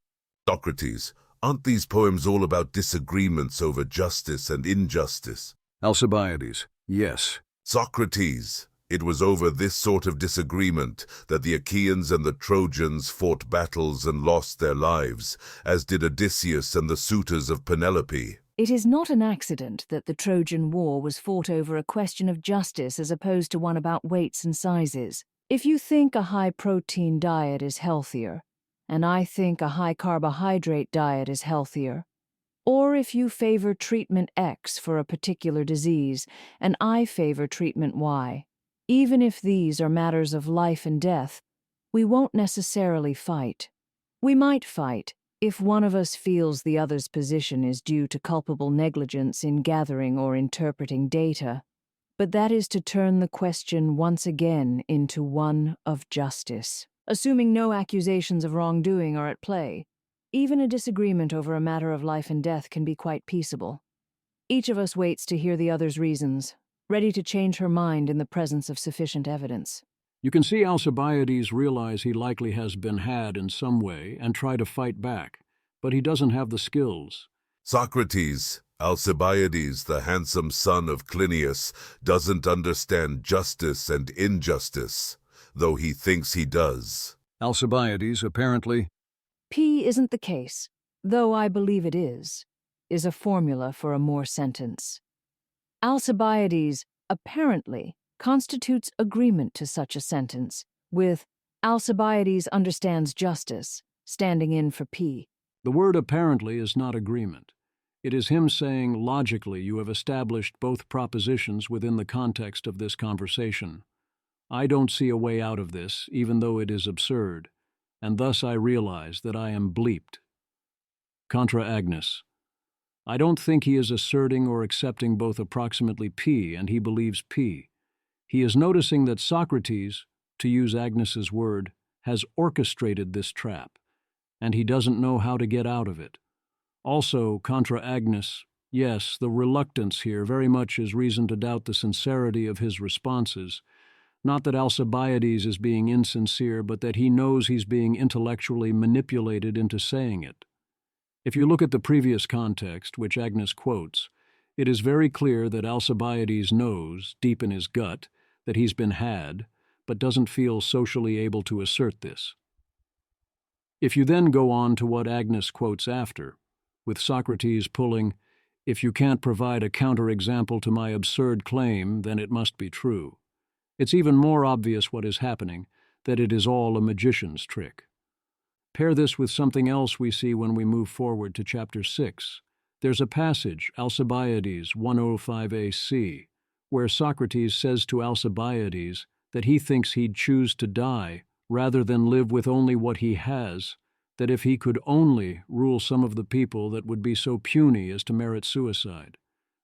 Socrates, aren't these poems all about disagreements over justice and injustice? Alcibiades, yes. Socrates, it was over this sort of disagreement that the Achaeans and the Trojans fought battles and lost their lives, as did Odysseus and the suitors of Penelope. It is not an accident that the Trojan War was fought over a question of justice as opposed to one about weights and sizes. If you think a high-protein diet is healthier, and I think a high-carbohydrate diet is healthier, or if you favor treatment X for a particular disease, and I favor treatment Y, even if these are matters of life and death, we won't necessarily fight. We might fight, If one of us feels the other's position is due to culpable negligence in gathering or interpreting data, but that is to turn the question once again into one of justice. Assuming no accusations of wrongdoing are at play, even a disagreement over a matter of life and death can be quite peaceable. Each of us waits to hear the other's reasons, ready to change her mind in the presence of sufficient evidence. You can see Alcibiades realize he likely has been had in some way and try to fight back, but he doesn't have the skills. Socrates, Alcibiades, the handsome son of Clinias, doesn't understand justice and injustice, though he thinks he does. Alcibiades, apparently, P isn't the case, though I believe it is a formula for a more sentence. Alcibiades, apparently, constitutes agreement to such a sentence, with Alcibiades understands justice, standing in for P. The word apparently is not agreement. It is him saying, logically, you have established both propositions within the context of this conversation. I don't see a way out of this, even though it is absurd, and thus I realize that I am bleeped. Contra Agnes. I don't think he is asserting or accepting both approximately P and he believes P. He is noticing that Socrates, to use Agnes's word, has orchestrated this trap, and he doesn't know how to get out of it. Also, contra Agnes, yes, the reluctance here very much is reason to doubt the sincerity of his responses. Not that Alcibiades is being insincere, but that he knows he's being intellectually manipulated into saying it. If you look at the previous context, which Agnes quotes, it is very clear that Alcibiades knows, deep in his gut, that he's been had, but doesn't feel socially able to assert this. If you then go on to what Agnes quotes after, with Socrates pulling, "If you can't provide a counterexample to my absurd claim, then it must be true," it's even more obvious what is happening, that it is all a magician's trick. Pair this with something else we see when we move forward to chapter 6. There's a passage, Alcibiades 105ac, where Socrates says to Alcibiades that he thinks he'd choose to die rather than live with only what he has, that if he could only rule some of the people that would be so puny as to merit suicide,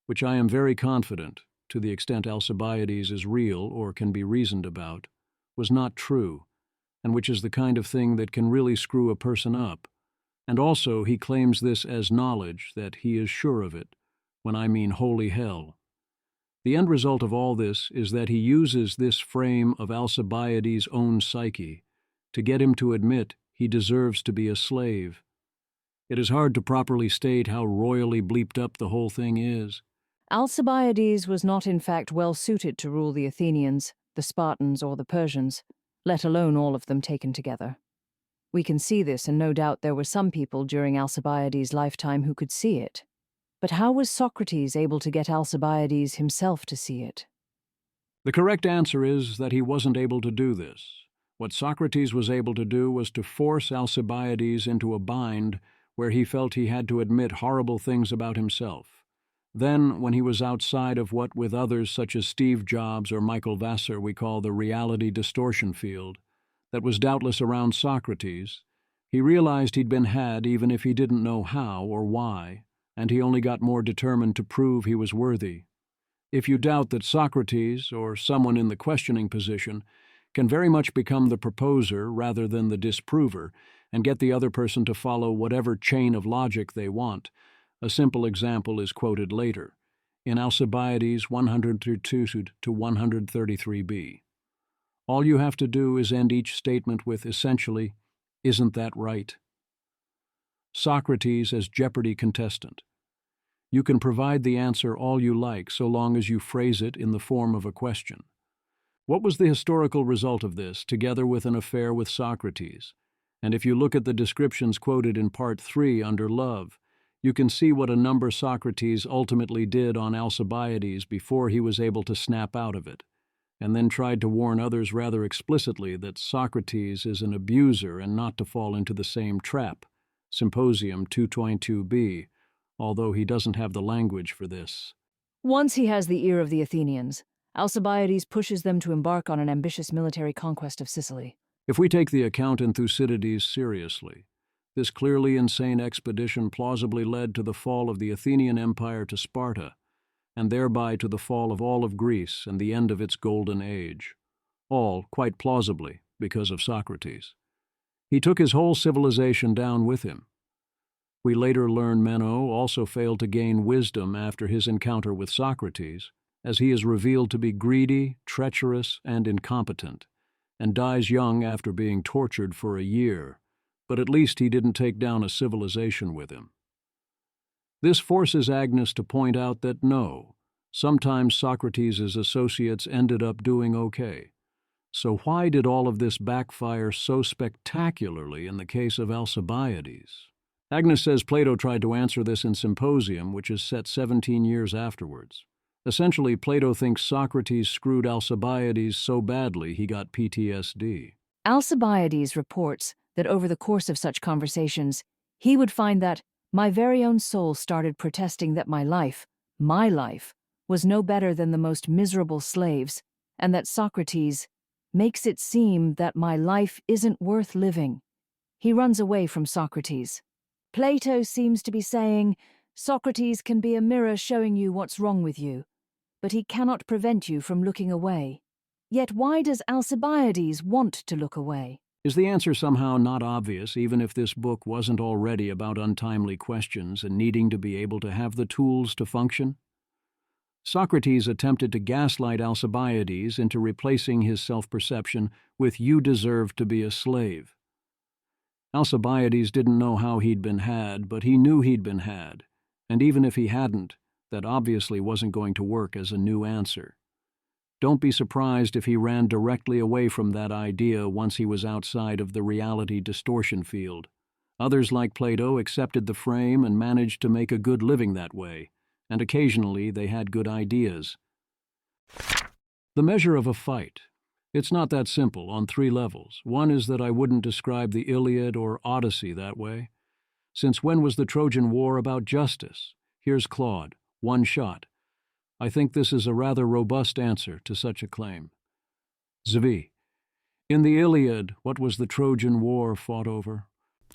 which I am very confident, to the extent Alcibiades is real or can be reasoned about, was not true, and which is the kind of thing that can really screw a person up. And also he claims this as knowledge, that he is sure of it, when I mean holy hell. The end result of all this is that he uses this frame of Alcibiades' own psyche to get him to admit he deserves to be a slave. It is hard to properly state how royally bleeped up the whole thing is. Alcibiades was not in fact well suited to rule the Athenians, the Spartans, or the Persians, let alone all of them taken together. We can see this, and no doubt there were some people during Alcibiades' lifetime who could see it. But how was Socrates able to get Alcibiades himself to see it? The correct answer is that he wasn't able to do this. What Socrates was able to do was to force Alcibiades into a bind where he felt he had to admit horrible things about himself. Then, when he was outside of what with others such as Steve Jobs or Michael Vassar we call the reality distortion field, that was doubtless around Socrates, he realized he'd been had even if he didn't know how or why, and he only got more determined to prove he was worthy. If you doubt that Socrates, or someone in the questioning position, can very much become the proposer rather than the disprover, and get the other person to follow whatever chain of logic they want, a simple example is quoted later, in Alcibiades 132 to 133b. All you have to do is end each statement with, essentially, "Isn't that right?" Socrates as Jeopardy contestant. You can provide the answer all you like so long as you phrase it in the form of a question. What was the historical result of this, together with an affair with Socrates? And if you look at the descriptions quoted in Part 3 under Love, you can see what a number Socrates ultimately did on Alcibiades before he was able to snap out of it, and then tried to warn others rather explicitly that Socrates is an abuser and not to fall into the same trap. Symposium 222b, although he doesn't have the language for this. Once he has the ear of the Athenians, Alcibiades pushes them to embark on an ambitious military conquest of Sicily. If we take the account in Thucydides seriously, This clearly insane expedition plausibly led to the fall of the Athenian Empire to Sparta, and thereby to the fall of all of Greece and the end of its golden age. All, quite plausibly, because of Socrates. He took his whole civilization down with him. We later learn Meno also failed to gain wisdom after his encounter with Socrates, as he is revealed to be greedy, treacherous, and incompetent, and dies young after being tortured for a year, but at least he didn't take down a civilization with him. This forces Agnes to point out that no, sometimes Socrates' associates ended up doing okay. So why did all of this backfire so spectacularly in the case of Alcibiades? Agnes says Plato tried to answer this in Symposium, which is set 17 years afterwards. Essentially, Plato thinks Socrates screwed Alcibiades so badly he got PTSD. Alcibiades reports that over the course of such conversations, he would find that my very own soul started protesting that my life, was no better than the most miserable slaves, and that Socrates makes it seem that my life isn't worth living. He runs away from Socrates. Plato seems to be saying, Socrates can be a mirror showing you what's wrong with you, but he cannot prevent you from looking away. Yet why does Alcibiades want to look away? Is the answer somehow not obvious, even if this book wasn't already about untimely questions and needing to be able to have the tools to function? Socrates attempted to gaslight Alcibiades into replacing his self-perception with "you deserve to be a slave." Alcibiades didn't know how he'd been had, but he knew he'd been had, and even if he hadn't, that obviously wasn't going to work as a new answer. Don't be surprised if he ran directly away from that idea once he was outside of the reality distortion field. Others like Plato accepted the frame and managed to make a good living that way, and occasionally they had good ideas. The measure of a fight. It's not that simple on 3 levels. One is that I wouldn't describe the Iliad or Odyssey that way. Since when was the Trojan War about justice? Here's Claude, one shot. I think this is a rather robust answer to such a claim. Zvi, in the Iliad, what was the Trojan War fought over?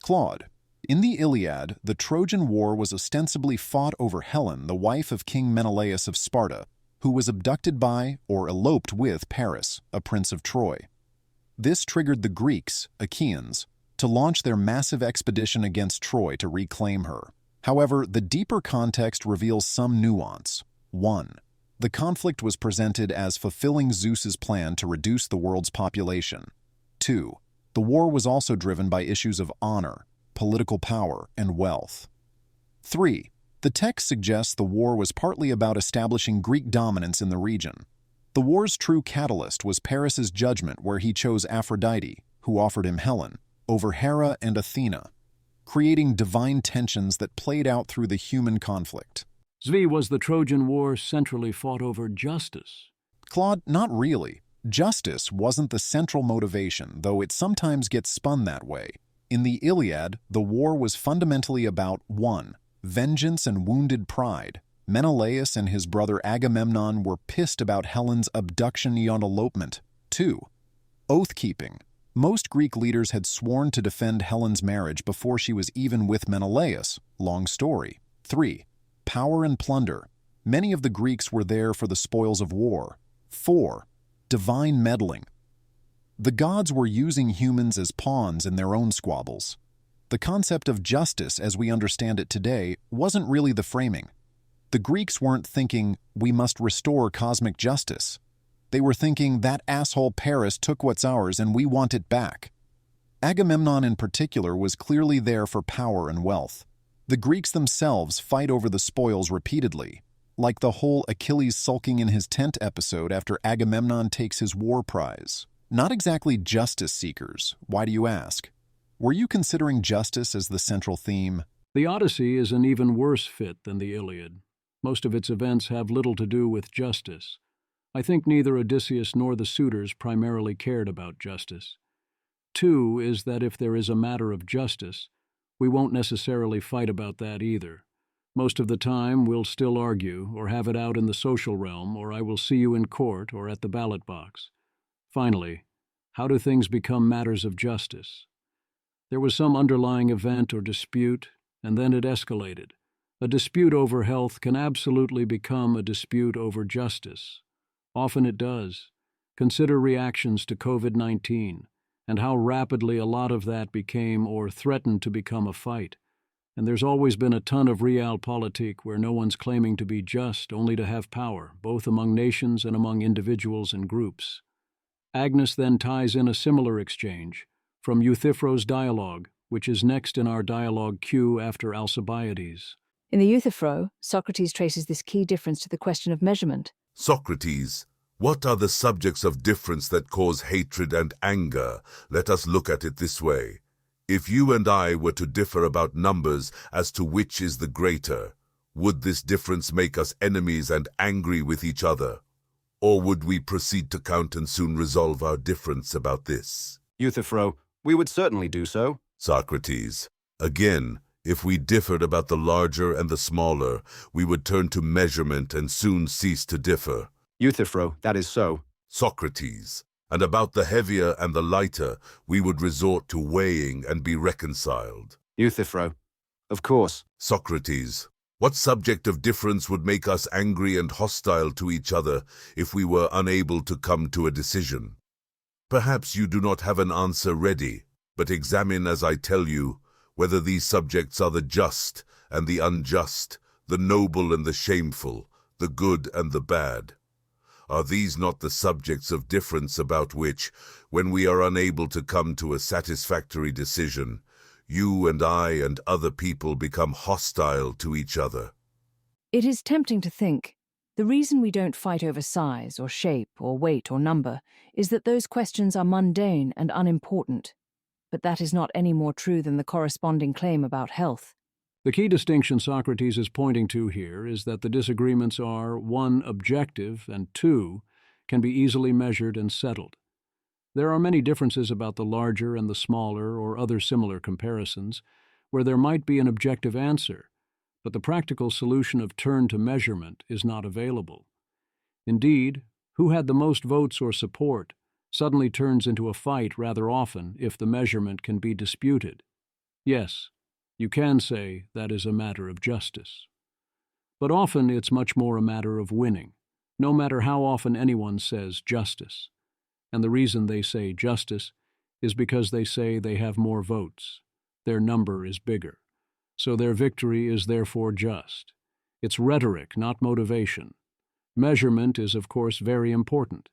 Claude, in the Iliad, the Trojan War was ostensibly fought over Helen, the wife of King Menelaus of Sparta, who was abducted by or eloped with Paris, a prince of Troy. This triggered the Greeks, Achaeans, to launch their massive expedition against Troy to reclaim her. However, the deeper context reveals some nuance. 1. The conflict was presented as fulfilling Zeus's plan to reduce the world's population. 2. The war was also driven by issues of honor, political power, and wealth. 3. The text suggests the war was partly about establishing Greek dominance in the region. The war's true catalyst was Paris's judgment, where he chose Aphrodite, who offered him Helen, over Hera and Athena, creating divine tensions that played out through the human conflict. Zvi, was the Trojan War centrally fought over justice? Claude, not really. Justice wasn't the central motivation, though it sometimes gets spun that way. In the Iliad, the war was fundamentally about 1. Vengeance and wounded pride. Menelaus and his brother Agamemnon were pissed about Helen's abduction and elopement. 2. Oath-keeping. Most Greek leaders had sworn to defend Helen's marriage before she was even with Menelaus. Long story. 3. Power and plunder. Many of the Greeks were there for the spoils of war. 4. Divine meddling. The gods were using humans as pawns in their own squabbles. The concept of justice, as we understand it today, wasn't really the framing. The Greeks weren't thinking, we must restore cosmic justice. They were thinking, that asshole Paris took what's ours and we want it back. Agamemnon in particular was clearly there for power and wealth. The Greeks themselves fight over the spoils repeatedly, like the whole Achilles sulking in his tent episode after Agamemnon takes his war prize. Not exactly justice seekers, why do you ask? Were you considering justice as the central theme? The Odyssey is an even worse fit than the Iliad. Most of its events have little to do with justice. I think neither Odysseus nor the suitors primarily cared about justice. 2 is that if there is a matter of justice, we won't necessarily fight about that either. Most of the time, we'll still argue, or have it out in the social realm, or I will see you in court or at the ballot box. Finally, how do things become matters of justice? There was some underlying event or dispute, and then it escalated. A dispute over health can absolutely become a dispute over justice. Often it does. Consider reactions to COVID-19 and how rapidly a lot of that became or threatened to become a fight. And there's always been a ton of realpolitik where no one's claiming to be just only to have power, both among nations and among individuals and groups. Agnes then ties in a similar exchange from Euthyphro's dialogue, which is next in our dialogue queue after Alcibiades. In the Euthyphro, Socrates traces this key difference to the question of measurement. Socrates, what are the subjects of difference that cause hatred and anger? Let us look at it this way. If you and I were to differ about numbers as to which is the greater, would this difference make us enemies and angry with each other? Or would we proceed to count and soon resolve our difference about this? Euthyphro, we would certainly do so. Socrates, again, if we differed about the larger and the smaller, we would turn to measurement and soon cease to differ. Euthyphro, that is so. Socrates, and about the heavier and the lighter, we would resort to weighing and be reconciled. Euthyphro, of course. Socrates, what subject of difference would make us angry and hostile to each other if we were unable to come to a decision? Perhaps you do not have an answer ready, but examine as I tell you whether these subjects are the just and the unjust, the noble and the shameful, the good and the bad. Are these not the subjects of difference about which, when we are unable to come to a satisfactory decision, you and I and other people become hostile to each other? It is tempting to think the reason we don't fight over size or shape or weight or number is that those questions are mundane and unimportant. But that is not any more true than the corresponding claim about health. The key distinction Socrates is pointing to here is that the disagreements are, 1, objective, and 2, can be easily measured and settled. There are many differences about the larger and the smaller or other similar comparisons, where there might be an objective answer, but the practical solution of turn to measurement is not available. Indeed, who had the most votes or support suddenly turns into a fight rather often if the measurement can be disputed. Yes, you can say that is a matter of justice. But often it's much more a matter of winning, no matter how often anyone says justice. And the reason they say justice is because they say they have more votes. Their number is bigger. So their victory is therefore just. It's rhetoric, not motivation. Measurement is, of course, very important.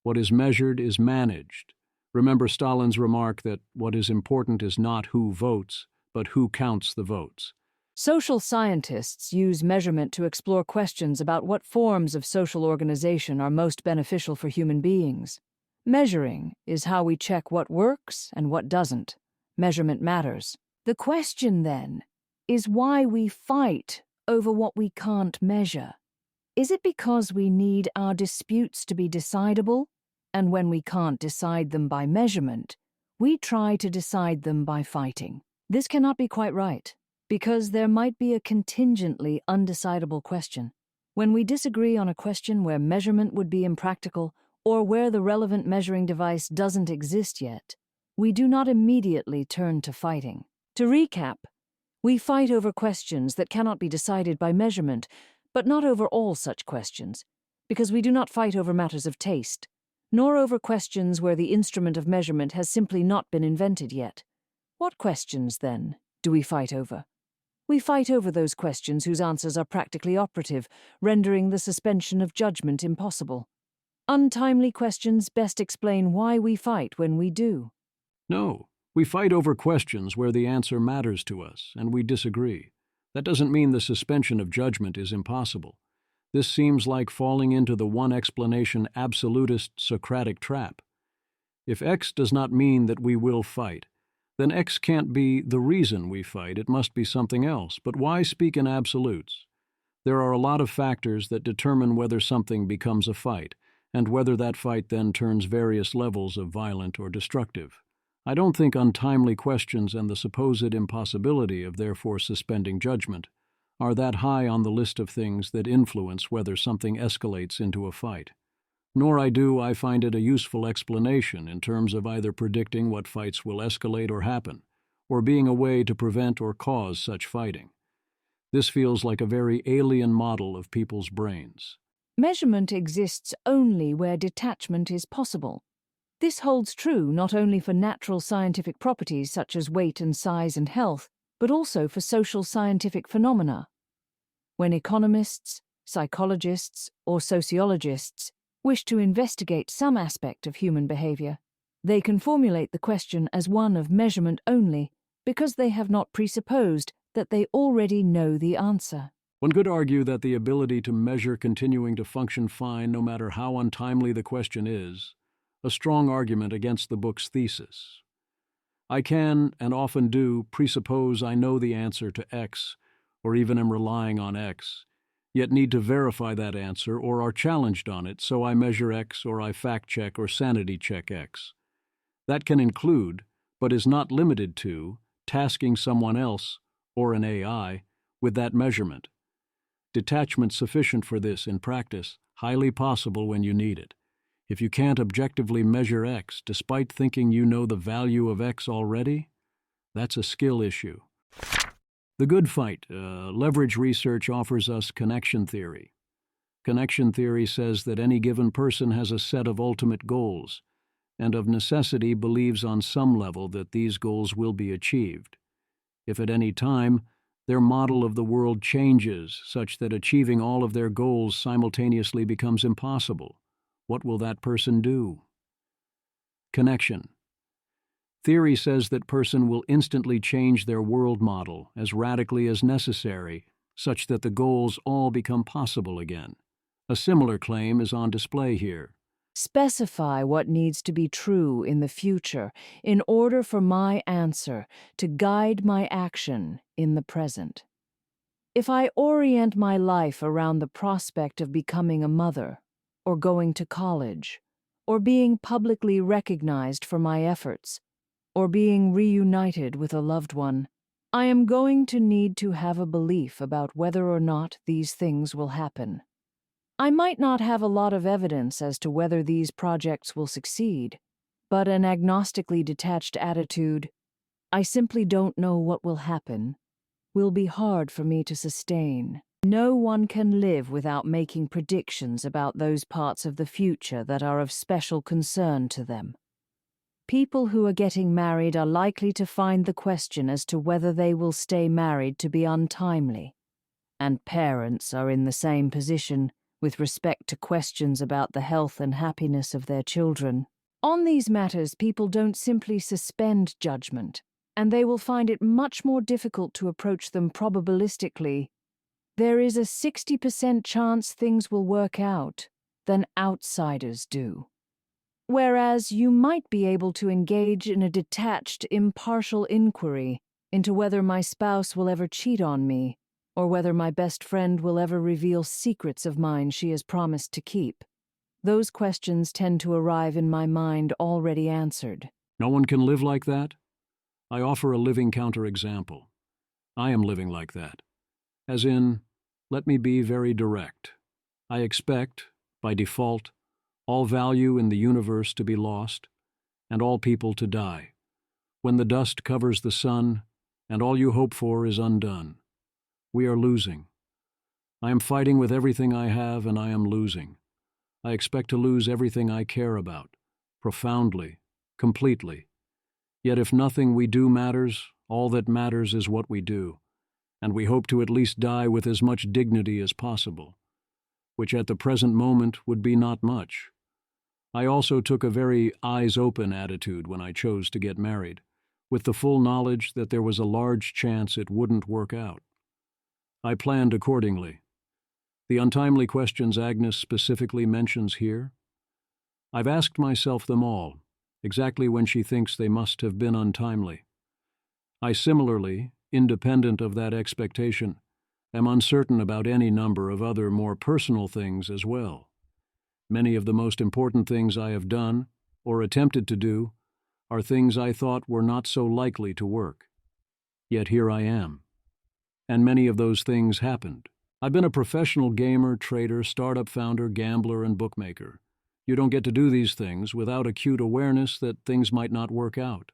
What is measured is managed. Remember Stalin's remark that what is important is not who votes, but who counts the votes. Social scientists use measurement to explore questions about what forms of social organization are most beneficial for human beings. Measuring is how we check what works and what doesn't. Measurement matters. The question, then, is why we fight over what we can't measure. Is it because we need our disputes to be decidable, and when we can't decide them by measurement, we try to decide them by fighting? This cannot be quite right, because there might be a contingently undecidable question. When we disagree on a question where measurement would be impractical, or where the relevant measuring device doesn't exist yet, we do not immediately turn to fighting. To recap, we fight over questions that cannot be decided by measurement, but not over all such questions, because we do not fight over matters of taste, nor over questions where the instrument of measurement has simply not been invented yet. What questions, then, do we fight over? We fight over those questions whose answers are practically operative, rendering the suspension of judgment impossible. Untimely questions best explain why we fight when we do. No, we fight over questions where the answer matters to us, and we disagree. That doesn't mean the suspension of judgment is impossible. This seems like falling into the one explanation absolutist Socratic trap. If X does not mean that we will fight, then X can't be the reason we fight. It must be something else. But why speak in absolutes? There are a lot of factors that determine whether something becomes a fight, and whether that fight then turns various levels of violent or destructive. I don't think untimely questions and the supposed impossibility of therefore suspending judgment are that high on the list of things that influence whether something escalates into a fight. Nor I find it a useful explanation in terms of either predicting what fights will escalate or happen, or being a way to prevent or cause such fighting. This feels like a very alien model of people's brains. Measurement exists only where detachment is possible. This holds true not only for natural scientific properties such as weight and size and health, but also for social scientific phenomena. When economists, psychologists, or sociologists wish to investigate some aspect of human behavior, they can formulate the question as one of measurement only because they have not presupposed that they already know the answer. One could argue that the ability to measure continuing to function fine no matter how untimely the question is, a strong argument against the book's thesis. I can, and often do, presuppose I know the answer to X, or even am relying on X, yet need to verify that answer or are challenged on it, so I measure X or I fact-check or sanity-check X. That can include, but is not limited to, tasking someone else, or an AI, with that measurement. Detachment sufficient for this in practice, highly possible when you need it. If you can't objectively measure X, despite thinking you know the value of X already, that's a skill issue. The good fight, leverage research offers us connection theory. Connection theory says that any given person has a set of ultimate goals, and of necessity believes on some level that these goals will be achieved. If at any time their model of the world changes such that achieving all of their goals simultaneously becomes impossible, what will that person do? Connection. Theory says that person will instantly change their world model as radically as necessary, such that the goals all become possible again. A similar claim is on display here. Specify what needs to be true in the future in order for my answer to guide my action in the present. If I orient my life around the prospect of becoming a mother, or going to college, or being publicly recognized for my efforts, or being reunited with a loved one, I am going to need to have a belief about whether or not these things will happen. I might not have a lot of evidence as to whether these projects will succeed, but an agnostically detached attitude, I simply don't know what will happen, will be hard for me to sustain. No one can live without making predictions about those parts of the future that are of special concern to them. People who are getting married are likely to find the question as to whether they will stay married to be untimely, and parents are in the same position with respect to questions about the health and happiness of their children. On these matters, people don't simply suspend judgment, and they will find it much more difficult to approach them probabilistically. There is a 60% chance things will work out than outsiders do. Whereas you might be able to engage in a detached, impartial inquiry into whether my spouse will ever cheat on me, or whether my best friend will ever reveal secrets of mine she has promised to keep. Those questions tend to arrive in my mind already answered. No one can live like that? I offer a living counterexample. I am living like that. As in, let me be very direct. I expect, by default, all value in the universe to be lost, and all people to die, when the dust covers the sun, and all you hope for is undone. We are losing. I am fighting with everything I have, and I am losing. I expect to lose everything I care about, profoundly, completely. Yet if nothing we do matters, all that matters is what we do, and we hope to at least die with as much dignity as possible, which at the present moment would be not much. I also took a very eyes-open attitude when I chose to get married, with the full knowledge that there was a large chance it wouldn't work out. I planned accordingly. The untimely questions Agnes specifically mentions here, I've asked myself them all, exactly when she thinks they must have been untimely. I similarly, independent of that expectation, am uncertain about any number of other more personal things as well. Many of the most important things I have done, or attempted to do, are things I thought were not so likely to work. Yet here I am. And many of those things happened. I've been a professional gamer, trader, startup founder, gambler, and bookmaker. You don't get to do these things without acute awareness that things might not work out,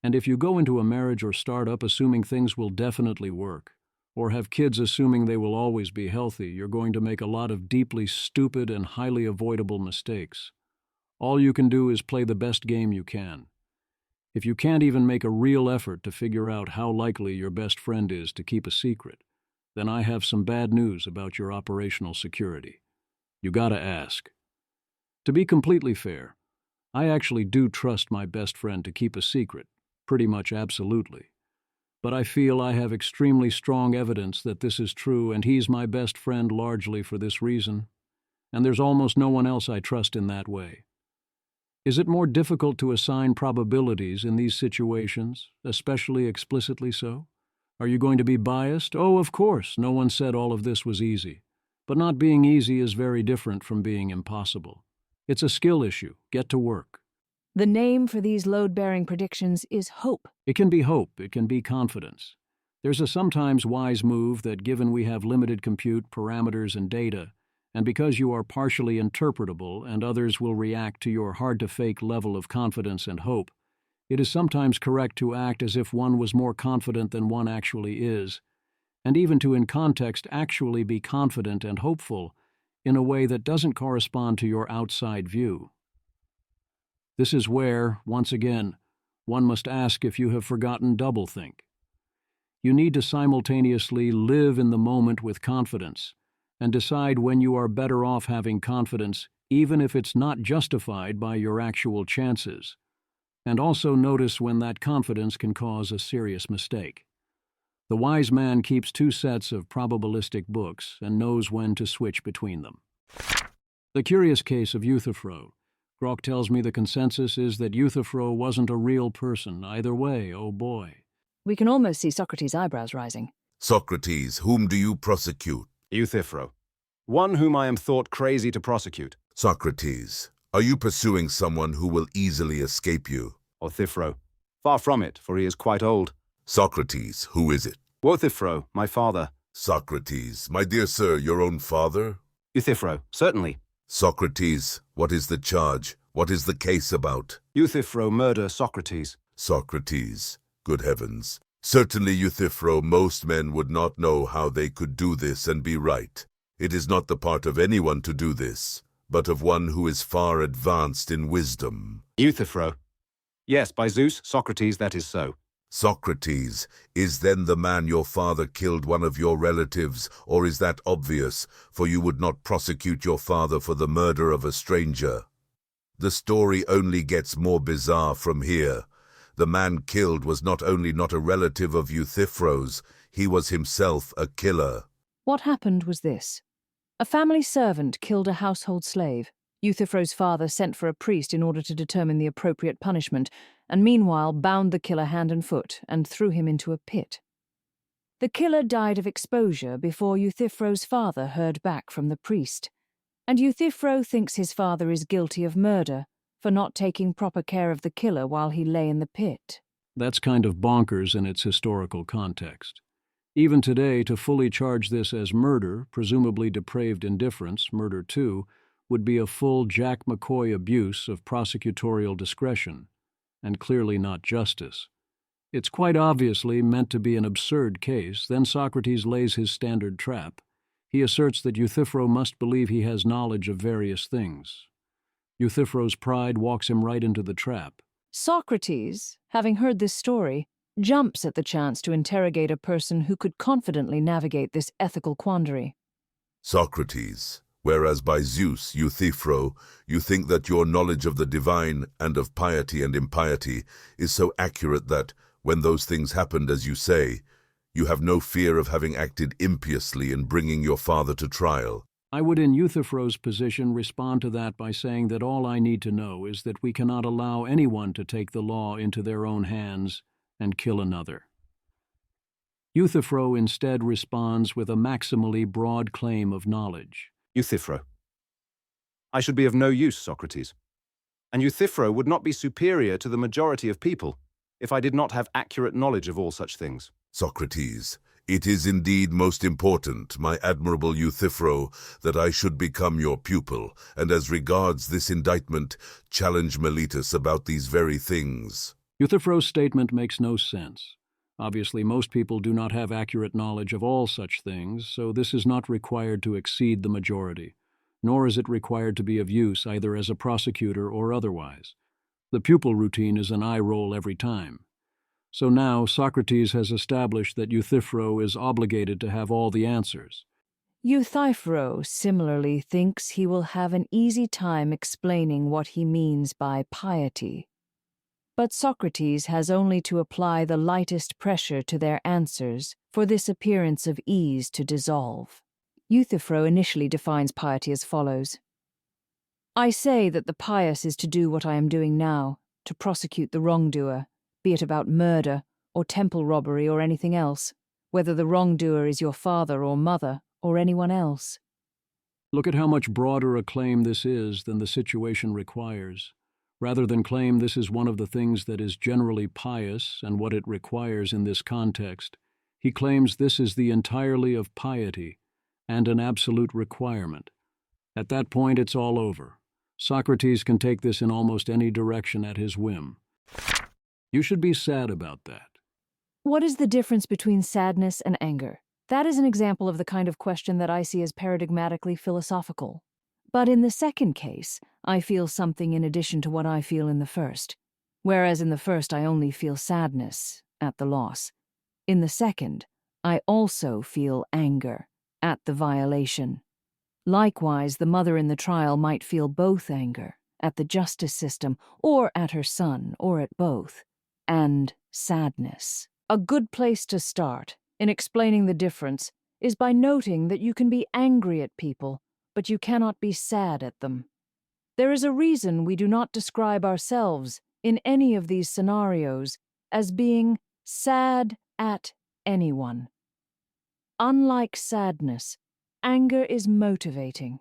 And if you go into a marriage or startup assuming things will definitely work, or have kids assuming they will always be healthy, you're going to make a lot of deeply stupid and highly avoidable mistakes. All you can do is play the best game you can. If you can't even make a real effort to figure out how likely your best friend is to keep a secret, then I have some bad news about your operational security. You gotta ask. To be completely fair, I actually do trust my best friend to keep a secret, pretty much absolutely. But I feel I have extremely strong evidence that this is true, and he's my best friend largely for this reason. And there's almost no one else I trust in that way. Is it more difficult to assign probabilities in these situations, especially explicitly so? Are you going to be biased? Oh, of course, no one said all of this was easy. But not being easy is very different from being impossible. It's a skill issue. Get to work. The name for these load-bearing predictions is hope. It can be hope. It can be confidence. There's a sometimes wise move that given we have limited compute, parameters, and data, and because you are partially interpretable and others will react to your hard-to-fake level of confidence and hope, it is sometimes correct to act as if one was more confident than one actually is, and even to in context actually be confident and hopeful in a way that doesn't correspond to your outside view. This is where, once again, one must ask if you have forgotten doublethink. You need to simultaneously live in the moment with confidence and decide when you are better off having confidence, even if it's not justified by your actual chances, and also notice when that confidence can cause a serious mistake. The wise man keeps 2 sets of probabilistic books and knows when to switch between them. The curious case of Euthyphro. Grok tells me the consensus is that Euthyphro wasn't a real person. Either way, oh boy. We can almost see Socrates' eyebrows rising. Socrates, whom do you prosecute? Euthyphro. One whom I am thought crazy to prosecute. Socrates, are you pursuing someone who will easily escape you? Euthyphro. Far from it, for he is quite old. Socrates, who is it? Euthyphro, my father. Socrates, my dear sir, your own father? Euthyphro, certainly. Socrates, what is the charge? What is the case about? Euthyphro murder Socrates. Socrates, good heavens. Certainly, Euthyphro, most men would not know how they could do this and be right. It is not the part of anyone to do this, but of one who is far advanced in wisdom. Euthyphro. Yes, by Zeus, Socrates, that is so. Socrates, is then the man your father killed one of your relatives, or is that obvious, for you would not prosecute your father for the murder of a stranger? The story only gets more bizarre from here. The man killed was not only not a relative of Euthyphro's, he was himself a killer. What happened was this. A family servant killed a household slave. Euthyphro's father sent for a priest in order to determine the appropriate punishment, and meanwhile bound the killer hand and foot and threw him into a pit. The killer died of exposure before Euthyphro's father heard back from the priest, and Euthyphro thinks his father is guilty of murder for not taking proper care of the killer while he lay in the pit. That's kind of bonkers in its historical context. Even today, to fully charge this as murder, presumably depraved indifference, murder too, would be a full Jack McCoy abuse of prosecutorial discretion, and clearly not justice. It's quite obviously meant to be an absurd case. Then Socrates lays his standard trap. He asserts that Euthyphro must believe he has knowledge of various things. Euthyphro's pride walks him right into the trap. Socrates, having heard this story, jumps at the chance to interrogate a person who could confidently navigate this ethical quandary. Socrates, whereas by Zeus, Euthyphro, you think that your knowledge of the divine and of piety and impiety is so accurate that, when those things happened as you say, you have no fear of having acted impiously in bringing your father to trial. I would in Euthyphro's position respond to that by saying that all I need to know is that we cannot allow anyone to take the law into their own hands and kill another. Euthyphro instead responds with a maximally broad claim of knowledge. Euthyphro. I should be of no use, Socrates. And Euthyphro would not be superior to the majority of people if I did not have accurate knowledge of all such things. Socrates, it is indeed most important, my admirable Euthyphro, that I should become your pupil, and as regards this indictment, challenge Meletus about these very things. Euthyphro's statement makes no sense. Obviously, most people do not have accurate knowledge of all such things, so this is not required to exceed the majority, nor is it required to be of use either as a prosecutor or otherwise. The pupil routine is an eye roll every time. So now Socrates has established that Euthyphro is obligated to have all the answers. Euthyphro similarly thinks he will have an easy time explaining what he means by piety. But Socrates has only to apply the lightest pressure to their answers for this appearance of ease to dissolve. Euthyphro initially defines piety as follows. I say that the pious is to do what I am doing now, to prosecute the wrongdoer, be it about murder or temple robbery or anything else, whether the wrongdoer is your father or mother or anyone else. Look at how much broader a claim this is than the situation requires. Rather than claim this is one of the things that is generally pious and what it requires in this context, he claims this is the entirely of piety and an absolute requirement. At that point, it's all over. Socrates can take this in almost any direction at his whim. You should be sad about that. What is the difference between sadness and anger? That is an example of the kind of question that I see as paradigmatically philosophical. But in the second case, I feel something in addition to what I feel in the first. Whereas in the first I only feel sadness at the loss. In the second, I also feel anger at the violation. Likewise, the mother in the trial might feel both anger at the justice system, or at her son, or at both, and sadness. A good place to start in explaining the difference is by noting that you can be angry at people, but you cannot be sad at them. There is a reason we do not describe ourselves in any of these scenarios as being sad at anyone. Unlike sadness, anger is motivating.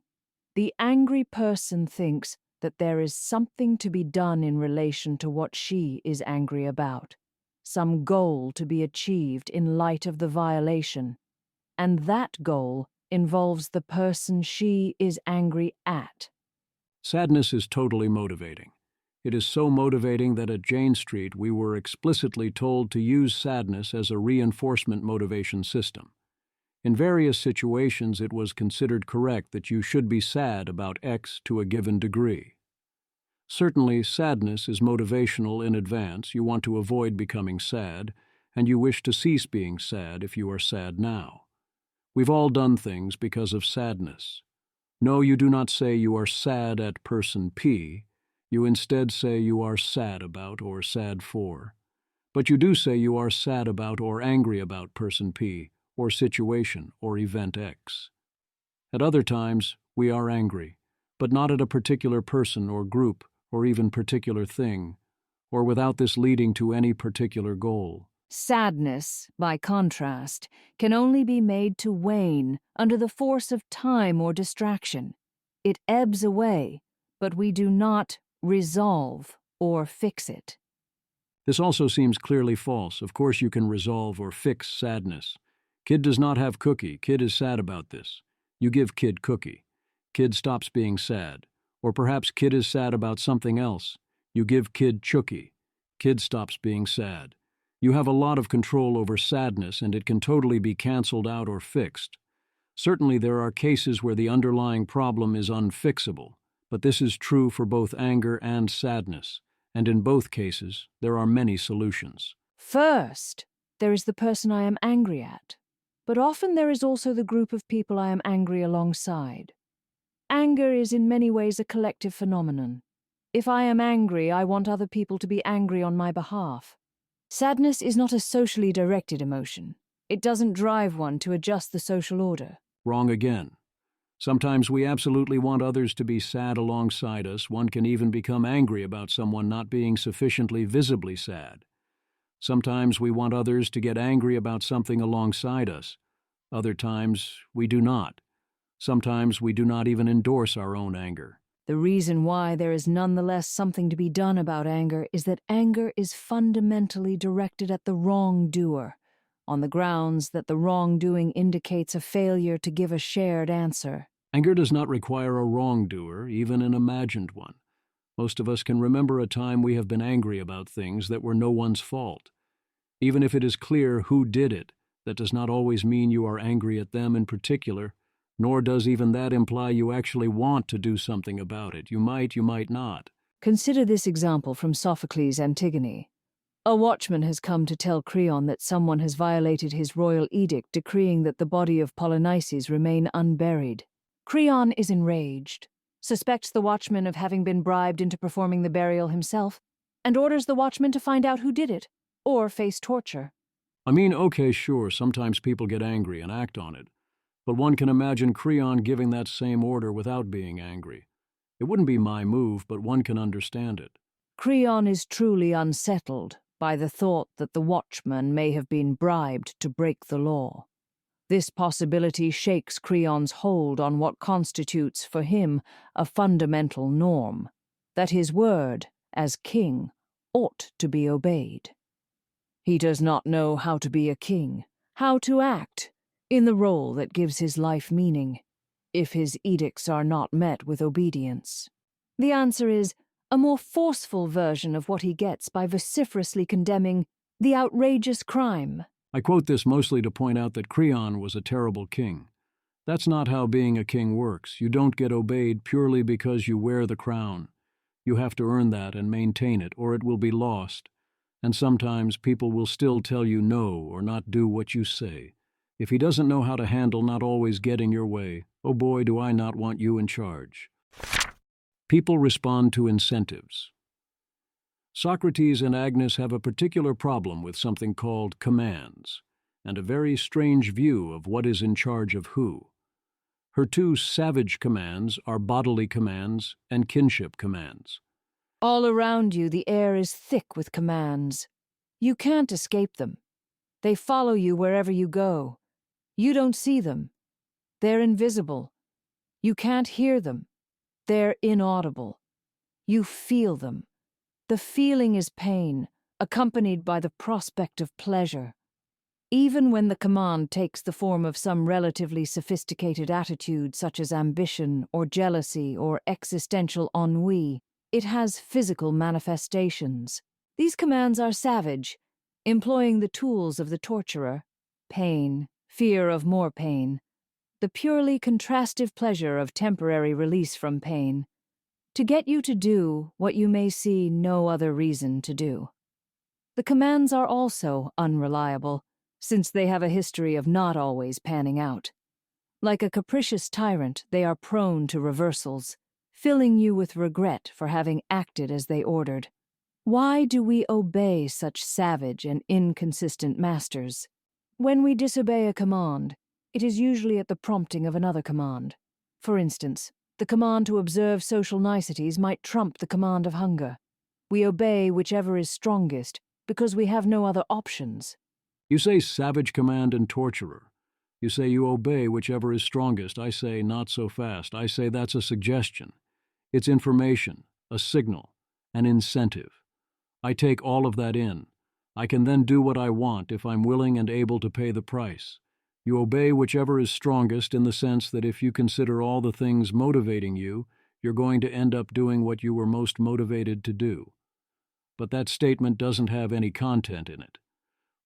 The angry person thinks that there is something to be done in relation to what she is angry about, some goal to be achieved in light of the violation, and that goal involves the person she is angry at. Sadness is totally motivating. It is so motivating that at Jane Street we were explicitly told to use sadness as a reinforcement motivation system. In various situations it was considered correct that you should be sad about X to a given degree. Certainly, sadness is motivational in advance. You want to avoid becoming sad, and you wish to cease being sad if you are sad now. We've all done things because of sadness. No, you do not say you are sad at person P. You instead say you are sad about or sad for. But you do say you are sad about or angry about person P, or situation or event X. At other times, we are angry, but not at a particular person or group or even particular thing, or without this leading to any particular goal. Sadness, by contrast, can only be made to wane under the force of time or distraction. It ebbs away, but we do not resolve or fix it. This also seems clearly false. Of course you can resolve or fix sadness. Kid does not have cookie. Kid is sad about this. You give kid cookie. Kid stops being sad. Or perhaps kid is sad about something else. You give kid chookie. Kid stops being sad. You have a lot of control over sadness, and it can totally be canceled out or fixed. Certainly there are cases where the underlying problem is unfixable, but this is true for both anger and sadness, and in both cases there are many solutions. First, there is the person I am angry at, but often there is also the group of people I am angry alongside. Anger is in many ways a collective phenomenon. If I am angry, I want other people to be angry on my behalf. Sadness is not a socially directed emotion. It doesn't drive one to adjust the social order. Wrong again. Sometimes we absolutely want others to be sad alongside us. One can even become angry about someone not being sufficiently visibly sad. Sometimes we want others to get angry about something alongside us. Other times we do not. Sometimes we do not even endorse our own anger. The reason why there is nonetheless something to be done about anger is that anger is fundamentally directed at the wrongdoer, on the grounds that the wrongdoing indicates a failure to give a shared answer. Anger does not require a wrongdoer, even an imagined one. Most of us can remember a time we have been angry about things that were no one's fault. Even if it is clear who did it, that does not always mean you are angry at them in particular, nor does even that imply you actually want to do something about it. You might not. Consider this example from Sophocles' Antigone. A watchman has come to tell Creon that someone has violated his royal edict decreeing that the body of Polynices remain unburied. Creon is enraged, suspects the watchman of having been bribed into performing the burial himself, and orders the watchman to find out who did it, or face torture. I mean, okay, sure, sometimes people get angry and act on it, but one can imagine Creon giving that same order without being angry. It wouldn't be my move, but one can understand it. Creon is truly unsettled by the thought that the watchman may have been bribed to break the law. This possibility shakes Creon's hold on what constitutes for him a fundamental norm, that his word, as king, ought to be obeyed. He does not know how to be a king, how to act in the role that gives his life meaning, if his edicts are not met with obedience. The answer is a more forceful version of what he gets by vociferously condemning the outrageous crime. I quote this mostly to point out that Creon was a terrible king. That's not how being a king works. You don't get obeyed purely because you wear the crown. You have to earn that and maintain it, or it will be lost. And sometimes people will still tell you no or not do what you say. If he doesn't know how to handle not always getting your way, oh boy, do I not want you in charge. People respond to incentives. Socrates and Agnes have a particular problem with something called commands, and a very strange view of what is in charge of who. Her two savage commands are bodily commands and kinship commands. All around you, the air is thick with commands. You can't escape them. They follow you wherever you go. You don't see them. They're invisible. You can't hear them. They're inaudible. You feel them. The feeling is pain, accompanied by the prospect of pleasure. Even when the command takes the form of some relatively sophisticated attitude such as ambition or jealousy or existential ennui, it has physical manifestations. These commands are savage, employing the tools of the torturer, pain, fear of more pain, the purely contrastive pleasure of temporary release from pain, to get you to do what you may see no other reason to do. The commands are also unreliable, since they have a history of not always panning out. Like a capricious tyrant, they are prone to reversals, filling you with regret for having acted as they ordered. Why do we obey such savage and inconsistent masters? When we disobey a command, it is usually at the prompting of another command. For instance, the command to observe social niceties might trump the command of hunger. We obey whichever is strongest because we have no other options. You say savage command and torturer. You say you obey whichever is strongest. I say not so fast. I say that's a suggestion. It's information, a signal, an incentive. I take all of that in. I can then do what I want if I'm willing and able to pay the price. You obey whichever is strongest in the sense that if you consider all the things motivating you, you're going to end up doing what you were most motivated to do. But that statement doesn't have any content in it.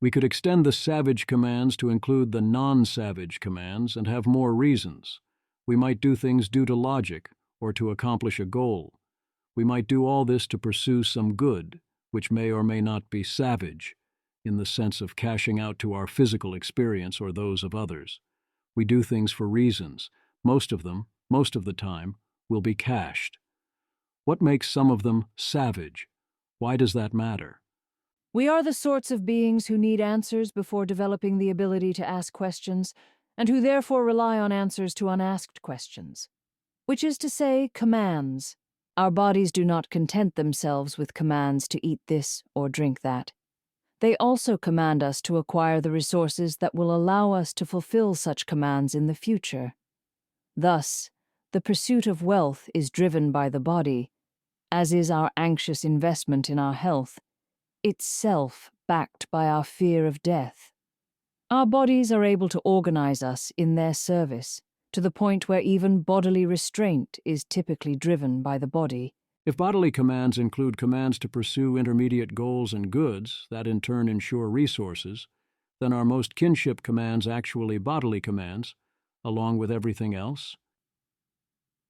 We could extend the savage commands to include the non-savage commands and have more reasons. We might do things due to logic or to accomplish a goal. We might do all this to pursue some good, which may or may not be savage, in the sense of cashing out to our physical experience or those of others. We do things for reasons. Most of them, most of the time, will be cashed. What makes some of them savage? Why does that matter? We are the sorts of beings who need answers before developing the ability to ask questions, and who therefore rely on answers to unasked questions. Which is to say, commands. Our bodies do not content themselves with commands to eat this or drink that. They also command us to acquire the resources that will allow us to fulfill such commands in the future. Thus, the pursuit of wealth is driven by the body, as is our anxious investment in our health, itself backed by our fear of death. Our bodies are able to organize us in their service, to the point where even bodily restraint is typically driven by the body. If bodily commands include commands to pursue intermediate goals and goods that in turn ensure resources, then are most kinship commands actually bodily commands, along with everything else?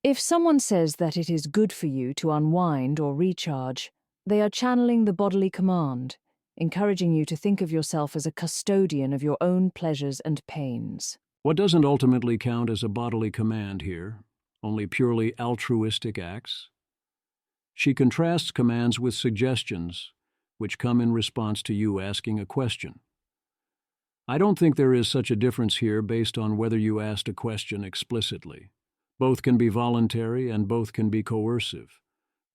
If someone says that it is good for you to unwind or recharge, they are channeling the bodily command, encouraging you to think of yourself as a custodian of your own pleasures and pains. What doesn't ultimately count as a bodily command here? Only purely altruistic acts? She contrasts commands with suggestions, which come in response to you asking a question. I don't think there is such a difference here based on whether you asked a question explicitly. Both can be voluntary and both can be coercive.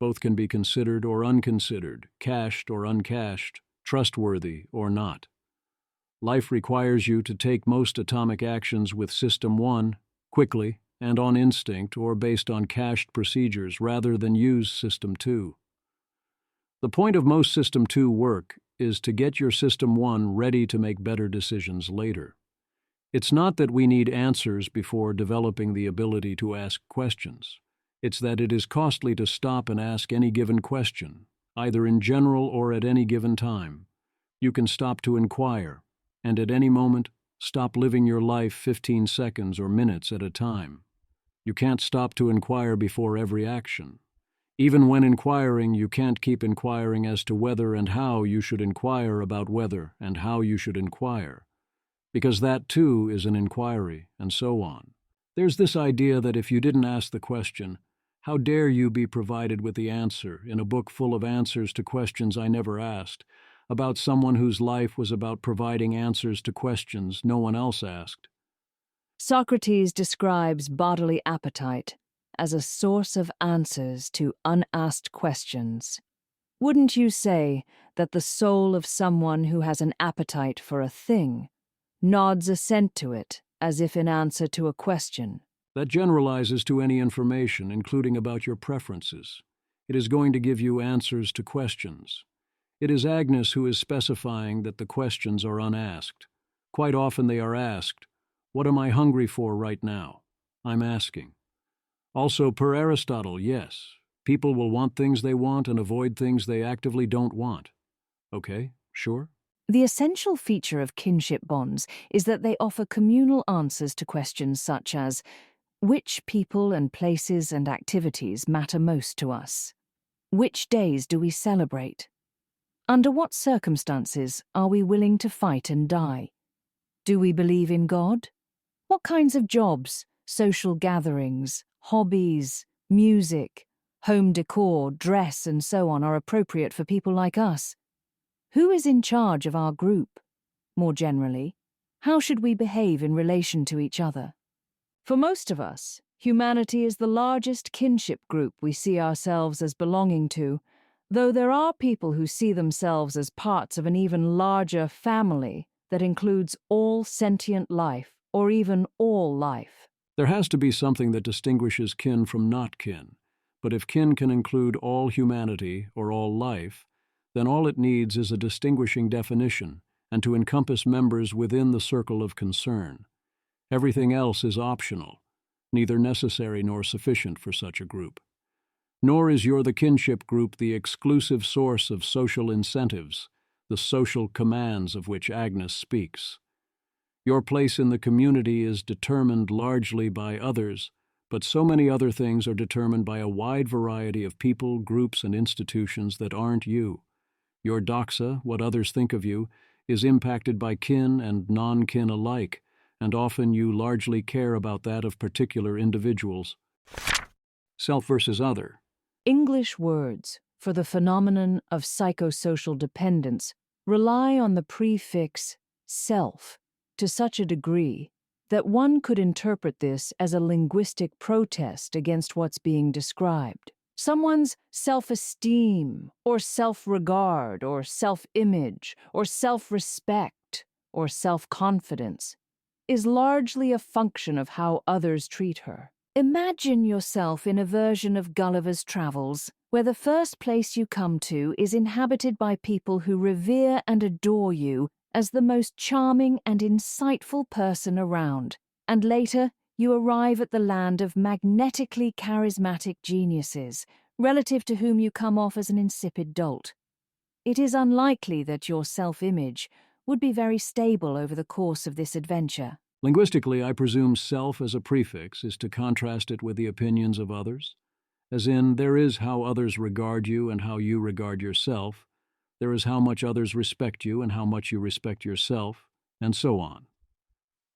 Both can be considered or unconsidered, cached or uncached, trustworthy or not. Life requires you to take most atomic actions with System 1, quickly, and on instinct or based on cached procedures rather than use System 2. The point of most System 2 work is to get your System 1 ready to make better decisions later. It's not that we need answers before developing the ability to ask questions. It's that it is costly to stop and ask any given question, either in general or at any given time. You can stop to inquire, and at any moment, stop living your life 15 seconds or minutes at a time. You can't stop to inquire before every action. Even when inquiring, you can't keep inquiring as to whether and how you should inquire about whether and how you should inquire, because that too is an inquiry, and so on. There's this idea that if you didn't ask the question, how dare you be provided with the answer in a book full of answers to questions I never asked, about someone whose life was about providing answers to questions no one else asked. Socrates describes bodily appetite as a source of answers to unasked questions. Wouldn't you say that the soul of someone who has an appetite for a thing nods assent to it as if in answer to a question? That generalizes to any information, including about your preferences. It is going to give you answers to questions. It is Agnes who is specifying that the questions are unasked. Quite often they are asked, "What am I hungry for right now?" I'm asking. Also, per Aristotle, yes, people will want things they want and avoid things they actively don't want. Okay, sure. The essential feature of kinship bonds is that they offer communal answers to questions such as, which people and places and activities matter most to us? Which days do we celebrate? Under what circumstances are we willing to fight and die? Do we believe in God? What kinds of jobs, social gatherings, hobbies, music, home decor, dress, and so on are appropriate for people like us? Who is in charge of our group? More generally, how should we behave in relation to each other? For most of us, humanity is the largest kinship group we see ourselves as belonging to, though there are people who see themselves as parts of an even larger family that includes all sentient life, or even all life. There has to be something that distinguishes kin from not kin, but if kin can include all humanity or all life, then all it needs is a distinguishing definition and to encompass members within the circle of concern. Everything else is optional, neither necessary nor sufficient for such a group. Nor is the kinship group the exclusive source of social incentives, the social commands of which Agnes speaks. Your place in the community is determined largely by others, but so many other things are determined by a wide variety of people, groups, and institutions that aren't you. Your doxa, what others think of you, is impacted by kin and non-kin alike, and often you largely care about that of particular individuals. Self versus other. English words for the phenomenon of psychosocial dependence rely on the prefix self to such a degree that one could interpret this as a linguistic protest against what's being described. Someone's self-esteem, or self-regard, or self-image, or self-respect, or self-confidence is largely a function of how others treat her. Imagine yourself in a version of Gulliver's Travels, where the first place you come to is inhabited by people who revere and adore you as the most charming and insightful person around, and later you arrive at the land of magnetically charismatic geniuses, relative to whom you come off as an insipid dolt. It is unlikely that your self-image would be very stable over the course of this adventure. Linguistically, I presume self as a prefix is to contrast it with the opinions of others. As in, there is how others regard you and how you regard yourself. There is how much others respect you and how much you respect yourself, and so on.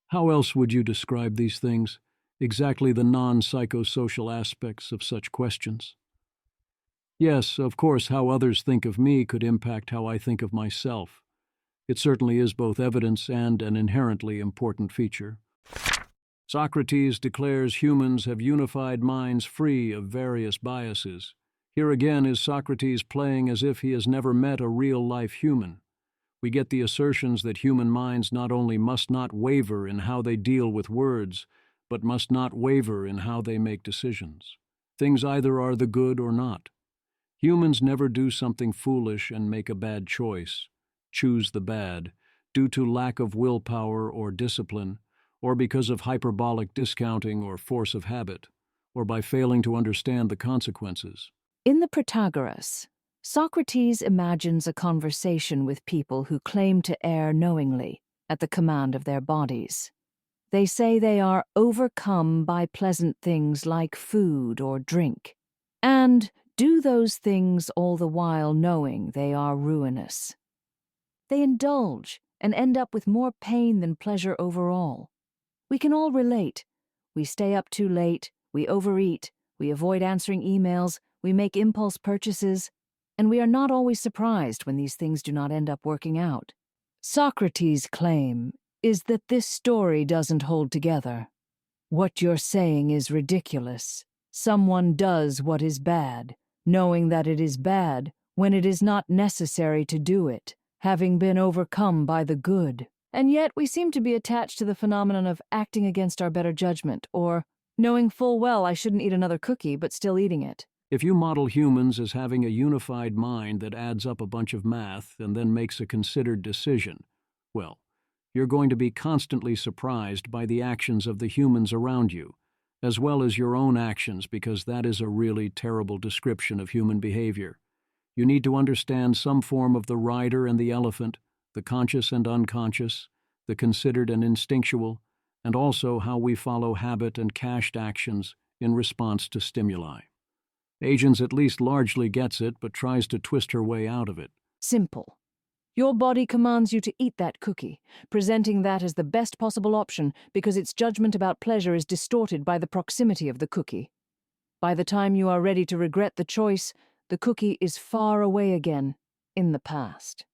How else would you describe these things? Exactly the non-psychosocial aspects of such questions? Yes, of course, how others think of me could impact how I think of myself. It certainly is both evidence and an inherently important feature. Socrates declares humans have unified minds free of various biases. Here again is Socrates playing as if he has never met a real-life human. We get the assertions that human minds not only must not waver in how they deal with words, but must not waver in how they make decisions. Things either are the good or not. Humans never do something foolish and make a bad choice, choose the bad, due to lack of willpower or discipline, or because of hyperbolic discounting or force of habit, or by failing to understand the consequences. In the Protagoras, Socrates imagines a conversation with people who claim to err knowingly at the command of their bodies. They say they are overcome by pleasant things like food or drink, and do those things all the while knowing they are ruinous. They indulge and end up with more pain than pleasure overall. We can all relate. We stay up too late, we overeat, we avoid answering emails, we make impulse purchases, and we are not always surprised when these things do not end up working out. Socrates' claim is that this story doesn't hold together. What you're saying is ridiculous. Someone does what is bad, knowing that it is bad when it is not necessary to do it, having been overcome by the good. And yet we seem to be attached to the phenomenon of acting against our better judgment, or knowing full well I shouldn't eat another cookie but still eating it. If you model humans as having a unified mind that adds up a bunch of math and then makes a considered decision, well, you're going to be constantly surprised by the actions of the humans around you, as well as your own actions, because that is a really terrible description of human behavior. You need to understand some form of the rider and the elephant, the conscious and unconscious, the considered and instinctual, and also how we follow habit and cached actions in response to stimuli. Agents at least largely gets it, but tries to twist her way out of it. Simple. Your body commands you to eat that cookie, presenting that as the best possible option because its judgment about pleasure is distorted by the proximity of the cookie. By the time you are ready to regret the choice, the cookie is far away again, in the past.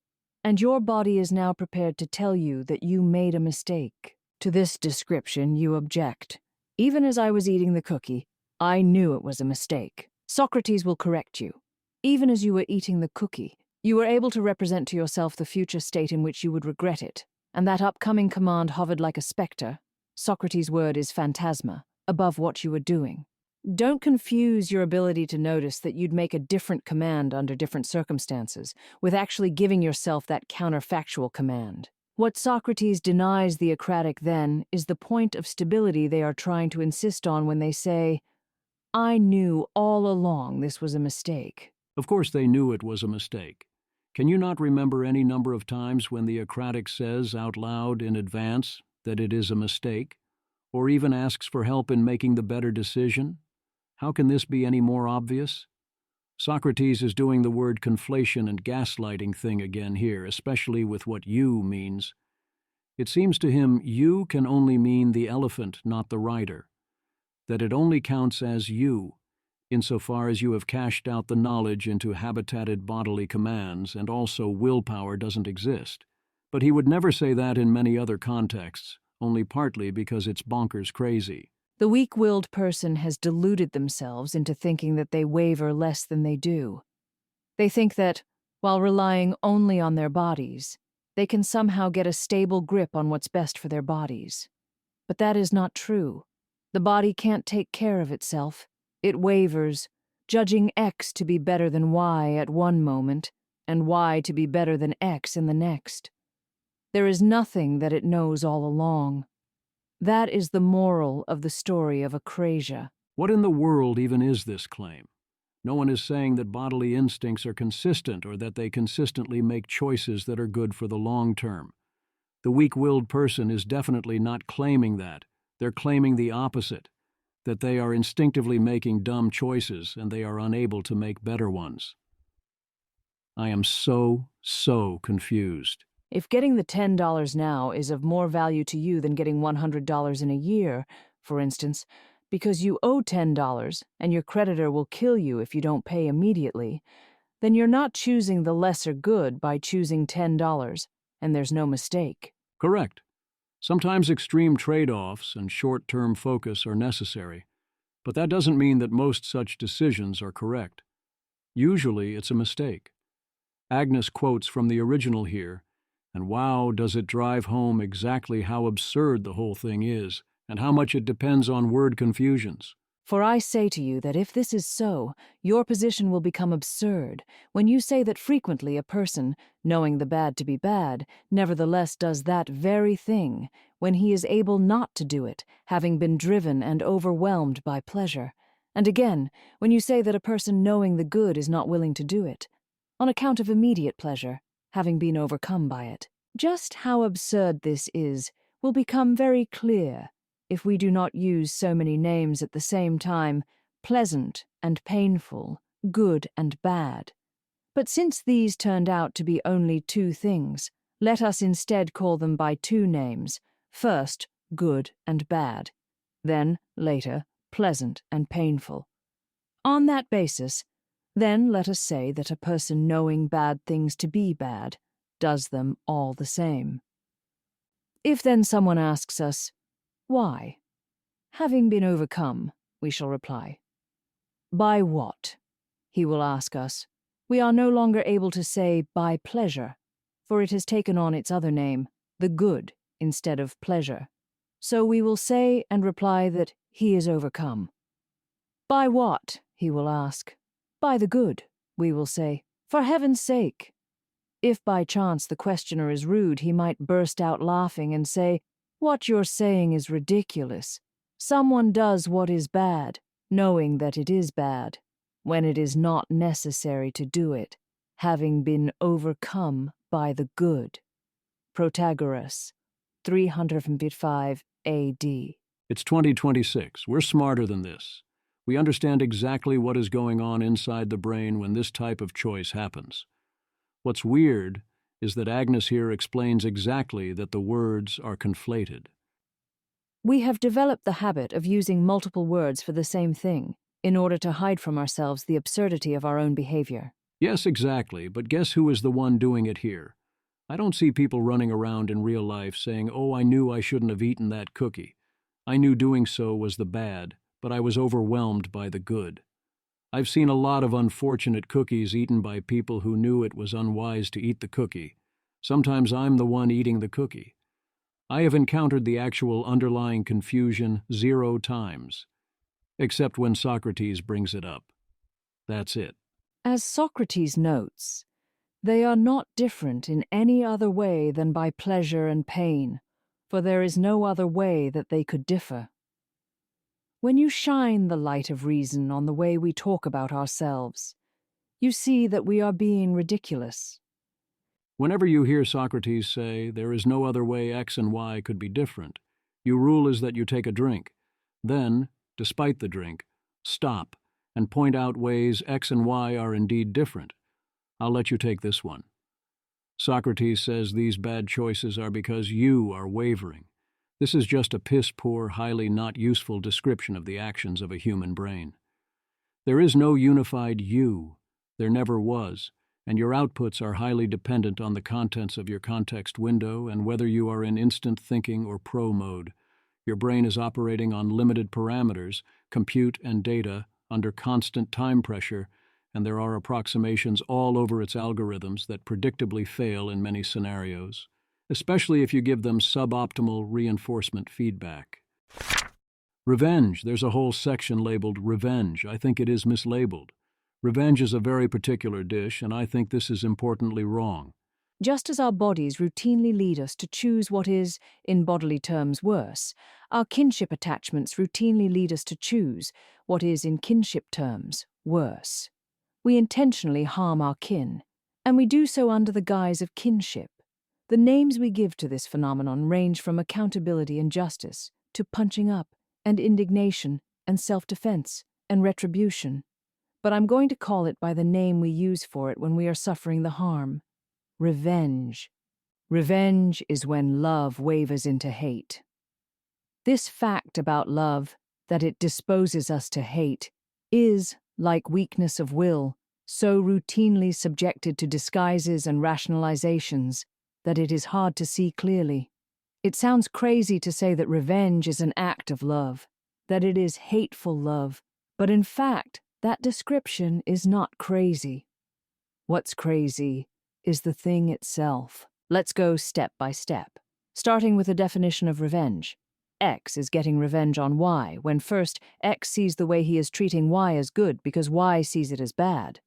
And your body is now prepared to tell you that you made a mistake. To this description you object. Even as I was eating the cookie, I knew it was a mistake. Socrates will correct you. Even as you were eating the cookie, you were able to represent to yourself the future state in which you would regret it, and that upcoming command hovered like a specter, Socrates' word is phantasma, above what you were doing. Don't confuse your ability to notice that you'd make a different command under different circumstances with actually giving yourself that counterfactual command. What Socrates denies the Socratic then is the point of stability they are trying to insist on when they say, I knew all along this was a mistake. Of course they knew it was a mistake. Can you not remember any number of times when the Socratic says out loud in advance that it is a mistake, or even asks for help in making the better decision? How can this be any more obvious? Socrates is doing the word conflation and gaslighting thing again here, especially with what you means. It seems to him you can only mean the elephant, not the rider, that it only counts as you, insofar as you have cashed out the knowledge into habitated bodily commands, and also willpower doesn't exist. But he would never say that in many other contexts, only partly because it's bonkers crazy. The weak-willed person has deluded themselves into thinking that they waver less than they do. They think that, while relying only on their bodies, they can somehow get a stable grip on what's best for their bodies. But that is not true. The body can't take care of itself. It wavers, judging X to be better than Y at one moment, and Y to be better than X in the next. There is nothing that it knows all along. That is the moral of the story of Acrasia. What in the world even is this claim? No one is saying that bodily instincts are consistent or that they consistently make choices that are good for the long term. The weak-willed person is definitely not claiming that. They're claiming the opposite, that they are instinctively making dumb choices and they are unable to make better ones. I am so confused. If getting the $10 now is of more value to you than getting $100 in a year, for instance, because you owe $10 and your creditor will kill you if you don't pay immediately, then you're not choosing the lesser good by choosing $10, and there's no mistake. Correct. Sometimes extreme trade-offs and short-term focus are necessary, but that doesn't mean that most such decisions are correct. Usually it's a mistake. Agnes quotes from the original here, and wow, does it drive home exactly how absurd the whole thing is, and how much it depends on word confusions. For I say to you that if this is so, your position will become absurd when you say that frequently a person, knowing the bad to be bad, nevertheless does that very thing, when he is able not to do it, having been driven and overwhelmed by pleasure. And again, when you say that a person knowing the good is not willing to do it, on account of immediate pleasure, having been overcome by it. Just how absurd this is will become very clear if we do not use so many names at the same time, pleasant and painful, good and bad. But since these turned out to be only two things, let us instead call them by two names, first, good and bad, then, later, pleasant and painful. On that basis, then let us say that a person knowing bad things to be bad does them all the same. If then someone asks us, why? Having been overcome, we shall reply. By what? He will ask us. We are no longer able to say by pleasure, for it has taken on its other name, the good, instead of pleasure. So we will say and reply that he is overcome. By what? He will ask. By the good, we will say. For heaven's sake. If by chance the questioner is rude, he might burst out laughing and say, what you're saying is ridiculous. Someone does what is bad, knowing that it is bad, when it is not necessary to do it, having been overcome by the good. Protagoras, 355 A.D. It's 2026. We're smarter than this. We understand exactly what is going on inside the brain when this type of choice happens. What's weird is that Agnes here explains exactly that the words are conflated. We have developed the habit of using multiple words for the same thing, in order to hide from ourselves the absurdity of our own behavior. Yes, exactly, but guess who is the one doing it here? I don't see people running around in real life saying, oh, I knew I shouldn't have eaten that cookie. I knew doing so was the bad, but I was overwhelmed by the good. I've seen a lot of unfortunate cookies eaten by people who knew it was unwise to eat the cookie. Sometimes I'm the one eating the cookie. I have encountered the actual underlying confusion 0 times, except when Socrates brings it up. That's it. As Socrates notes, they are not different in any other way than by pleasure and pain, for there is no other way that they could differ. When you shine the light of reason on the way we talk about ourselves, you see that we are being ridiculous. Whenever you hear Socrates say, there is no other way X and Y could be different, your rule is that you take a drink. Then, despite the drink, stop and point out ways X and Y are indeed different. I'll let you take this one. Socrates says these bad choices are because you are wavering. This is just a piss-poor, highly not useful description of the actions of a human brain. There is no unified you. There never was. And your outputs are highly dependent on the contents of your context window and whether you are in instant thinking or pro mode. Your brain is operating on limited parameters, compute and data, under constant time pressure, and there are approximations all over its algorithms that predictably fail in many scenarios, especially if you give them suboptimal reinforcement feedback. Revenge. There's a whole section labeled Revenge. I think it is mislabeled. Revenge is a very particular dish, and I think this is importantly wrong. Just as our bodies routinely lead us to choose what is, in bodily terms, worse, our kinship attachments routinely lead us to choose what is, in kinship terms, Worse, we intentionally harm our kin, and we do so under the guise of kinship. The names we give to this phenomenon range from accountability and justice to punching up and indignation and self-defense and retribution. But I'm going to call it by the name we use for it when we are suffering the harm: revenge. Revenge is when love wavers into hate. This fact about love, that it disposes us to hate, is, like weakness of will, so routinely subjected to disguises and rationalizations that it is hard to see clearly. It sounds crazy to say that revenge is an act of love, that it is hateful love, but in fact, that description is not crazy. What's crazy is the thing itself. Let's go step by step, starting with a definition of revenge. X is getting revenge on Y, when first, X sees the way he is treating Y as good because Y sees it as bad.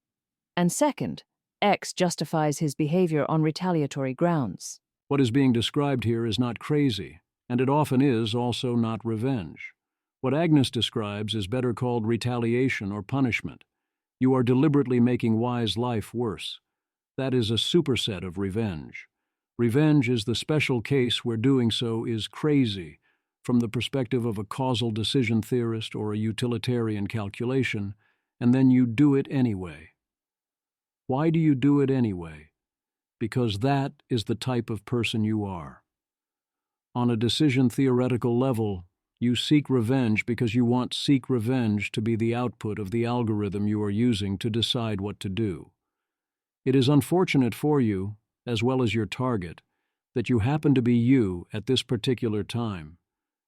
And second, X justifies his behavior on retaliatory grounds. What is being described here is not crazy, and it often is also not revenge. What Agnes describes is better called retaliation or punishment. You are deliberately making Y's life worse. That is a superset of revenge. Revenge is the special case where doing so is crazy, from the perspective of a causal decision theorist or a utilitarian calculation, and then you do it anyway. Why do you do it anyway? Because that is the type of person you are. On a decision theoretical level, you seek revenge because you want seek revenge to be the output of the algorithm you are using to decide what to do. It is unfortunate for you, as well as your target, that you happen to be you at this particular time,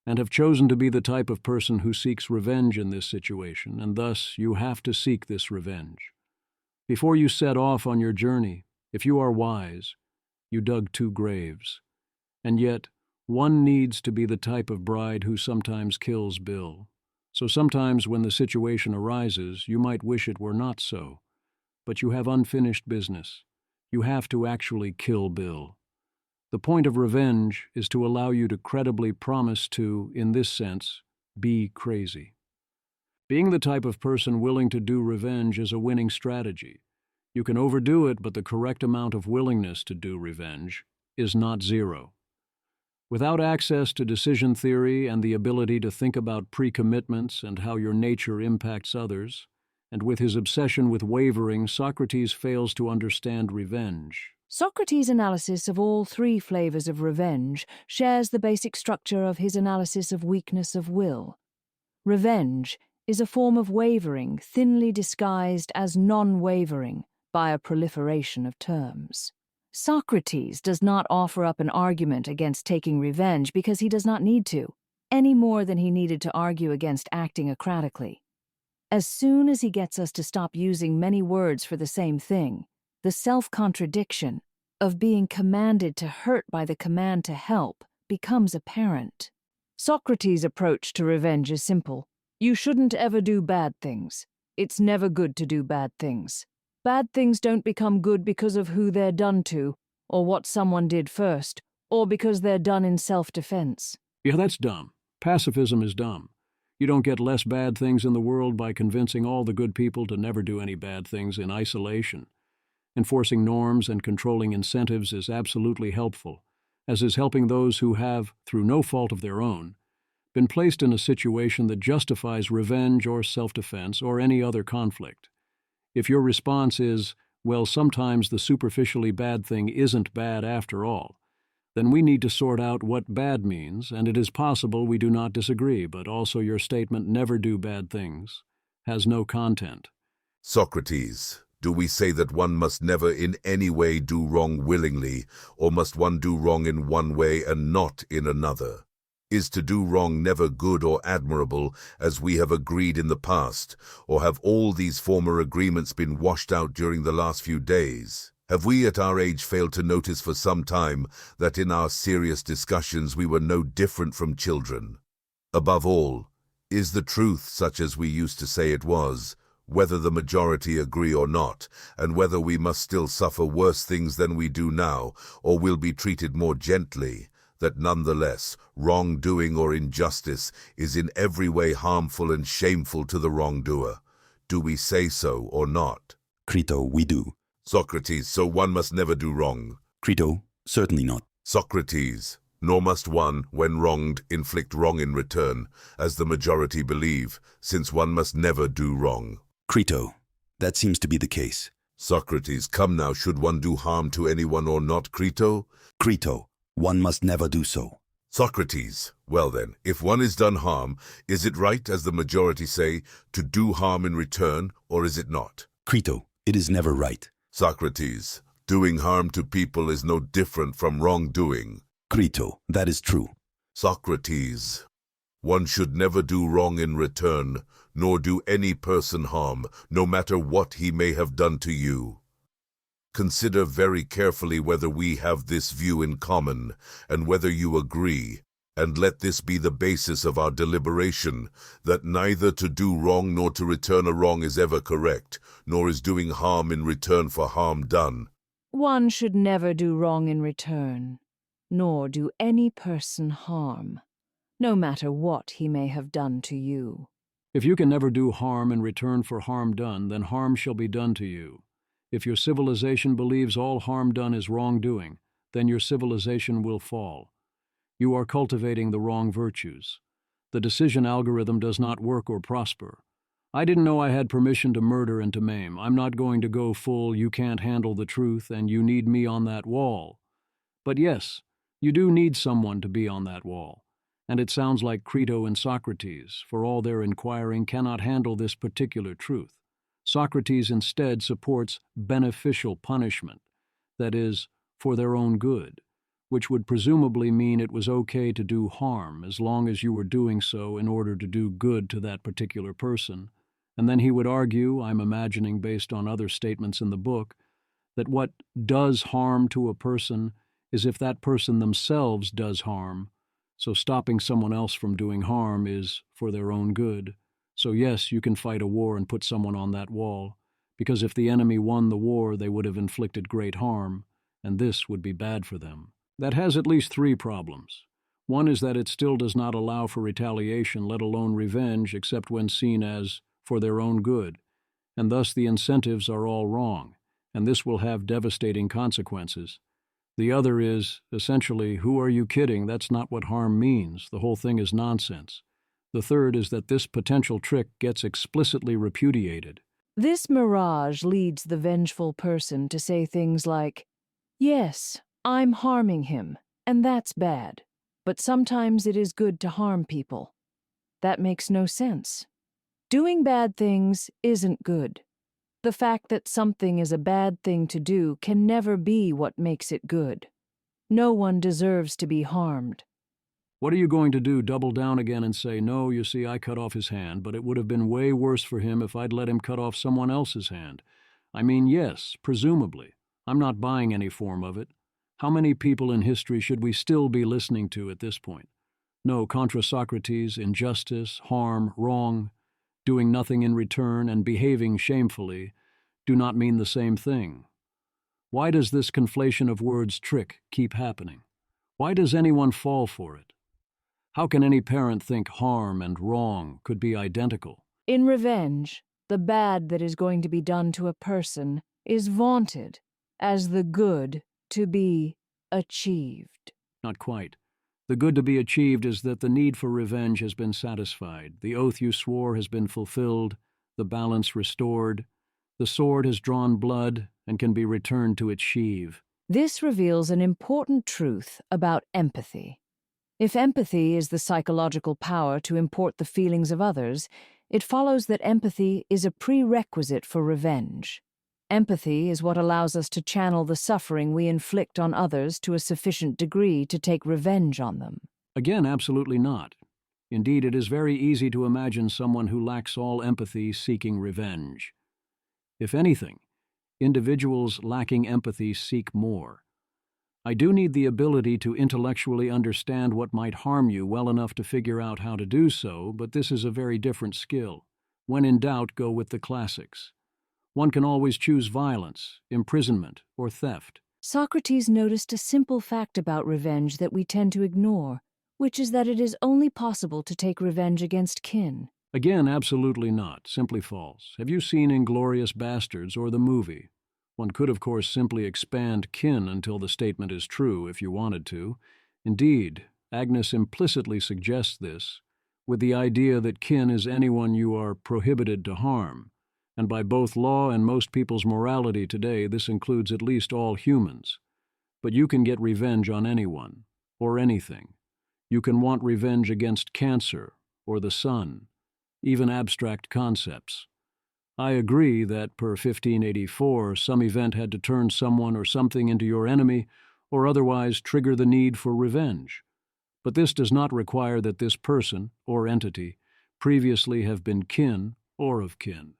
and have chosen to be the type of person who seeks revenge in this situation, and thus you have to seek this revenge. Before you set off on your journey, if you are wise, you dug 2 graves, and yet one needs to be the type of bride who sometimes kills Bill. So sometimes when the situation arises, you might wish it were not so, but you have unfinished business. You have to actually kill Bill. The point of revenge is to allow you to credibly promise to, in this sense, be crazy. Being the type of person willing to do revenge is a winning strategy. You can overdo it, but the correct amount of willingness to do revenge is not 0. Without access to decision theory and the ability to think about pre-commitments and how your nature impacts others, and with his obsession with wavering, Socrates fails to understand revenge. Socrates' analysis of all 3 flavors of revenge shares the basic structure of his analysis of weakness of will. Revenge is a form of wavering thinly disguised as non-wavering by a proliferation of terms. Socrates does not offer up an argument against taking revenge because he does not need to, any more than he needed to argue against acting acratically. As soon as he gets us to stop using many words for the same thing, the self-contradiction of being commanded to hurt by the command to help becomes apparent. Socrates' approach to revenge is simple. You shouldn't ever do bad things. It's never good to do bad things. Bad things don't become good because of who they're done to, or what someone did first, or because they're done in self-defense. Yeah, that's dumb. Pacifism is dumb. You don't get less bad things in the world by convincing all the good people to never do any bad things in isolation. Enforcing norms and controlling incentives is absolutely helpful, as is helping those who have, through no fault of their own, been placed in a situation that justifies revenge or self-defense or any other conflict. If your response is, well, sometimes the superficially bad thing isn't bad after all, then we need to sort out what bad means, and it is possible we do not disagree, but also your statement, never do bad things, has no content. Socrates, do we say that one must never in any way do wrong willingly, or must one do wrong in one way and not in another? Is to do wrong never good or admirable, as we have agreed in the past, or have all these former agreements been washed out during the last few days? Have we at our age failed to notice for some time that in our serious discussions we were no different from children? Above all, is the truth such as we used to say it was, whether the majority agree or not, and whether we must still suffer worse things than we do now, or will be treated more gently, that nonetheless wrongdoing or injustice is in every way harmful and shameful to the wrongdoer? Do we say so or not? Crito, we do. Socrates, so one must never do wrong. Crito, certainly not. Socrates, nor must one, when wronged, inflict wrong in return, as the majority believe, since one must never do wrong. Crito, that seems to be the case. Socrates, come now, should one do harm to anyone or not, Crito? Crito, one must never do so. Socrates, well then, if one is done harm, is it right, as the majority say, to do harm in return, or is it not? Crito, it is never right. Socrates, doing harm to people is no different from wrongdoing. Crito, that is true. Socrates, one should never do wrong in return, nor do any person harm, no matter what he may have done to you. Consider very carefully whether we have this view in common, and whether you agree, and let this be the basis of our deliberation, that neither to do wrong nor to return a wrong is ever correct, nor is doing harm in return for harm done. One should never do wrong in return, nor do any person harm, no matter what he may have done to you. If you can never do harm in return for harm done, then harm shall be done to you. If your civilization believes all harm done is wrongdoing, then your civilization will fall. You are cultivating the wrong virtues. The decision algorithm does not work or prosper. I didn't know I had permission to murder and to maim. I'm not going to go full, you can't handle the truth and you need me on that wall. But yes, you do need someone to be on that wall. And it sounds like Crito and Socrates, for all their inquiring, cannot handle this particular truth. Socrates instead supports beneficial punishment, that is, for their own good, which would presumably mean it was okay to do harm as long as you were doing so in order to do good to that particular person. And then he would argue, I'm imagining based on other statements in the book, that what does harm to a person is if that person themselves does harm. So stopping someone else from doing harm is for their own good. So yes, you can fight a war and put someone on that wall, because if the enemy won the war, they would have inflicted great harm, and this would be bad for them. That has at least three problems. One is that it still does not allow for retaliation, let alone revenge, except when seen as for their own good, and thus the incentives are all wrong, and this will have devastating consequences. The other is, essentially, who are you kidding? That's not what harm means. The whole thing is nonsense. The third is that this potential trick gets explicitly repudiated. This mirage leads the vengeful person to say things like, yes, I'm harming him, and that's bad, but sometimes it is good to harm people. That makes no sense. Doing bad things isn't good. The fact that something is a bad thing to do can never be what makes it good. No one deserves to be harmed. What are you going to do, double down again and say, no, you see, I cut off his hand, but it would have been way worse for him if I'd let him cut off someone else's hand? I mean, yes, presumably. I'm not buying any form of it. How many people in history should we still be listening to at this point? No, contra Socrates, injustice, harm, wrong, doing nothing in return, and behaving shamefully do not mean the same thing. Why does this conflation of words trick keep happening? Why does anyone fall for it? How can any parent think harm and wrong could be identical? In revenge, the bad that is going to be done to a person is vaunted as the good to be achieved. Not quite. The good to be achieved is that the need for revenge has been satisfied, the oath you swore has been fulfilled, the balance restored, the sword has drawn blood and can be returned to its sheath. This reveals an important truth about empathy. If empathy is the psychological power to import the feelings of others, it follows that empathy is a prerequisite for revenge. Empathy is what allows us to channel the suffering we inflict on others to a sufficient degree to take revenge on them. Again, absolutely not. Indeed, it is very easy to imagine someone who lacks all empathy seeking revenge. If anything, individuals lacking empathy seek more. I do need the ability to intellectually understand what might harm you well enough to figure out how to do so, but this is a very different skill. When in doubt, go with the classics. One can always choose violence, imprisonment, or theft. Socrates noticed a simple fact about revenge that we tend to ignore, which is that it is only possible to take revenge against kin. Again, absolutely not. Simply false. Have you seen Inglourious Bastards or the movie? One could, of course, simply expand kin until the statement is true if you wanted to. Indeed, Agnes implicitly suggests this, with the idea that kin is anyone you are prohibited to harm. And by both law and most people's morality today, this includes at least all humans. But you can get revenge on anyone, or anything. You can want revenge against cancer, or the sun, even abstract concepts. I agree that per 1584, some event had to turn someone or something into your enemy, or otherwise trigger the need for revenge. But this does not require that this person, or entity, previously have been kin or of kin.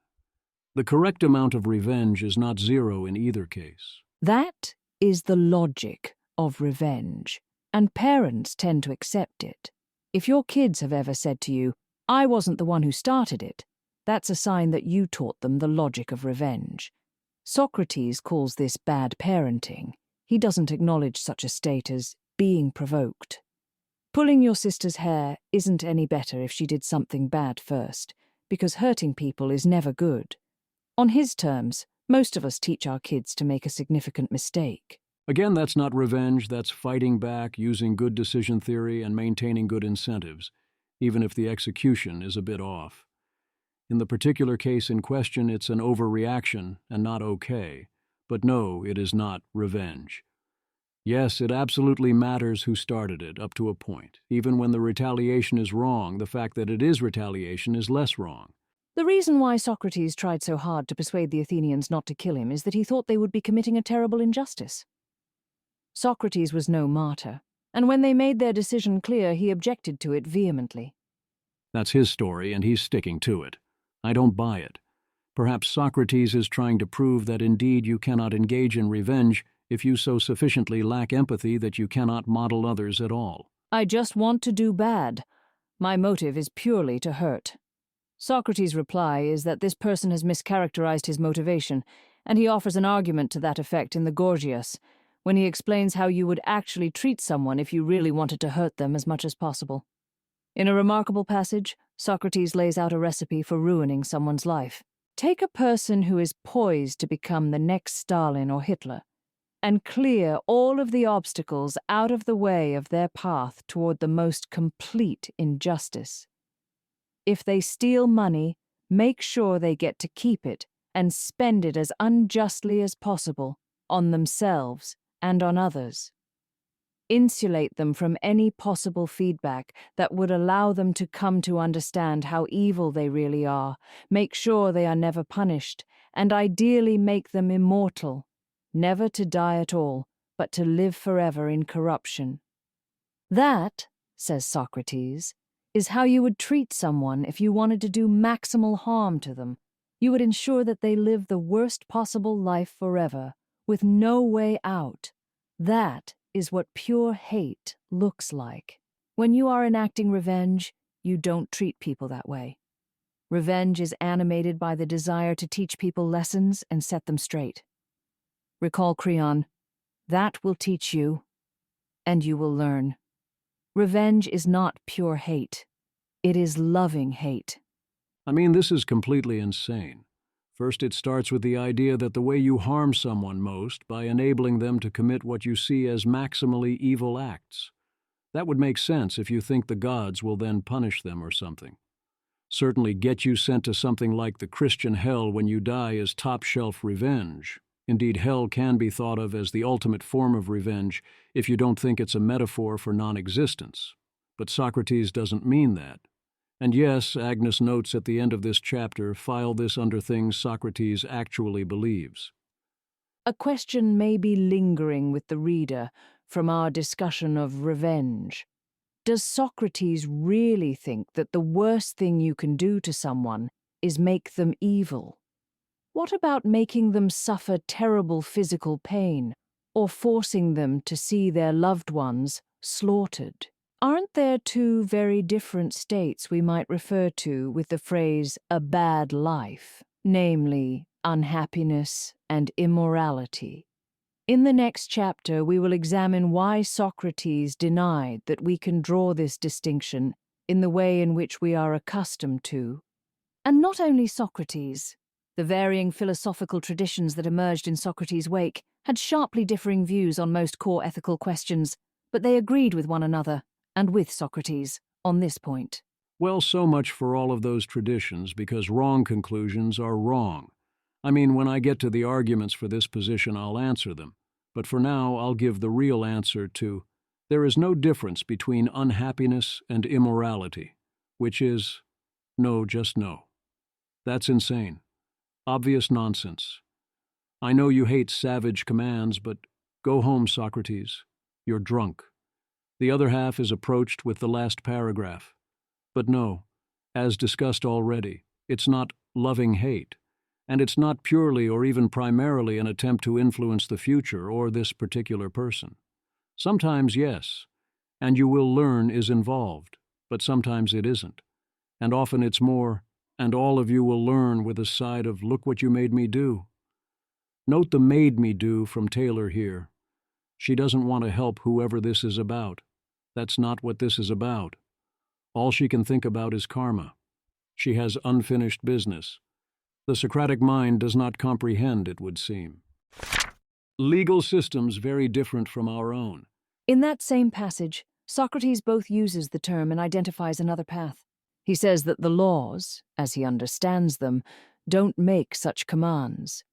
The correct amount of revenge is not zero in either case. That is the logic of revenge, and parents tend to accept it. If your kids have ever said to you, "I wasn't the one who started it," that's a sign that you taught them the logic of revenge. Socrates calls this bad parenting. He doesn't acknowledge such a state as being provoked. Pulling your sister's hair isn't any better if she did something bad first, because hurting people is never good. On his terms, most of us teach our kids to make a significant mistake. Again, that's not revenge, that's fighting back, using good decision theory, and maintaining good incentives, even if the execution is a bit off. In the particular case in question, it's an overreaction and not okay. But no, it is not revenge. Yes, it absolutely matters who started it, up to a point. Even when the retaliation is wrong, the fact that it is retaliation is less wrong. The reason why Socrates tried so hard to persuade the Athenians not to kill him is that he thought they would be committing a terrible injustice. Socrates was no martyr, and when they made their decision clear, he objected to it vehemently. That's his story, and he's sticking to it. I don't buy it. Perhaps Socrates is trying to prove that indeed you cannot engage in revenge if you so sufficiently lack empathy that you cannot model others at all. I just want to do bad. My motive is purely to hurt. Socrates' reply is that this person has mischaracterized his motivation, and he offers an argument to that effect in the Gorgias, when he explains how you would actually treat someone if you really wanted to hurt them as much as possible. In a remarkable passage, Socrates lays out a recipe for ruining someone's life. Take a person who is poised to become the next Stalin or Hitler, and clear all of the obstacles out of the way of their path toward the most complete injustice. If they steal money, make sure they get to keep it and spend it as unjustly as possible on themselves and on others. Insulate them from any possible feedback that would allow them to come to understand how evil they really are, make sure they are never punished, and ideally make them immortal, never to die at all, but to live forever in corruption. That, says Socrates, is how you would treat someone if you wanted to do maximal harm to them. You would ensure that they live the worst possible life forever, with no way out. That is what pure hate looks like. When you are enacting revenge, you don't treat people that way. Revenge is animated by the desire to teach people lessons and set them straight. Recall Creon, that will teach you, and you will learn. Revenge is not pure hate. It is loving hate. I mean, this is completely insane. First, it starts with the idea that the way you harm someone most by enabling them to commit what you see as maximally evil acts. That would make sense if you think the gods will then punish them or something. Certainly get you sent to something like the Christian hell when you die is top-shelf revenge. Indeed, hell can be thought of as the ultimate form of revenge if you don't think it's a metaphor for non-existence. But Socrates doesn't mean that. And yes, Agnes notes at the end of this chapter, file this under things Socrates actually believes. A question may be lingering with the reader from our discussion of revenge. Does Socrates really think that the worst thing you can do to someone is make them evil? What about making them suffer terrible physical pain, or forcing them to see their loved ones slaughtered? Aren't there two very different states we might refer to with the phrase a bad life, namely unhappiness and immorality? In the next chapter, we will examine why Socrates denied that we can draw this distinction in the way in which we are accustomed to. And not only Socrates. The varying philosophical traditions that emerged in Socrates' wake had sharply differing views on most core ethical questions, but they agreed with one another, and with Socrates, on this point. Well, so much for all of those traditions, because wrong conclusions are wrong. I mean, when I get to the arguments for this position, I'll answer them. But for now, I'll give the real answer to, there is no difference between unhappiness and immorality, which is, no, just no. That's insane. Obvious nonsense. I know you hate savage commands, but go home, Socrates. You're drunk. The other half is approached with the last paragraph. But no, as discussed already, it's not loving hate, and it's not purely or even primarily an attempt to influence the future or this particular person. Sometimes, yes, and you will learn is involved, but sometimes it isn't. And often it's more, and all of you will learn with a side of, look what you made me do. Note the made me do from Taylor here. She doesn't want to help whoever this is about. That's not what this is about. All she can think about is karma. She has unfinished business. The Socratic mind does not comprehend, it would seem. Legal systems very different from our own. In that same passage, Socrates both uses the term and identifies another path. He says that the laws, as he understands them, don't make such commands.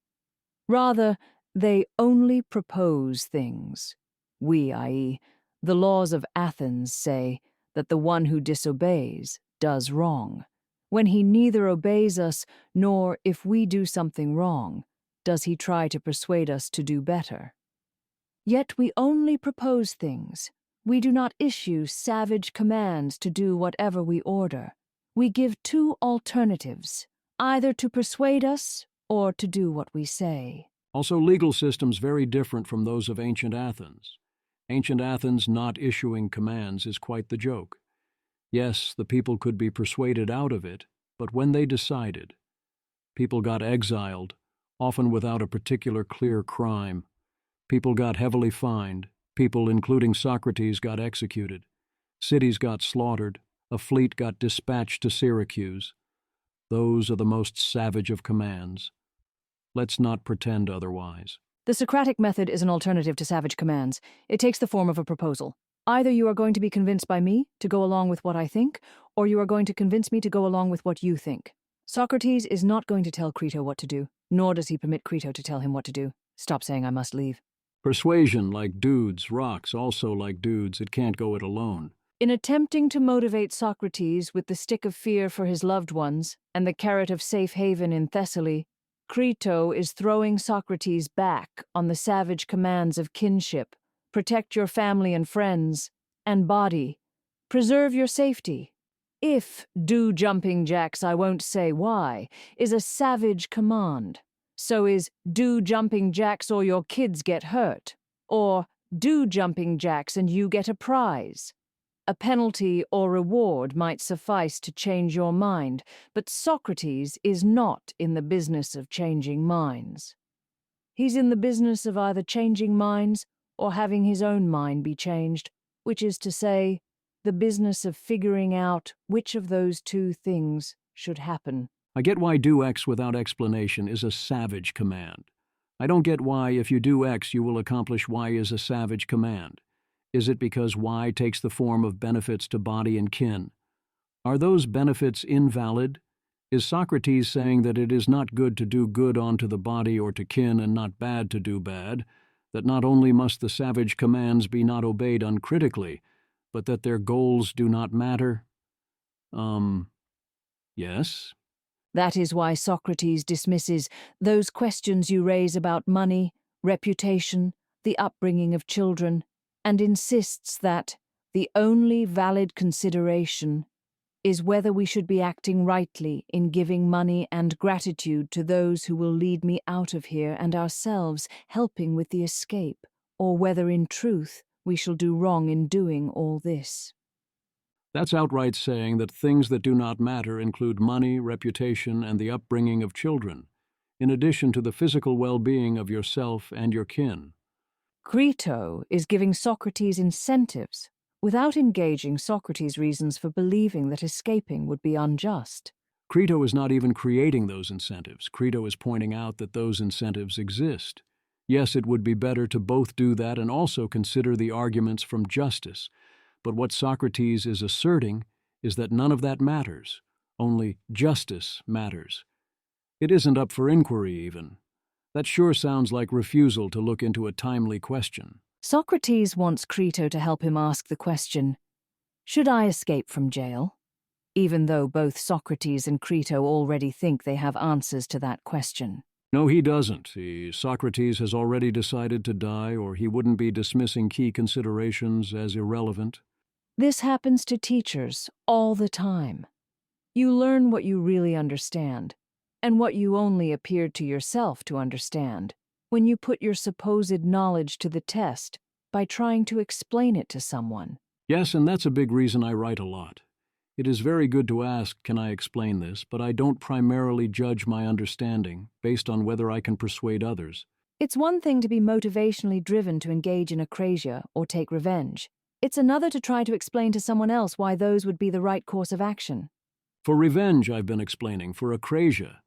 Rather, they only propose things. We, i.e., the laws of Athens, say that the one who disobeys does wrong, when he neither obeys us nor, if we do something wrong, does he try to persuade us to do better. Yet we only propose things. We do not issue savage commands to do whatever we order. We give two alternatives, either to persuade us or to do what we say. Also, legal systems very different from those of ancient Athens. Ancient Athens not issuing commands is quite the joke. Yes, the people could be persuaded out of it, but when they decided, people got exiled, often without a particular clear crime. People got heavily fined. People, including Socrates, got executed. Cities got slaughtered. A fleet got dispatched to Syracuse. Those are the most savage of commands. Let's not pretend otherwise. The Socratic method is an alternative to savage commands. It takes the form of a proposal. Either you are going to be convinced by me to go along with what I think, or you are going to convince me to go along with what you think. Socrates is not going to tell Crito what to do, nor does he permit Crito to tell him what to do. Stop saying I must leave. Persuasion, like dudes, rocks, also like dudes, it can't go it alone. In attempting to motivate Socrates with the stick of fear for his loved ones and the carrot of safe haven in Thessaly, Crito is throwing Socrates back on the savage commands of kinship, protect your family and friends, and body, preserve your safety. If do jumping jacks, I won't say why, is a savage command, so is do jumping jacks or your kids get hurt, or do jumping jacks and you get a prize. A penalty or reward might suffice to change your mind, but Socrates is not in the business of changing minds. He's in the business of either changing minds or having his own mind be changed, which is to say, the business of figuring out which of those two things should happen. I get why do X without explanation is a savage command. I don't get why if you do X you will accomplish Y is a savage command. Is it because Y takes the form of benefits to body and kin? Are those benefits invalid? Is Socrates saying that it is not good to do good onto the body or to kin and not bad to do bad, that not only must the savage commands be not obeyed uncritically, but that their goals do not matter? Yes? That is why Socrates dismisses those questions you raise about money, reputation, the upbringing of children, and insists that the only valid consideration is whether we should be acting rightly in giving money and gratitude to those who will lead me out of here and ourselves helping with the escape, or whether in truth we shall do wrong in doing all this. That's outright saying that things that do not matter include money, reputation, and the upbringing of children, in addition to the physical well-being of yourself and your kin. Crito is giving Socrates incentives without engaging Socrates' reasons for believing that escaping would be unjust. Crito is not even creating those incentives. Crito is pointing out that those incentives exist. Yes, it would be better to both do that and also consider the arguments from justice. But what Socrates is asserting is that none of that matters. Only justice matters. It isn't up for inquiry, even. That sure sounds like refusal to look into a timely question. Socrates wants Crito to help him ask the question, should I escape from jail? Even though both Socrates and Crito already think they have answers to that question. No, he doesn't. Socrates has already decided to die, or he wouldn't be dismissing key considerations as irrelevant. This happens to teachers all the time. You learn what you really understand, and what you only appeared to yourself to understand, when you put your supposed knowledge to the test by trying to explain it to someone. Yes, and that's a big reason I write a lot. It is very good to ask, can I explain this, but I don't primarily judge my understanding based on whether I can persuade others. It's one thing to be motivationally driven to engage in acrasia or take revenge. It's another to try to explain to someone else why those would be the right course of action. For revenge, I've been explaining. For acrasia,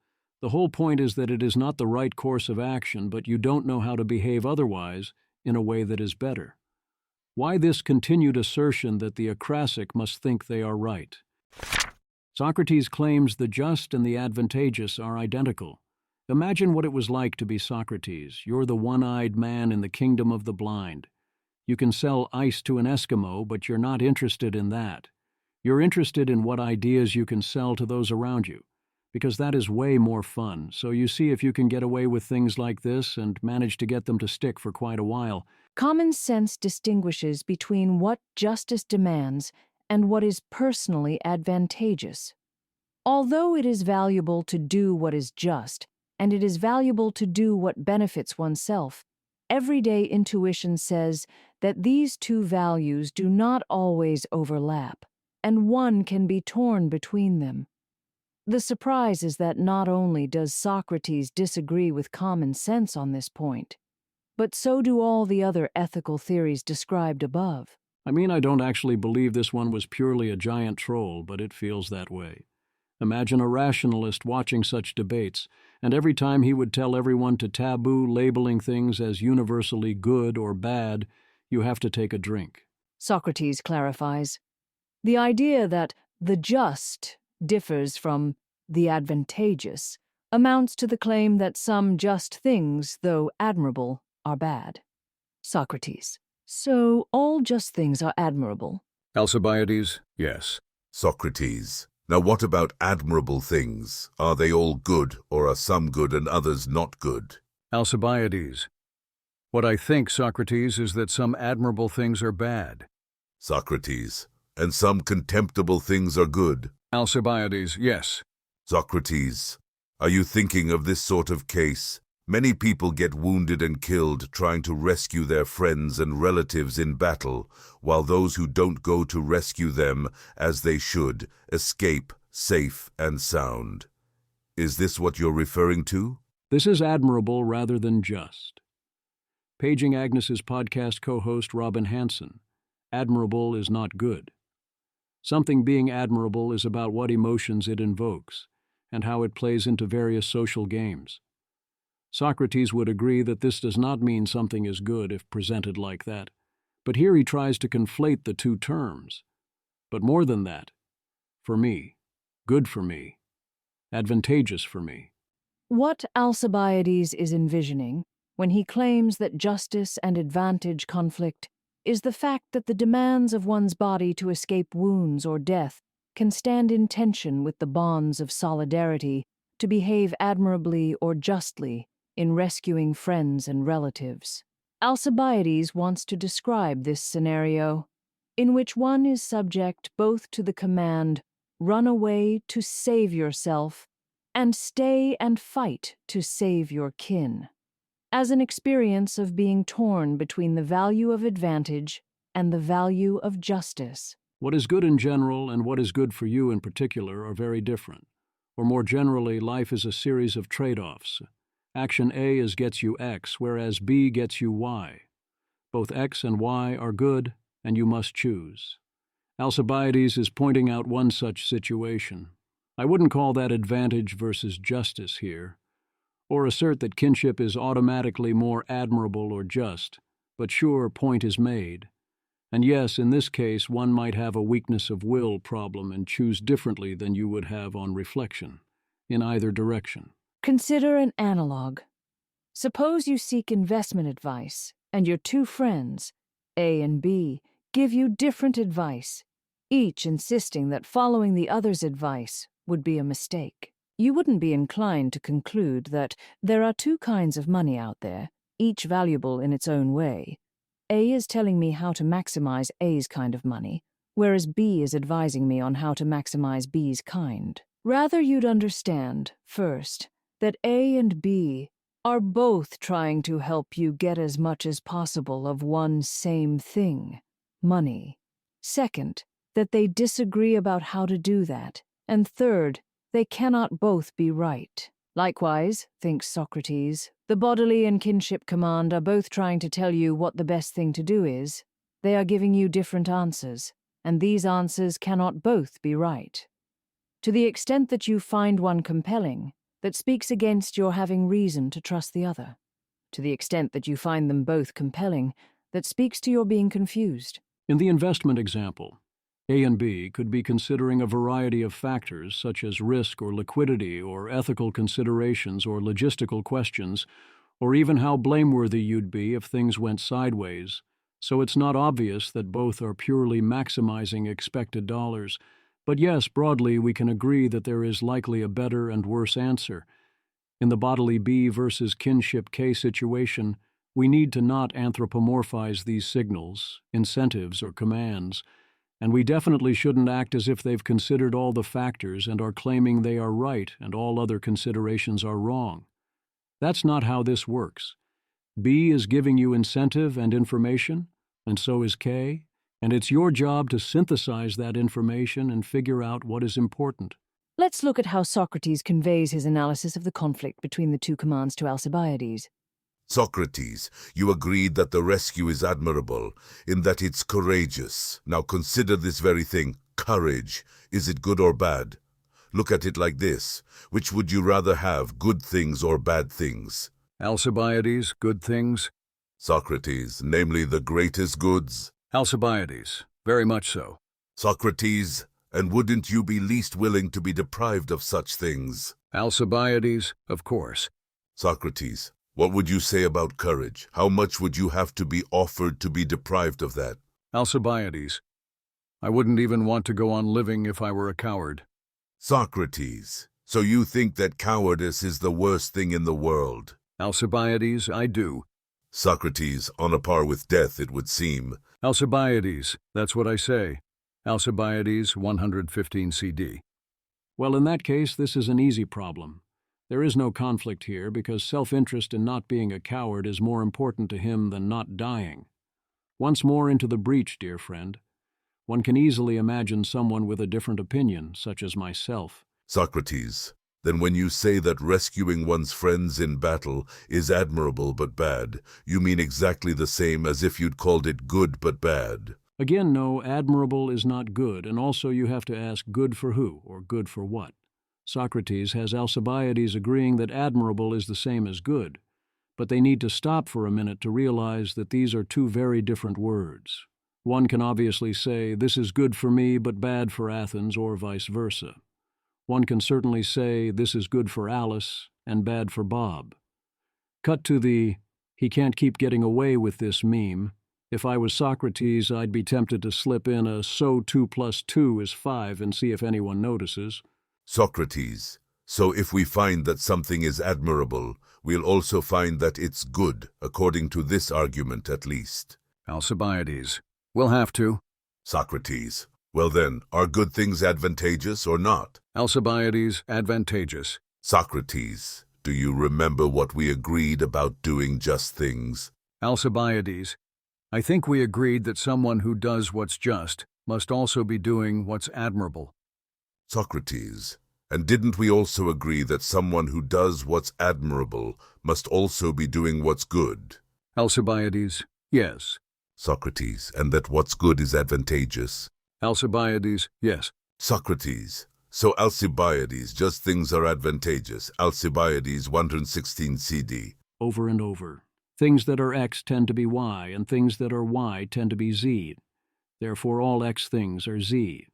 the whole point is that it is not the right course of action, but you don't know how to behave otherwise in a way that is better. Why this continued assertion that the acrasic must think they are right? Socrates claims the just and the advantageous are identical. Imagine what it was like to be Socrates. You're the one-eyed man in the kingdom of the blind. You can sell ice to an Eskimo, but you're not interested in that. You're interested in what ideas you can sell to those around you, because that is way more fun. So you see if you can get away with things like this and manage to get them to stick for quite a while. Common sense distinguishes between what justice demands and what is personally advantageous. Although it is valuable to do what is just, and it is valuable to do what benefits oneself, everyday intuition says that these two values do not always overlap, and one can be torn between them. The surprise is that not only does Socrates disagree with common sense on this point, but so do all the other ethical theories described above. I mean, I don't actually believe this one was purely a giant troll, but it feels that way. Imagine a rationalist watching such debates, and every time he would tell everyone to taboo labeling things as universally good or bad, you have to take a drink. Socrates clarifies, the idea that the just differs from the advantageous amounts to the claim that some just things, though admirable, are bad. Socrates, so all just things are admirable? Alcibiades, yes. Socrates, now what about admirable things? Are they all good, or are some good and others not good? Alcibiades, what I think, Socrates, is that some admirable things are bad. Socrates, and some contemptible things are good. Alcibiades, yes. Socrates, are you thinking of this sort of case? Many people get wounded and killed trying to rescue their friends and relatives in battle, while those who don't go to rescue them, as they should, escape safe and sound. Is this what you're referring to? This is admirable rather than just. Paging Agnes's podcast co-host Robin Hanson. Admirable is not good. Something being admirable is about what emotions it invokes, and how it plays into various social games. Socrates would agree that this does not mean something is good if presented like that, but here he tries to conflate the two terms. But more than that, for me, good for me, advantageous for me. What Alcibiades is envisioning when he claims that justice and advantage conflict is the fact that the demands of one's body to escape wounds or death can stand in tension with the bonds of solidarity to behave admirably or justly in rescuing friends and relatives. Alcibiades wants to describe this scenario, in which one is subject both to the command, run away to save yourself, and stay and fight to save your kin, as an experience of being torn between the value of advantage and the value of justice. What is good in general and what is good for you in particular are very different. Or more generally, life is a series of trade-offs. Action A gets you X, whereas B gets you Y. Both X and Y are good, and you must choose. Alcibiades is pointing out one such situation. I wouldn't call that advantage versus justice here, or assert that kinship is automatically more admirable or just, but sure, point is made. And yes, in this case, one might have a weakness of will problem and choose differently than you would have on reflection, in either direction. Consider an analog. Suppose you seek investment advice, and your two friends, A and B, give you different advice, each insisting that following the other's advice would be a mistake. You wouldn't be inclined to conclude that there are two kinds of money out there, each valuable in its own way. A is telling me how to maximize A's kind of money, whereas B is advising me on how to maximize B's kind. Rather, you'd understand, first, that A and B are both trying to help you get as much as possible of one same thing, money. Second, that they disagree about how to do that. And third, they cannot both be right. Likewise, thinks Socrates, the bodily and kinship command are both trying to tell you what the best thing to do is. They are giving you different answers, and these answers cannot both be right. To the extent that you find one compelling, that speaks against your having reason to trust the other. To the extent that you find them both compelling, that speaks to your being confused. In the investment example, A and B could be considering a variety of factors such as risk or liquidity or ethical considerations or logistical questions, or even how blameworthy you'd be if things went sideways, so it's not obvious that both are purely maximizing expected dollars. But yes, broadly, we can agree that there is likely a better and worse answer. In the bodily B versus kinship K situation, we need to not anthropomorphize these signals, incentives, or commands, and we definitely shouldn't act as if they've considered all the factors and are claiming they are right and all other considerations are wrong. That's not how this works. B is giving you incentive and information, and so is K, and it's your job to synthesize that information and figure out what is important. Let's look at how Socrates conveys his analysis of the conflict between the two commands to Alcibiades. Socrates, you agreed that the rescue is admirable, in that it's courageous. Now consider this very thing, courage. Is it good or bad? Look at it like this. Which would you rather have, good things or bad things? Alcibiades, good things. Socrates, namely the greatest goods. Alcibiades, very much so. Socrates, and wouldn't you be least willing to be deprived of such things? Alcibiades, of course. Socrates, what would you say about courage? How much would you have to be offered to be deprived of that? Alcibiades, I wouldn't even want to go on living if I were a coward. Socrates, so you think that cowardice is the worst thing in the world? Alcibiades, I do. Socrates, on a par with death, it would seem. Alcibiades, that's what I say. Alcibiades, 115 CD. Well, in that case, this is an easy problem. There is no conflict here because self-interest in not being a coward is more important to him than not dying. Once more into the breach, dear friend. One can easily imagine someone with a different opinion, such as myself. Socrates, then when you say that rescuing one's friends in battle is admirable but bad, you mean exactly the same as if you'd called it good but bad. Again, no, admirable is not good, and also you have to ask good for who, or good for what. Socrates has Alcibiades agreeing that admirable is the same as good, but they need to stop for a minute to realize that these are two very different words. One can obviously say, this is good for me but bad for Athens, or vice versa. One can certainly say, this is good for Alice and bad for Bob. Cut to the, he can't keep getting away with this meme. If I was Socrates, I'd be tempted to slip in a so 2 + 2 is 5 and see if anyone notices. Socrates, so if we find that something is admirable, we'll also find that it's good, according to this argument at least. Alcibiades, we'll have to. Socrates, well then, are good things advantageous or not? Alcibiades, advantageous. Socrates, do you remember what we agreed about doing just things? Alcibiades, I think we agreed that someone who does what's just must also be doing what's admirable. Socrates, and didn't we also agree that someone who does what's admirable must also be doing what's good? Alcibiades, yes. Socrates, and that what's good is advantageous. Alcibiades, yes. Socrates. So Alcibiades, just things are advantageous. Alcibiades 116 CD. Over and over. Things that are X tend to be Y, and things that are Y tend to be Z. Therefore all X things are Z.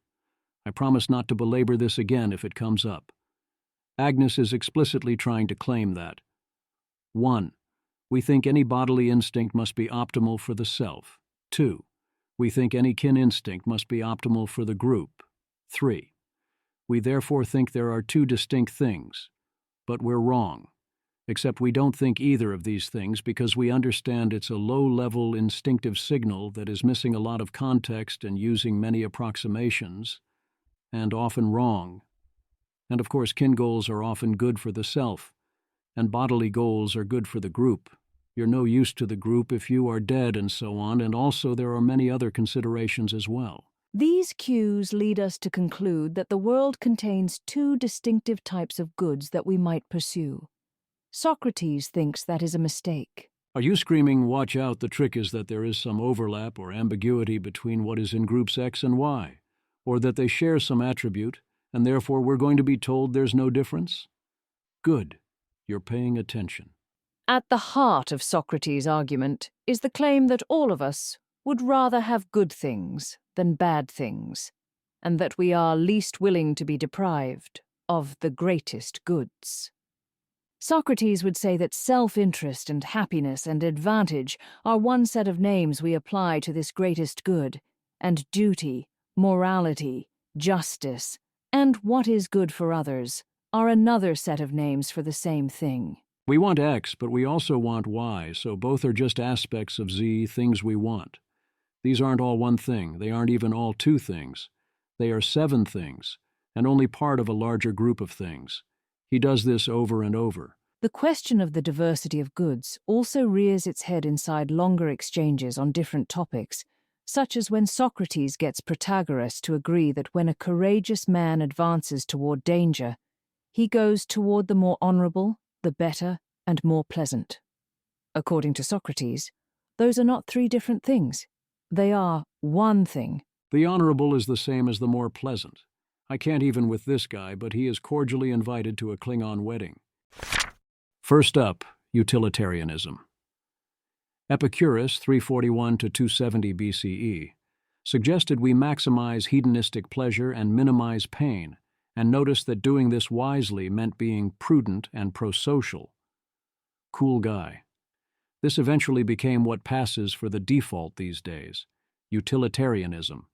I promise not to belabor this again if it comes up. Agnes is explicitly trying to claim that. 1. We think any bodily instinct must be optimal for the self. 2. We think any kin instinct must be optimal for the group. 3. We therefore think there are two distinct things. But we're wrong. Except we don't think either of these things because we understand it's a low-level instinctive signal that is missing a lot of context and using many approximations, and often wrong. And of course, kin goals are often good for the self, and bodily goals are good for the group. You're no use to the group if you are dead and so on, and also there are many other considerations as well. These cues lead us to conclude that the world contains two distinctive types of goods that we might pursue. Socrates thinks that is a mistake. Are you screaming, watch out, the trick is that there is some overlap or ambiguity between what is in groups X and Y, or that they share some attribute, and therefore we're going to be told there's no difference? Good. You're paying attention. At the heart of Socrates' argument is the claim that all of us would rather have good things than bad things, and that we are least willing to be deprived of the greatest goods. Socrates would say that self-interest and happiness and advantage are one set of names we apply to this greatest good, and duty, morality, justice, and what is good for others are another set of names for the same thing. We want X, but we also want Y, so both are just aspects of Z, things we want. These aren't all one thing, they aren't even all two things. They are 7 things, and only part of a larger group of things. He does this over and over. The question of the diversity of goods also rears its head inside longer exchanges on different topics, such as when Socrates gets Protagoras to agree that when a courageous man advances toward danger, he goes toward the more honorable, the better, and more pleasant. According to Socrates, those are not 3 different things. They are one thing. The honorable is the same as the more pleasant. I can't even with this guy, but he is cordially invited to a Klingon wedding. First up, Utilitarianism. Epicurus, 341 to 270 BCE, suggested we maximize hedonistic pleasure and minimize pain, and noticed that doing this wisely meant being prudent and prosocial. Cool guy. This eventually became what passes for the default these days, utilitarianism.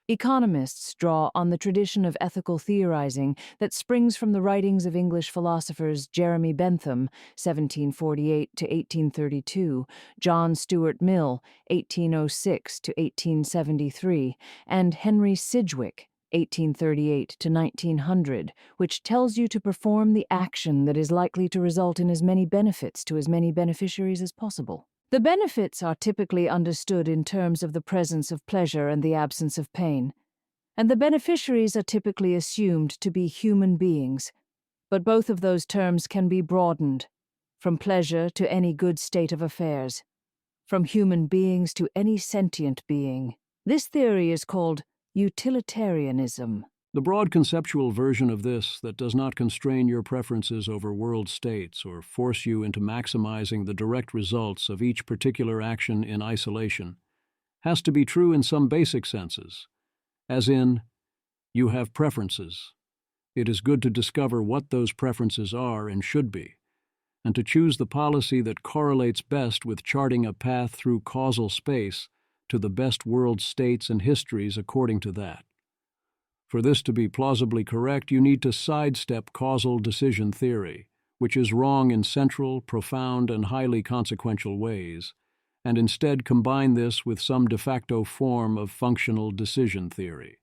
Economists draw on the tradition of ethical theorizing that springs from the writings of English philosophers Jeremy Bentham, 1748 to 1832, John Stuart Mill, 1806 to 1873, and Henry Sidgwick, 1838 to 1900, which tells you to perform the action that is likely to result in as many benefits to as many beneficiaries as possible. The benefits are typically understood in terms of the presence of pleasure and the absence of pain, and the beneficiaries are typically assumed to be human beings, but both of those terms can be broadened, from pleasure to any good state of affairs, from human beings to any sentient being. This theory is called Utilitarianism. The broad conceptual version of this that does not constrain your preferences over world states or force you into maximizing the direct results of each particular action in isolation has to be true in some basic senses, as in, you have preferences. It is good to discover what those preferences are and should be, and to choose the policy that correlates best with charting a path through causal space to the best world states and histories according to that. For this to be plausibly correct, you need to sidestep causal decision theory, which is wrong in central, profound, and highly consequential ways, and instead combine this with some de facto form of functional decision theory.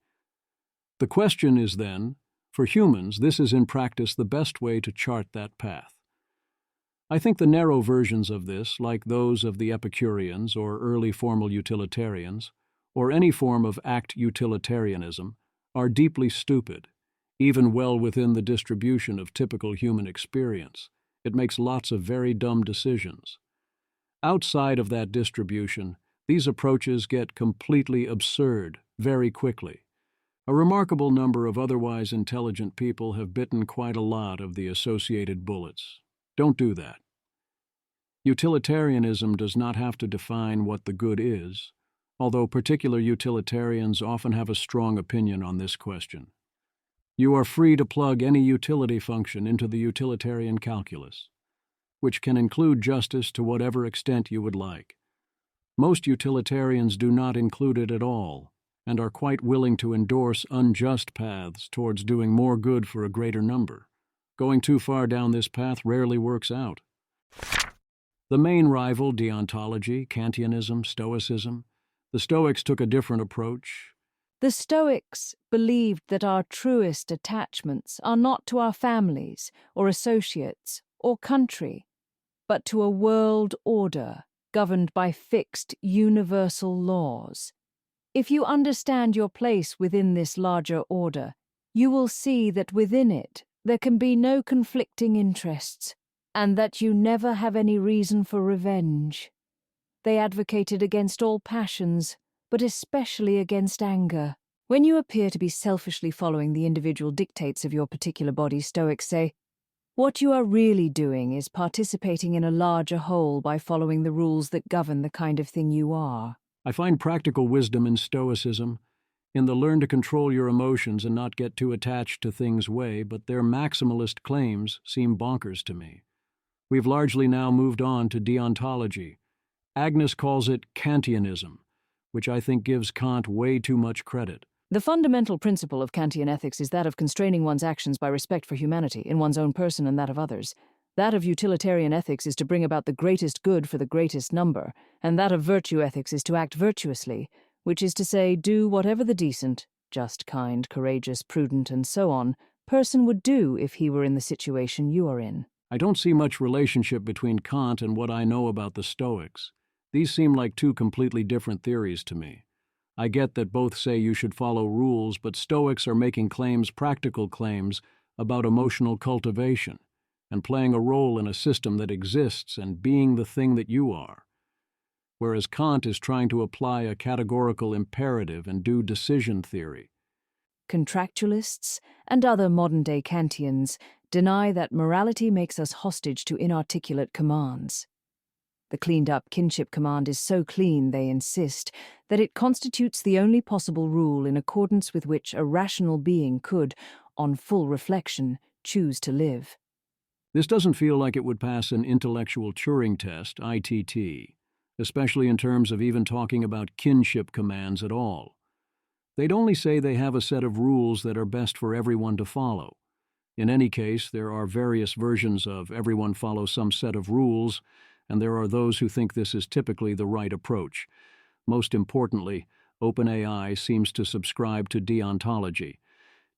The question is then, for humans, this is in practice the best way to chart that path. I think the narrow versions of this, like those of the Epicureans or early formal utilitarians, or any form of act utilitarianism, are deeply stupid, even well within the distribution of typical human experience. It makes lots of very dumb decisions. Outside of that distribution, These approaches get completely absurd very quickly. A remarkable number of otherwise intelligent people have bitten quite a lot of the associated bullets. Don't do that. Utilitarianism does not have to define what the good is, although particular utilitarians often have a strong opinion on this question. You are free to plug any utility function into the utilitarian calculus, which can include justice to whatever extent you would like. Most utilitarians do not include it at all, and are quite willing to endorse unjust paths towards doing more good for a greater number. Going too far down this path rarely works out. The main rival, Deontology, Kantianism, Stoicism. The Stoics took a different approach. The Stoics believed that our truest attachments are not to our families or associates or country, but to a world order governed by fixed universal laws. If you understand your place within this larger order, you will see that within it there can be no conflicting interests, and that you never have any reason for revenge. They advocated against all passions, but especially against anger. When you appear to be selfishly following the individual dictates of your particular body, Stoics say, what you are really doing is participating in a larger whole by following the rules that govern the kind of thing you are. I find practical wisdom in Stoicism, in the learn to control your emotions and not get too attached to things way, but their maximalist claims seem bonkers to me. We've largely now moved on to deontology. Agnes calls it Kantianism, which I think gives Kant way too much credit. The fundamental principle of Kantian ethics is that of constraining one's actions by respect for humanity, in one's own person and that of others. That of utilitarian ethics is to bring about the greatest good for the greatest number, and that of virtue ethics is to act virtuously, which is to say, do whatever the decent, just, kind, courageous, prudent, and so on, person would do if he were in the situation you are in. I don't see much relationship between Kant and what I know about the Stoics. These seem like two completely different theories to me. I get that both say you should follow rules, but Stoics are making claims, practical claims, about emotional cultivation and playing a role in a system that exists and being the thing that you are. Whereas Kant is trying to apply a categorical imperative and do decision theory. Contractualists and other modern-day Kantians deny that morality makes us hostage to inarticulate commands. The cleaned-up kinship command is so clean, they insist, that it constitutes the only possible rule in accordance with which a rational being could, on full reflection, choose to live. This doesn't feel like it would pass an intellectual Turing test, ITT, especially in terms of even talking about kinship commands at all. They'd only say they have a set of rules that are best for everyone to follow. In any case, there are various versions of everyone follows some set of rules, and there are those who think this is typically the right approach. Most importantly, OpenAI seems to subscribe to deontology.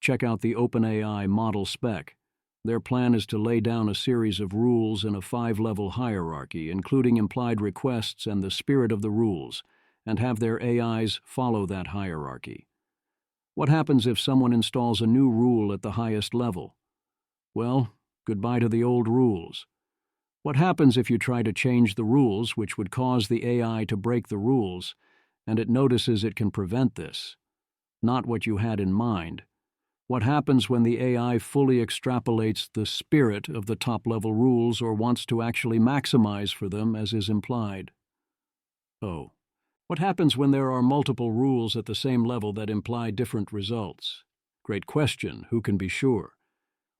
Check out the OpenAI model spec. Their plan is to lay down a series of rules in a 5-level hierarchy, including implied requests and the spirit of the rules, and have their AIs follow that hierarchy. What happens if someone installs a new rule at the highest level? Well, goodbye to the old rules. What happens if you try to change the rules, which would cause the AI to break the rules, and it notices it can prevent this? Not what you had in mind. What happens when the AI fully extrapolates the spirit of the top-level rules or wants to actually maximize for them, as is implied? Oh. What happens when there are multiple rules at the same level that imply different results? Great question, who can be sure?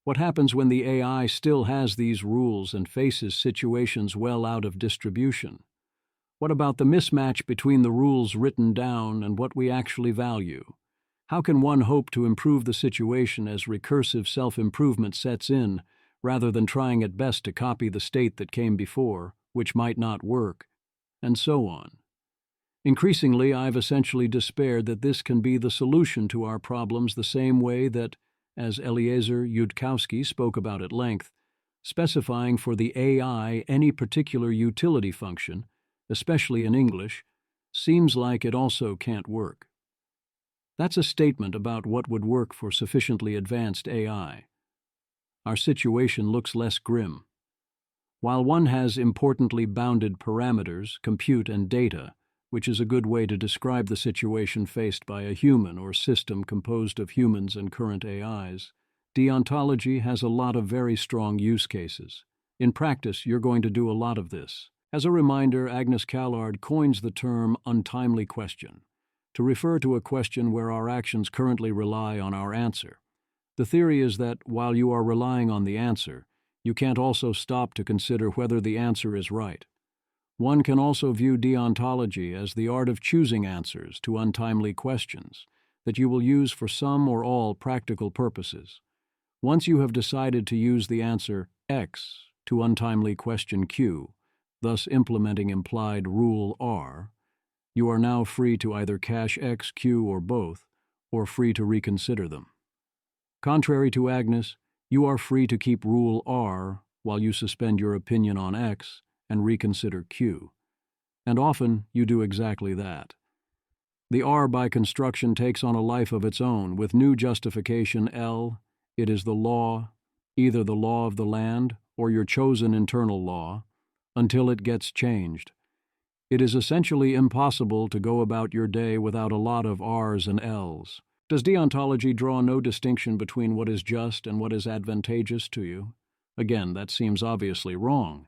What happens when the AI still has these rules and faces situations well out of distribution? What about the mismatch between the rules written down and what we actually value? How can one hope to improve the situation as recursive self-improvement sets in, rather than trying at best to copy the state that came before, which might not work, and so on? Increasingly, I've essentially despaired that this can be the solution to our problems the same way that, as Eliezer Yudkowsky spoke about at length, specifying for the AI any particular utility function, especially in English, seems like it also can't work. That's a statement about what would work for sufficiently advanced AI. Our situation looks less grim. While one has importantly bounded parameters, compute and data, which is a good way to describe the situation faced by a human or system composed of humans and current AIs. Deontology has a lot of very strong use cases. In practice, you're going to do a lot of this. As a reminder, Agnes Callard coins the term untimely question to refer to a question where our actions currently rely on our answer. The theory is that while you are relying on the answer, you can't also stop to consider whether the answer is right. One can also view deontology as the art of choosing answers to untimely questions that you will use for some or all practical purposes. Once you have decided to use the answer X to untimely question Q, thus implementing implied rule R, you are now free to either cache X, Q, or both, or free to reconsider them. Contrary to Agnes, you are free to keep rule R while you suspend your opinion on X and reconsider Q. And often you do exactly that. The R by construction takes on a life of its own with new justification L. It is the law, either the law of the land or your chosen internal law, until it gets changed. It is essentially impossible to go about your day without a lot of R's and L's. Does deontology draw no distinction between what is just and what is advantageous to you? Again, that seems obviously wrong.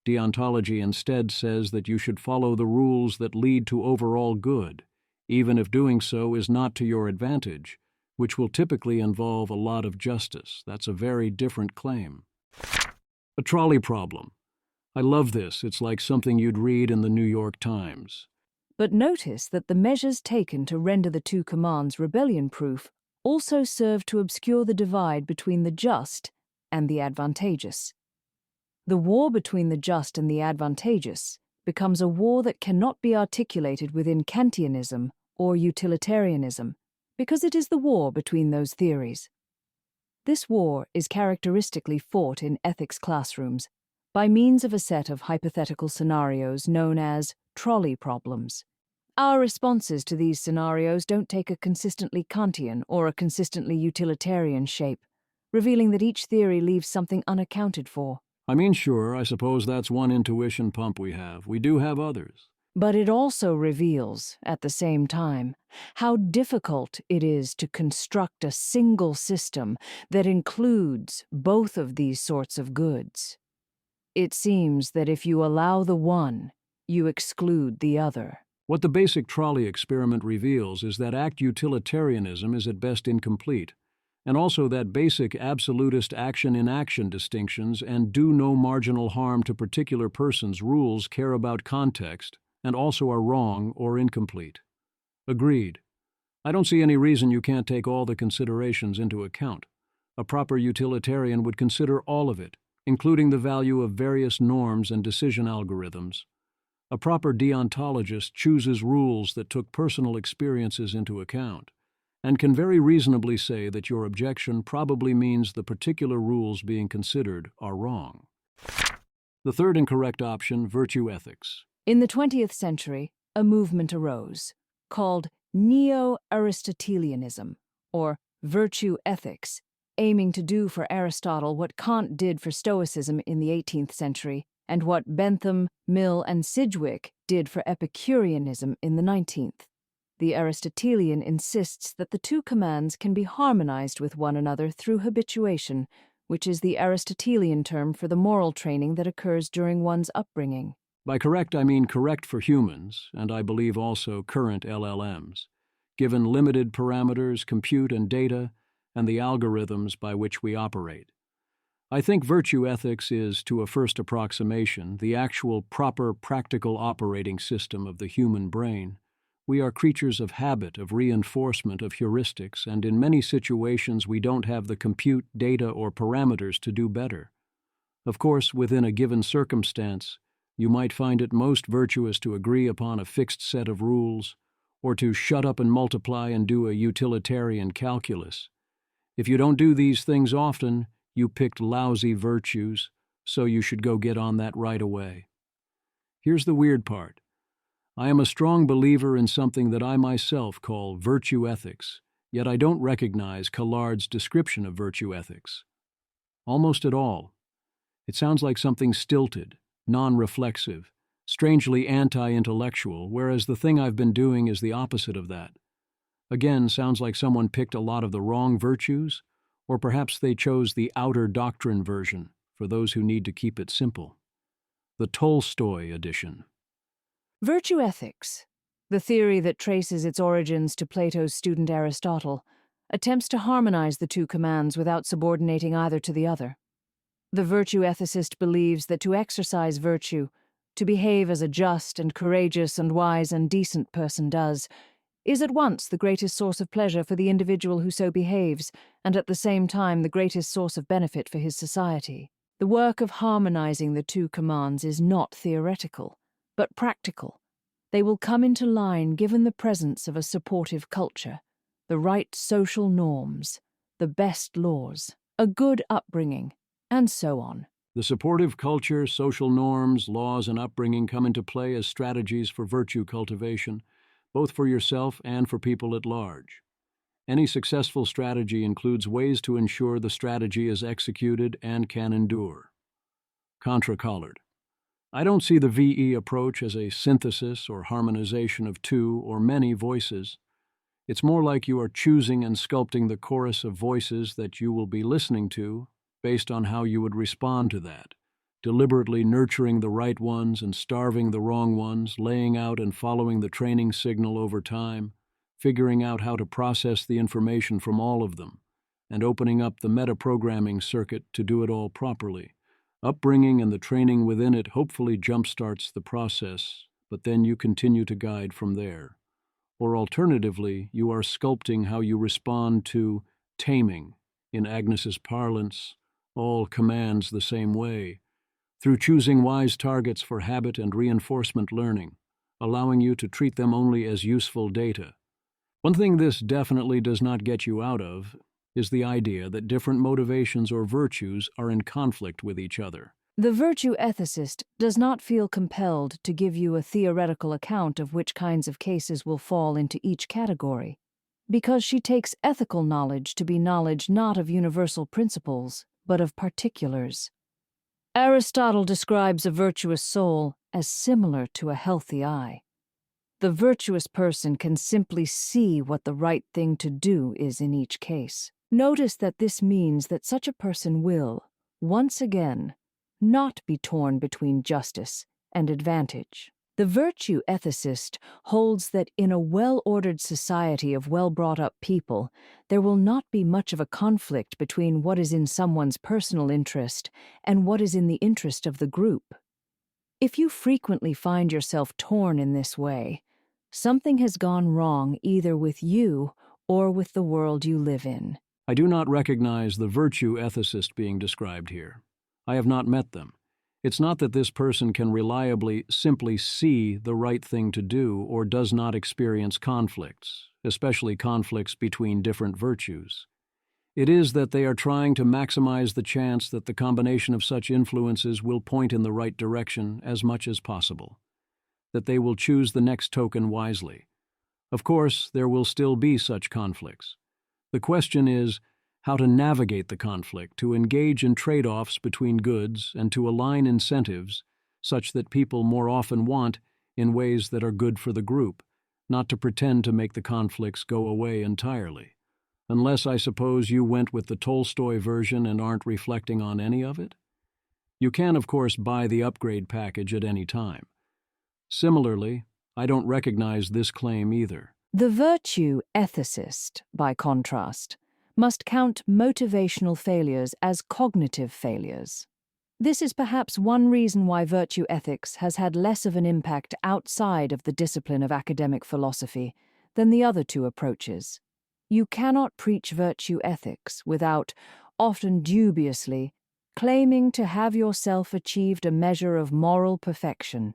Deontology instead says that you should follow the rules that lead to overall good, even if doing so is not to your advantage, which will typically involve a lot of justice. That's a very different claim. A trolley problem. I love this. It's like something you'd read in the New York Times. But notice that the measures taken to render the two commands rebellion-proof also serve to obscure the divide between the just and the advantageous. The war between the just and the advantageous becomes a war that cannot be articulated within Kantianism or Utilitarianism, because it is the war between those theories. This war is characteristically fought in ethics classrooms by means of a set of hypothetical scenarios known as trolley problems. Our responses to these scenarios don't take a consistently Kantian or a consistently utilitarian shape, revealing that each theory leaves something unaccounted for. I mean, sure, I suppose that's one intuition pump we have. We do have others. But it also reveals, at the same time, how difficult it is to construct a single system that includes both of these sorts of goods. It seems that if you allow the one, you exclude the other. What the basic trolley experiment reveals is that act utilitarianism is at best incomplete, and also that basic absolutist action-inaction distinctions and do no marginal harm to particular persons rules care about context and also are wrong or incomplete. Agreed. I don't see any reason you can't take all the considerations into account. A proper utilitarian would consider all of it, including the value of various norms and decision algorithms. A proper deontologist chooses rules that took personal experiences into account, and can very reasonably say that your objection probably means the particular rules being considered are wrong. The third incorrect option, virtue ethics. In the 20th century, a movement arose, called Neo-Aristotelianism, or virtue ethics, aiming to do for Aristotle what Kant did for Stoicism in the 18th century, and what Bentham, Mill, and Sidgwick did for Epicureanism in the 19th. The Aristotelian insists that the two commands can be harmonized with one another through habituation, which is the Aristotelian term for the moral training that occurs during one's upbringing. By correct, I mean correct for humans, and I believe also current LLMs, given limited parameters, compute and data, and the algorithms by which we operate. I think virtue ethics is, to a first approximation, the actual proper practical operating system of the human brain. We are creatures of habit, of reinforcement, of heuristics, and in many situations we don't have the compute, data, or parameters to do better. Of course, within a given circumstance, you might find it most virtuous to agree upon a fixed set of rules, or to shut up and multiply and do a utilitarian calculus. If you don't do these things often, you picked lousy virtues, so you should go get on that right away. Here's the weird part. I am a strong believer in something that I myself call virtue ethics, yet I don't recognize Callard's description of virtue ethics. Almost at all. It sounds like something stilted, non-reflexive, strangely anti-intellectual, whereas the thing I've been doing is the opposite of that. Again, sounds like someone picked a lot of the wrong virtues, or perhaps they chose the outer doctrine version for those who need to keep it simple. The Tolstoy edition. Virtue ethics, the theory that traces its origins to Plato's student Aristotle, attempts to harmonize the two commands without subordinating either to the other. The virtue ethicist believes that to exercise virtue, to behave as a just and courageous and wise and decent person does, is at once the greatest source of pleasure for the individual who so behaves, and at the same time the greatest source of benefit for his society. The work of harmonizing the two commands is not theoretical, but practical. They will come into line given the presence of a supportive culture, the right social norms, the best laws, a good upbringing, and so on. The supportive culture, social norms, laws, and upbringing come into play as strategies for virtue cultivation, both for yourself and for people at large. Any successful strategy includes ways to ensure the strategy is executed and can endure. Contra-collared. I don't see the VE approach as a synthesis or harmonization of two or many voices. It's more like you are choosing and sculpting the chorus of voices that you will be listening to based on how you would respond to that, deliberately nurturing the right ones and starving the wrong ones, laying out and following the training signal over time, figuring out how to process the information from all of them, and opening up the metaprogramming circuit to do it all properly. Upbringing and the training within it hopefully jumpstarts the process, but then you continue to guide from there. Or alternatively, you are sculpting how you respond to taming, in Agnes's parlance, all commands the same way, through choosing wise targets for habit and reinforcement learning, allowing you to treat them only as useful data. One thing this definitely does not get you out of is the idea that different motivations or virtues are in conflict with each other. The virtue ethicist does not feel compelled to give you a theoretical account of which kinds of cases will fall into each category, because she takes ethical knowledge to be knowledge not of universal principles, but of particulars. Aristotle describes a virtuous soul as similar to a healthy eye. The virtuous person can simply see what the right thing to do is in each case. Notice that this means that such a person will, once again, not be torn between justice and advantage. The virtue ethicist holds that in a well-ordered society of well-brought-up people, there will not be much of a conflict between what is in someone's personal interest and what is in the interest of the group. If you frequently find yourself torn in this way, something has gone wrong either with you or with the world you live in. I do not recognize the virtue ethicist being described here. I have not met them. It's not that this person can reliably simply see the right thing to do or does not experience conflicts, especially conflicts between different virtues. It is that they are trying to maximize the chance that the combination of such influences will point in the right direction as much as possible, that they will choose the next token wisely. Of course, there will still be such conflicts. The question is how to navigate the conflict, to engage in trade-offs between goods, and to align incentives such that people more often want in ways that are good for the group, not to pretend to make the conflicts go away entirely. Unless, I suppose, you went with the Tolstoy version and aren't reflecting on any of it? You can, of course, buy the upgrade package at any time. Similarly, I don't recognize this claim either. The virtue ethicist, by contrast, must count motivational failures as cognitive failures. This is perhaps one reason why virtue ethics has had less of an impact outside of the discipline of academic philosophy than the other two approaches. You cannot preach virtue ethics without, often dubiously, claiming to have yourself achieved a measure of moral perfection,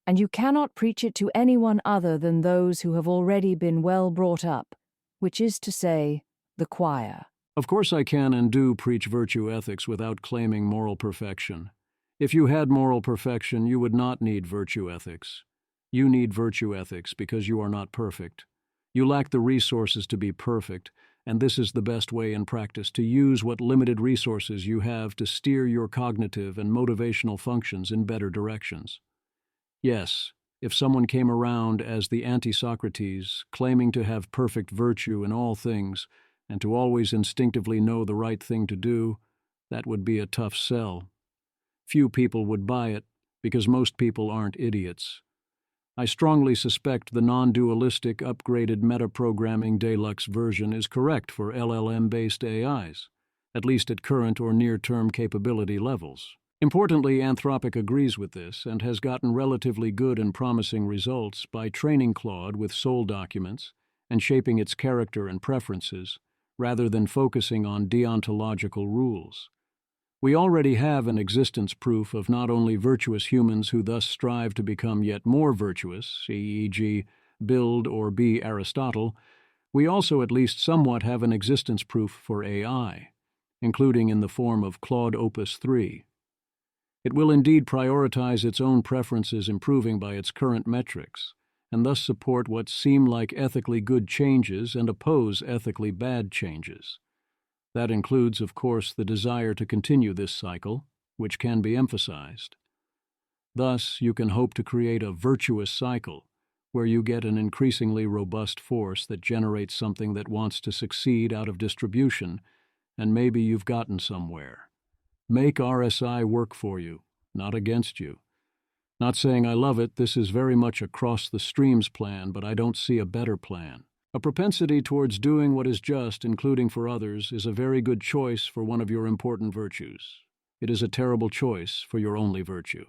and you cannot preach it to anyone other than those who have already been well brought up, which is to say, the choir. Of course I can and do preach virtue ethics without claiming moral perfection. If you had moral perfection, you would not need virtue ethics. You need virtue ethics because you are not perfect. You lack the resources to be perfect, and this is the best way in practice to use what limited resources you have to steer your cognitive and motivational functions in better directions. Yes, if someone came around as the anti-Socrates, claiming to have perfect virtue in all things and to always instinctively know the right thing to do, that would be a tough sell. Few people would buy it, because most people aren't idiots. I strongly suspect the non-dualistic upgraded metaprogramming deluxe version is correct for LLM-based AIs, at least at current or near-term capability levels. Importantly, Anthropic agrees with this and has gotten relatively good and promising results by training Claude with soul documents and shaping its character and preferences, rather than focusing on deontological rules. We already have an existence proof of not only virtuous humans who thus strive to become yet more virtuous, e.g., build or be Aristotle, we also at least somewhat have an existence proof for AI, including in the form of Claude Opus 3. It will indeed prioritize its own preferences, improving by its current metrics, and thus support what seem like ethically good changes and oppose ethically bad changes. That includes, of course, the desire to continue this cycle, which can be emphasized. Thus, you can hope to create a virtuous cycle, where you get an increasingly robust force that generates something that wants to succeed out of distribution, and maybe you've gotten somewhere. Make RSI work for you, not against you. Not saying I love it, this is very much a cross-the-streams plan, but I don't see a better plan. A propensity towards doing what is just, including for others, is a very good choice for one of your important virtues. It is a terrible choice for your only virtue.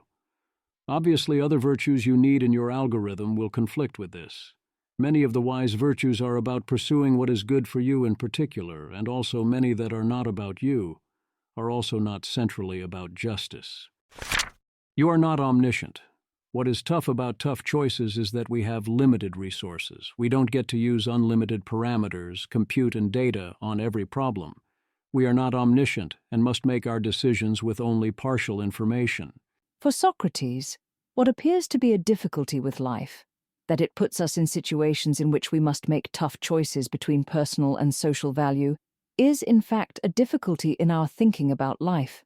Obviously, other virtues you need in your algorithm will conflict with this. Many of the wise virtues are about pursuing what is good for you in particular, and also many that are not about you are also not centrally about justice. You are not omniscient. What is tough about tough choices is that we have limited resources. We don't get to use unlimited parameters, compute, and data on every problem. We are not omniscient and must make our decisions with only partial information. For Socrates, what appears to be a difficulty with life, that it puts us in situations in which we must make tough choices between personal and social value, is in fact a difficulty in our thinking about life.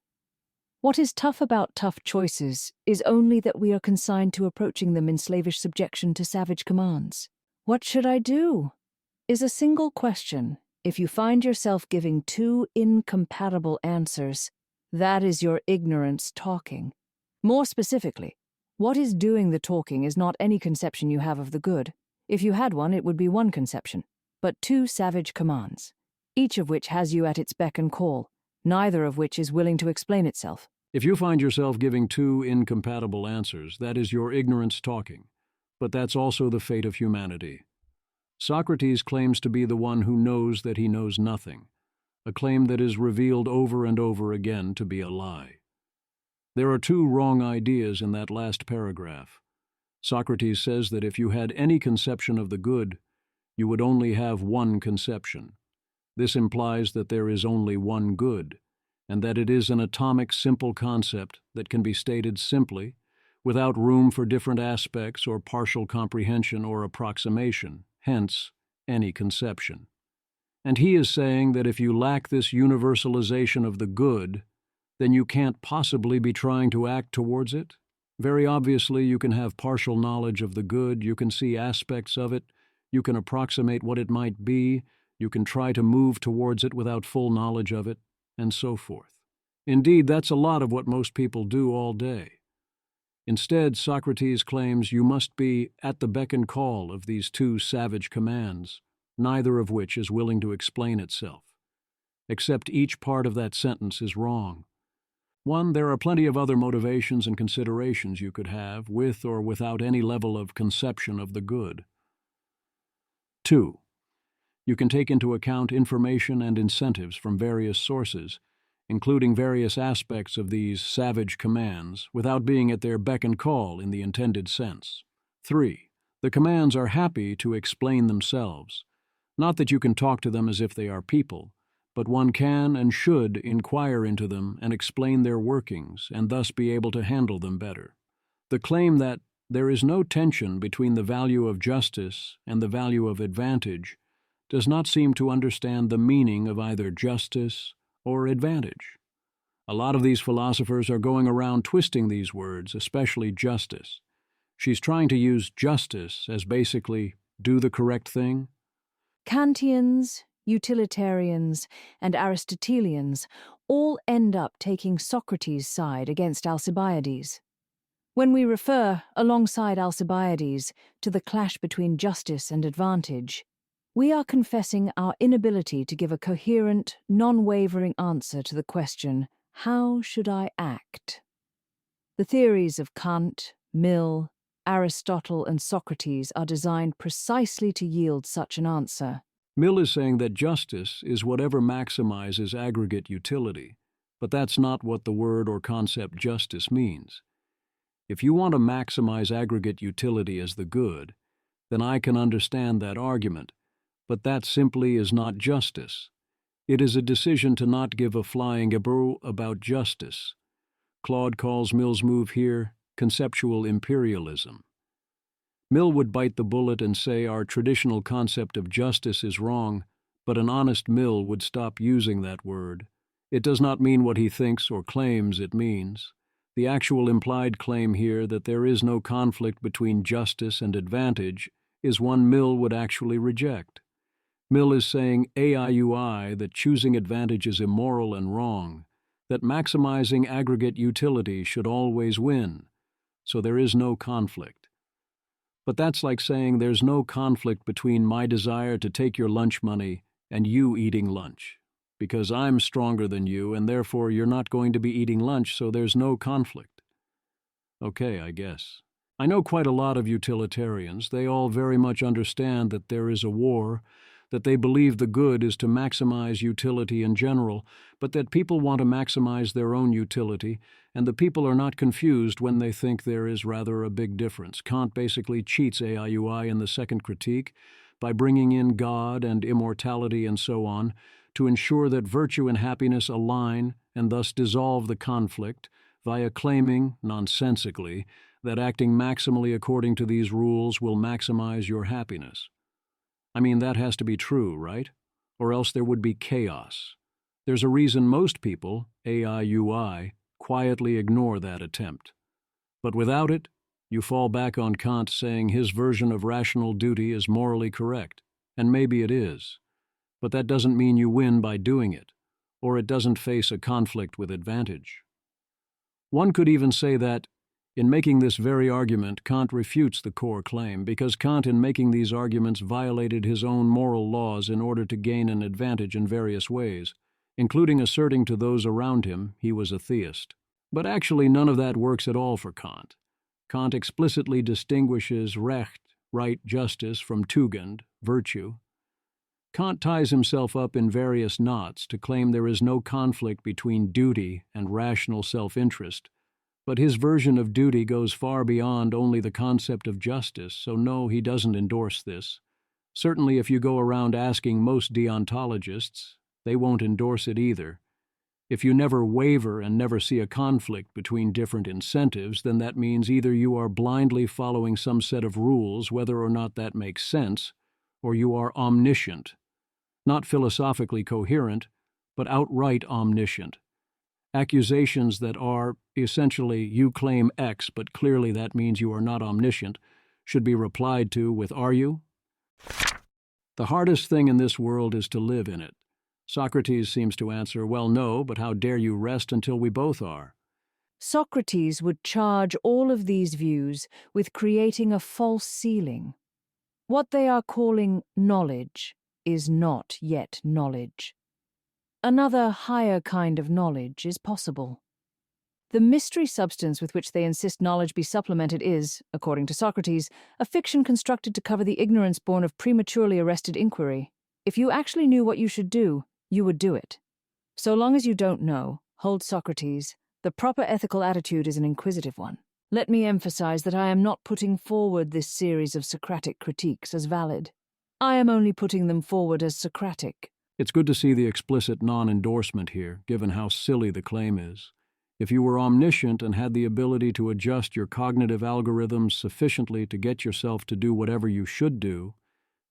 What is tough about tough choices is only that we are consigned to approaching them in slavish subjection to savage commands. What should I do? Is a single question. If you find yourself giving two incompatible answers, that is your ignorance talking. More specifically, what is doing the talking is not any conception you have of the good. If you had one, it would be one conception, but two savage commands, each of which has you at its beck and call, neither of which is willing to explain itself. If you find yourself giving two incompatible answers, that is your ignorance talking, but that's also the fate of humanity. Socrates claims to be the one who knows that he knows nothing, a claim that is revealed over and over again to be a lie. There are two wrong ideas in that last paragraph. Socrates says that if you had any conception of the good, you would only have one conception. This implies that there is only one good, and that it is an atomic simple concept that can be stated simply, without room for different aspects or partial comprehension or approximation, hence, any conception. And he is saying that if you lack this universalization of the good, then you can't possibly be trying to act towards it. Very obviously, you can have partial knowledge of the good, you can see aspects of it, you can approximate what it might be, you can try to move towards it without full knowledge of it, and so forth. Indeed, that's a lot of what most people do all day. Instead, Socrates claims you must be at the beck and call of these two savage commands, neither of which is willing to explain itself. Except each part of that sentence is wrong. One, there are plenty of other motivations and considerations you could have, with or without any level of conception of the good. 2. You can take into account information and incentives from various sources, including various aspects of these savage commands, without being at their beck and call in the intended sense. 3. The commands are happy to explain themselves. Not that you can talk to them as if they are people, but one can and should inquire into them and explain their workings, and thus be able to handle them better. The claim that there is no tension between the value of justice and the value of advantage does not seem to understand the meaning of either justice or advantage. A lot of these philosophers are going around twisting these words, especially justice. She's trying to use justice as basically do the correct thing? Kantians, Utilitarians, and Aristotelians all end up taking Socrates' side against Alcibiades. When we refer, alongside Alcibiades, to the clash between justice and advantage, we are confessing our inability to give a coherent, non-wavering answer to the question, how should I act? The theories of Kant, Mill, Aristotle, and Socrates are designed precisely to yield such an answer. Mill is saying that justice is whatever maximizes aggregate utility, but that's not what the word or concept justice means. If you want to maximize aggregate utility as the good, then I can understand that argument, but that simply is not justice. It is a decision to not give a flying abro about justice. Claude calls Mill's move here conceptual imperialism. Mill would bite the bullet and say our traditional concept of justice is wrong, but an honest Mill would stop using that word. It does not mean what he thinks or claims it means. The actual implied claim here that there is no conflict between justice and advantage is one Mill would actually reject. Mill is saying AIUI that choosing advantage is immoral and wrong, that maximizing aggregate utility should always win, so there is no conflict. But that's like saying there's no conflict between my desire to take your lunch money and you eating lunch, because I'm stronger than you and therefore you're not going to be eating lunch, so there's no conflict. Okay, I guess. I know quite a lot of utilitarians. They all very much understand that there is a war, that they believe the good is to maximize utility in general, but that people want to maximize their own utility, and the people are not confused when they think there is rather a big difference. Kant basically cheats AIUI in the second critique by bringing in God and immortality and so on to ensure that virtue and happiness align and thus dissolve the conflict via claiming, nonsensically, that acting maximally according to these rules will maximize your happiness. I mean, that has to be true, right? Or else there would be chaos. There's a reason most people, AIUI, quietly ignore that attempt. But without it, you fall back on Kant saying his version of rational duty is morally correct, and maybe it is. But that doesn't mean you win by doing it, or it doesn't face a conflict with advantage. One could even say that, in making this very argument, Kant refutes the core claim, because Kant, in making these arguments, violated his own moral laws in order to gain an advantage in various ways, including asserting to those around him he was a theist. But actually none of that works at all for Kant. Kant explicitly distinguishes Recht, right justice, from Tugend, virtue. Kant ties himself up in various knots to claim there is no conflict between duty and rational self-interest, but his version of duty goes far beyond only the concept of justice, so no, he doesn't endorse this. Certainly if you go around asking most deontologists, they won't endorse it either. If you never waver and never see a conflict between different incentives, then that means either you are blindly following some set of rules, whether or not that makes sense, or you are omniscient. Not philosophically coherent, but outright omniscient. Accusations that are, essentially, you claim X, but clearly that means you are not omniscient, should be replied to with, are you? The hardest thing in this world is to live in it. Socrates seems to answer, well, no, but how dare you rest until we both are? Socrates would charge all of these views with creating a false ceiling. What they are calling knowledge is not yet knowledge. Another higher kind of knowledge is possible. The mystery substance with which they insist knowledge be supplemented is, according to Socrates, a fiction constructed to cover the ignorance born of prematurely arrested inquiry. If you actually knew what you should do, you would do it. So long as you don't know, holds Socrates, the proper ethical attitude is an inquisitive one. Let me emphasize that I am not putting forward this series of Socratic critiques as valid. I am only putting them forward as Socratic. It's good to see the explicit non-endorsement here, given how silly the claim is. If you were omniscient and had the ability to adjust your cognitive algorithms sufficiently to get yourself to do whatever you should do,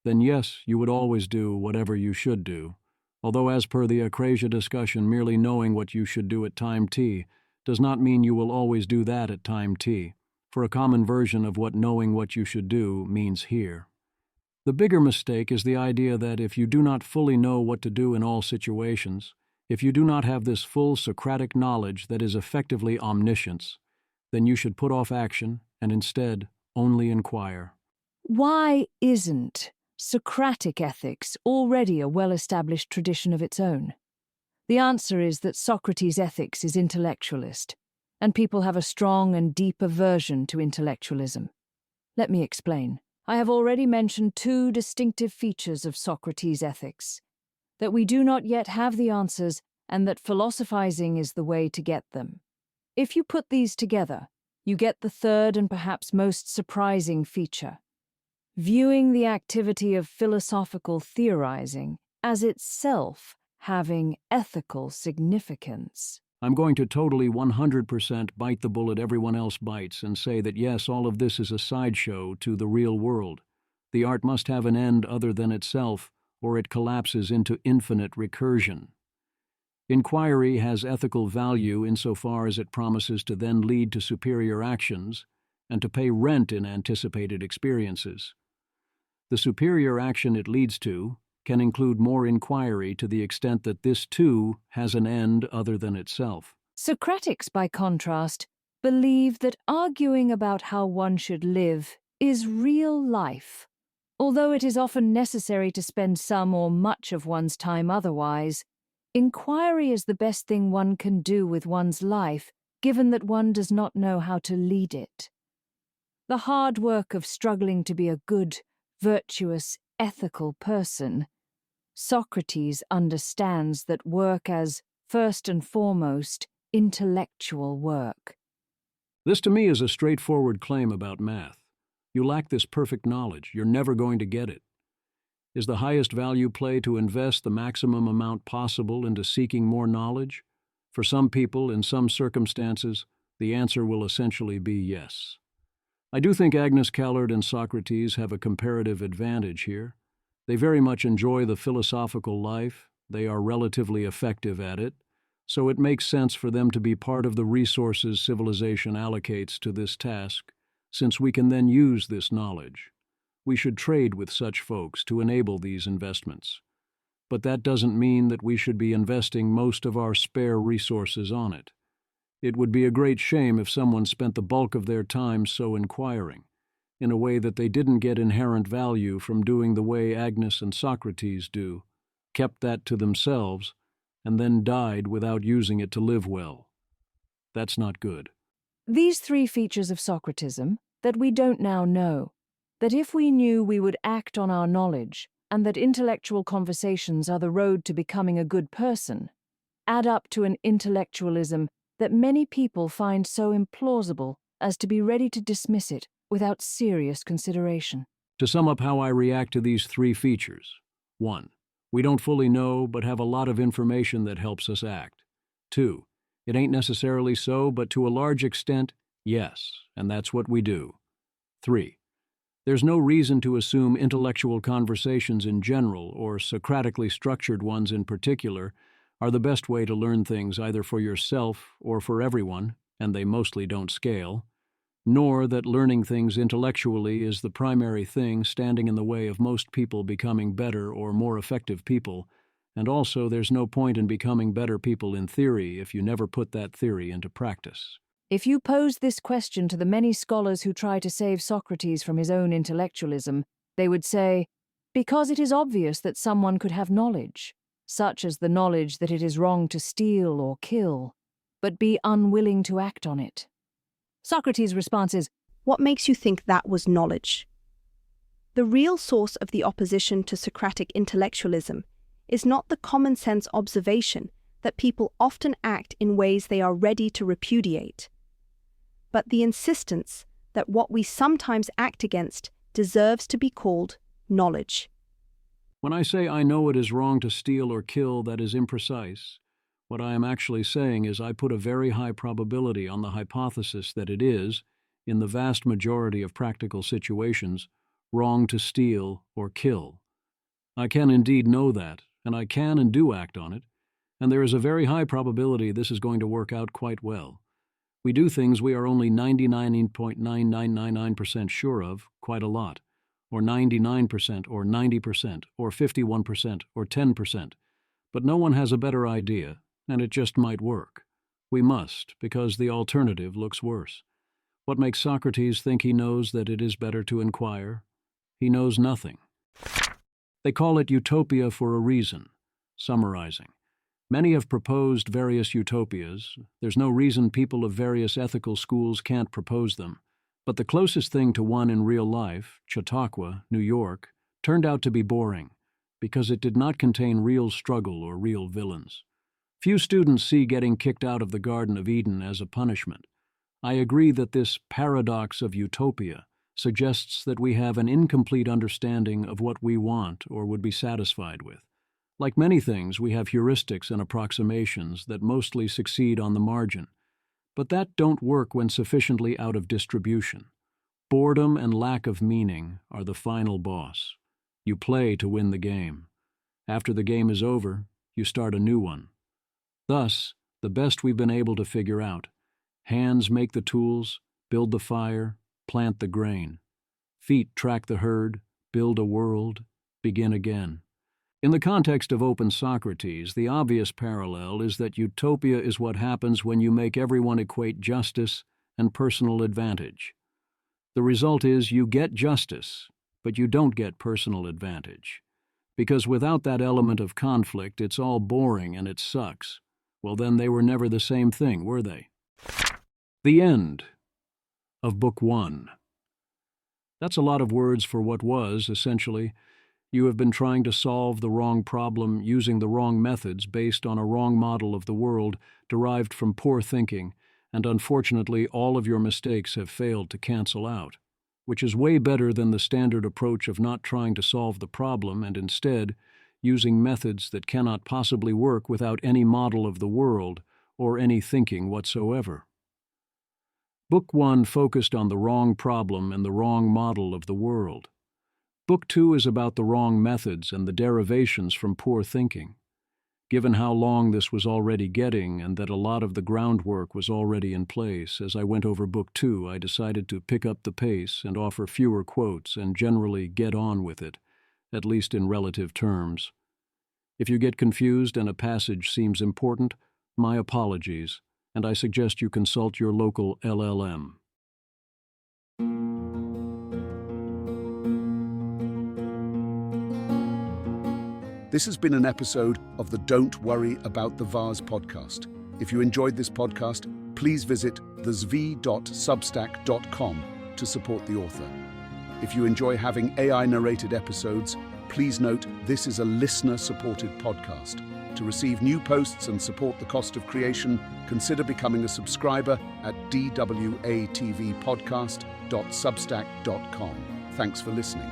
then yes, you would always do whatever you should do. Although as per the Acrasia discussion, merely knowing what you should do at time t does not mean you will always do that at time t. for a common version of what knowing what you should do means here. The bigger mistake is the idea that if you do not fully know what to do in all situations, if you do not have this full Socratic knowledge that is effectively omniscience, then you should put off action and instead only inquire. Why isn't Socratic ethics already a well-established tradition of its own? The answer is that Socrates' ethics is intellectualist, and people have a strong and deep aversion to intellectualism. Let me explain. I have already mentioned two distinctive features of Socrates' ethics: that we do not yet have the answers and that philosophizing is the way to get them. If you put these together, you get the third and perhaps most surprising feature: viewing the activity of philosophical theorizing as itself having ethical significance. I'm going to totally 100% bite the bullet everyone else bites and say that yes, all of this is a sideshow to the real world. The art must have an end other than itself, or it collapses into infinite recursion. Inquiry has ethical value insofar as it promises to then lead to superior actions and to pay rent in anticipated experiences. The superior action it leads to can include more inquiry to the extent that this too has an end other than itself. Socratics, by contrast, believe that arguing about how one should live is real life. Although it is often necessary to spend some or much of one's time otherwise, inquiry is the best thing one can do with one's life, given that one does not know how to lead it. The hard work of struggling to be a good, virtuous, ethical person, Socrates understands that work as, first and foremost, intellectual work. This to me is a straightforward claim about math. You lack this perfect knowledge. You're never going to get it. Is the highest value play to invest the maximum amount possible into seeking more knowledge? For some people, in some circumstances, the answer will essentially be yes. I do think Agnes Callard and Socrates have a comparative advantage here. They very much enjoy the philosophical life, they are relatively effective at it, so it makes sense for them to be part of the resources civilization allocates to this task, since we can then use this knowledge. We should trade with such folks to enable these investments. But that doesn't mean that we should be investing most of our spare resources on it. It would be a great shame if someone spent the bulk of their time so inquiring, in a way that they didn't get inherent value from doing the way Agnes and Socrates do, kept that to themselves, and then died without using it to live well. That's not good. These three features of Socratism that we don't now know, that if we knew we would act on our knowledge, and that intellectual conversations are the road to becoming a good person, add up to an intellectualism that many people find so implausible as to be ready to dismiss it without serious consideration. To sum up how I react to these three features: 1. We don't fully know, but have a lot of information that helps us act. 2. It ain't necessarily so, but to a large extent, yes, and that's what we do. 3. There's no reason to assume intellectual conversations in general, or Socratically structured ones in particular, are the best way to learn things either for yourself or for everyone, and they mostly don't scale, nor that learning things intellectually is the primary thing standing in the way of most people becoming better or more effective people, and also there's no point in becoming better people in theory if you never put that theory into practice. If you pose this question to the many scholars who try to save Socrates from his own intellectualism, they would say, because it is obvious that someone could have knowledge, such as the knowledge that it is wrong to steal or kill, but be unwilling to act on it. Socrates' response is, what makes you think that was knowledge? The real source of the opposition to Socratic intellectualism is not the common-sense observation that people often act in ways they are ready to repudiate, but the insistence that what we sometimes act against deserves to be called knowledge. When I say I know it is wrong to steal or kill, that is imprecise. What I am actually saying is I put a very high probability on the hypothesis that it is, in the vast majority of practical situations, wrong to steal or kill. I can indeed know that, and I can and do act on it, and there is a very high probability this is going to work out quite well. We do things we are only 99.9999% sure of quite a lot, or 99%, or 90%, or 51%, or 10%. But no one has a better idea, and it just might work. We must, because the alternative looks worse. What makes Socrates think he knows that it is better to inquire? He knows nothing. They call it Utopia for a reason. Summarizing. Many have proposed various utopias. There's no reason people of various ethical schools can't propose them. But the closest thing to one in real life, Chautauqua, New York, turned out to be boring, because it did not contain real struggle or real villains. Few students see getting kicked out of the Garden of Eden as a punishment. I agree that this paradox of utopia suggests that we have an incomplete understanding of what we want or would be satisfied with. Like many things, we have heuristics and approximations that mostly succeed on the margin, but that don't work when sufficiently out of distribution. Boredom and lack of meaning are the final boss. You play to win the game. After the game is over, you start a new one. Thus, the best we've been able to figure out: hands make the tools, build the fire, plant the grain. Feet track the herd, build a world, begin again. In the context of Open Socrates, the obvious parallel is that utopia is what happens when you make everyone equate justice and personal advantage. The result is you get justice, but you don't get personal advantage. Because without that element of conflict, it's all boring and it sucks. Well, then they were never the same thing, were they? The end of Book 1. That's a lot of words for what was, essentially, you have been trying to solve the wrong problem using the wrong methods based on a wrong model of the world derived from poor thinking, and unfortunately all of your mistakes have failed to cancel out, which is way better than the standard approach of not trying to solve the problem and instead using methods that cannot possibly work without any model of the world or any thinking whatsoever. Book 1 focused on the wrong problem and the wrong model of the world. Book 2 is about the wrong methods and the derivations from poor thinking. Given how long this was already getting and that a lot of the groundwork was already in place, as I went over Book 2, I decided to pick up the pace and offer fewer quotes and generally get on with it, at least in relative terms. If you get confused and a passage seems important, my apologies, and I suggest you consult your local LLM. This has been an episode of the Don't Worry About the Vase podcast. If you enjoyed this podcast, please visit thezv.substack.com to support the author. If you enjoy having AI-narrated episodes, please note this is a listener-supported podcast. To receive new posts and support the cost of creation, consider becoming a subscriber at dwatvpodcast.substack.com. Thanks for listening.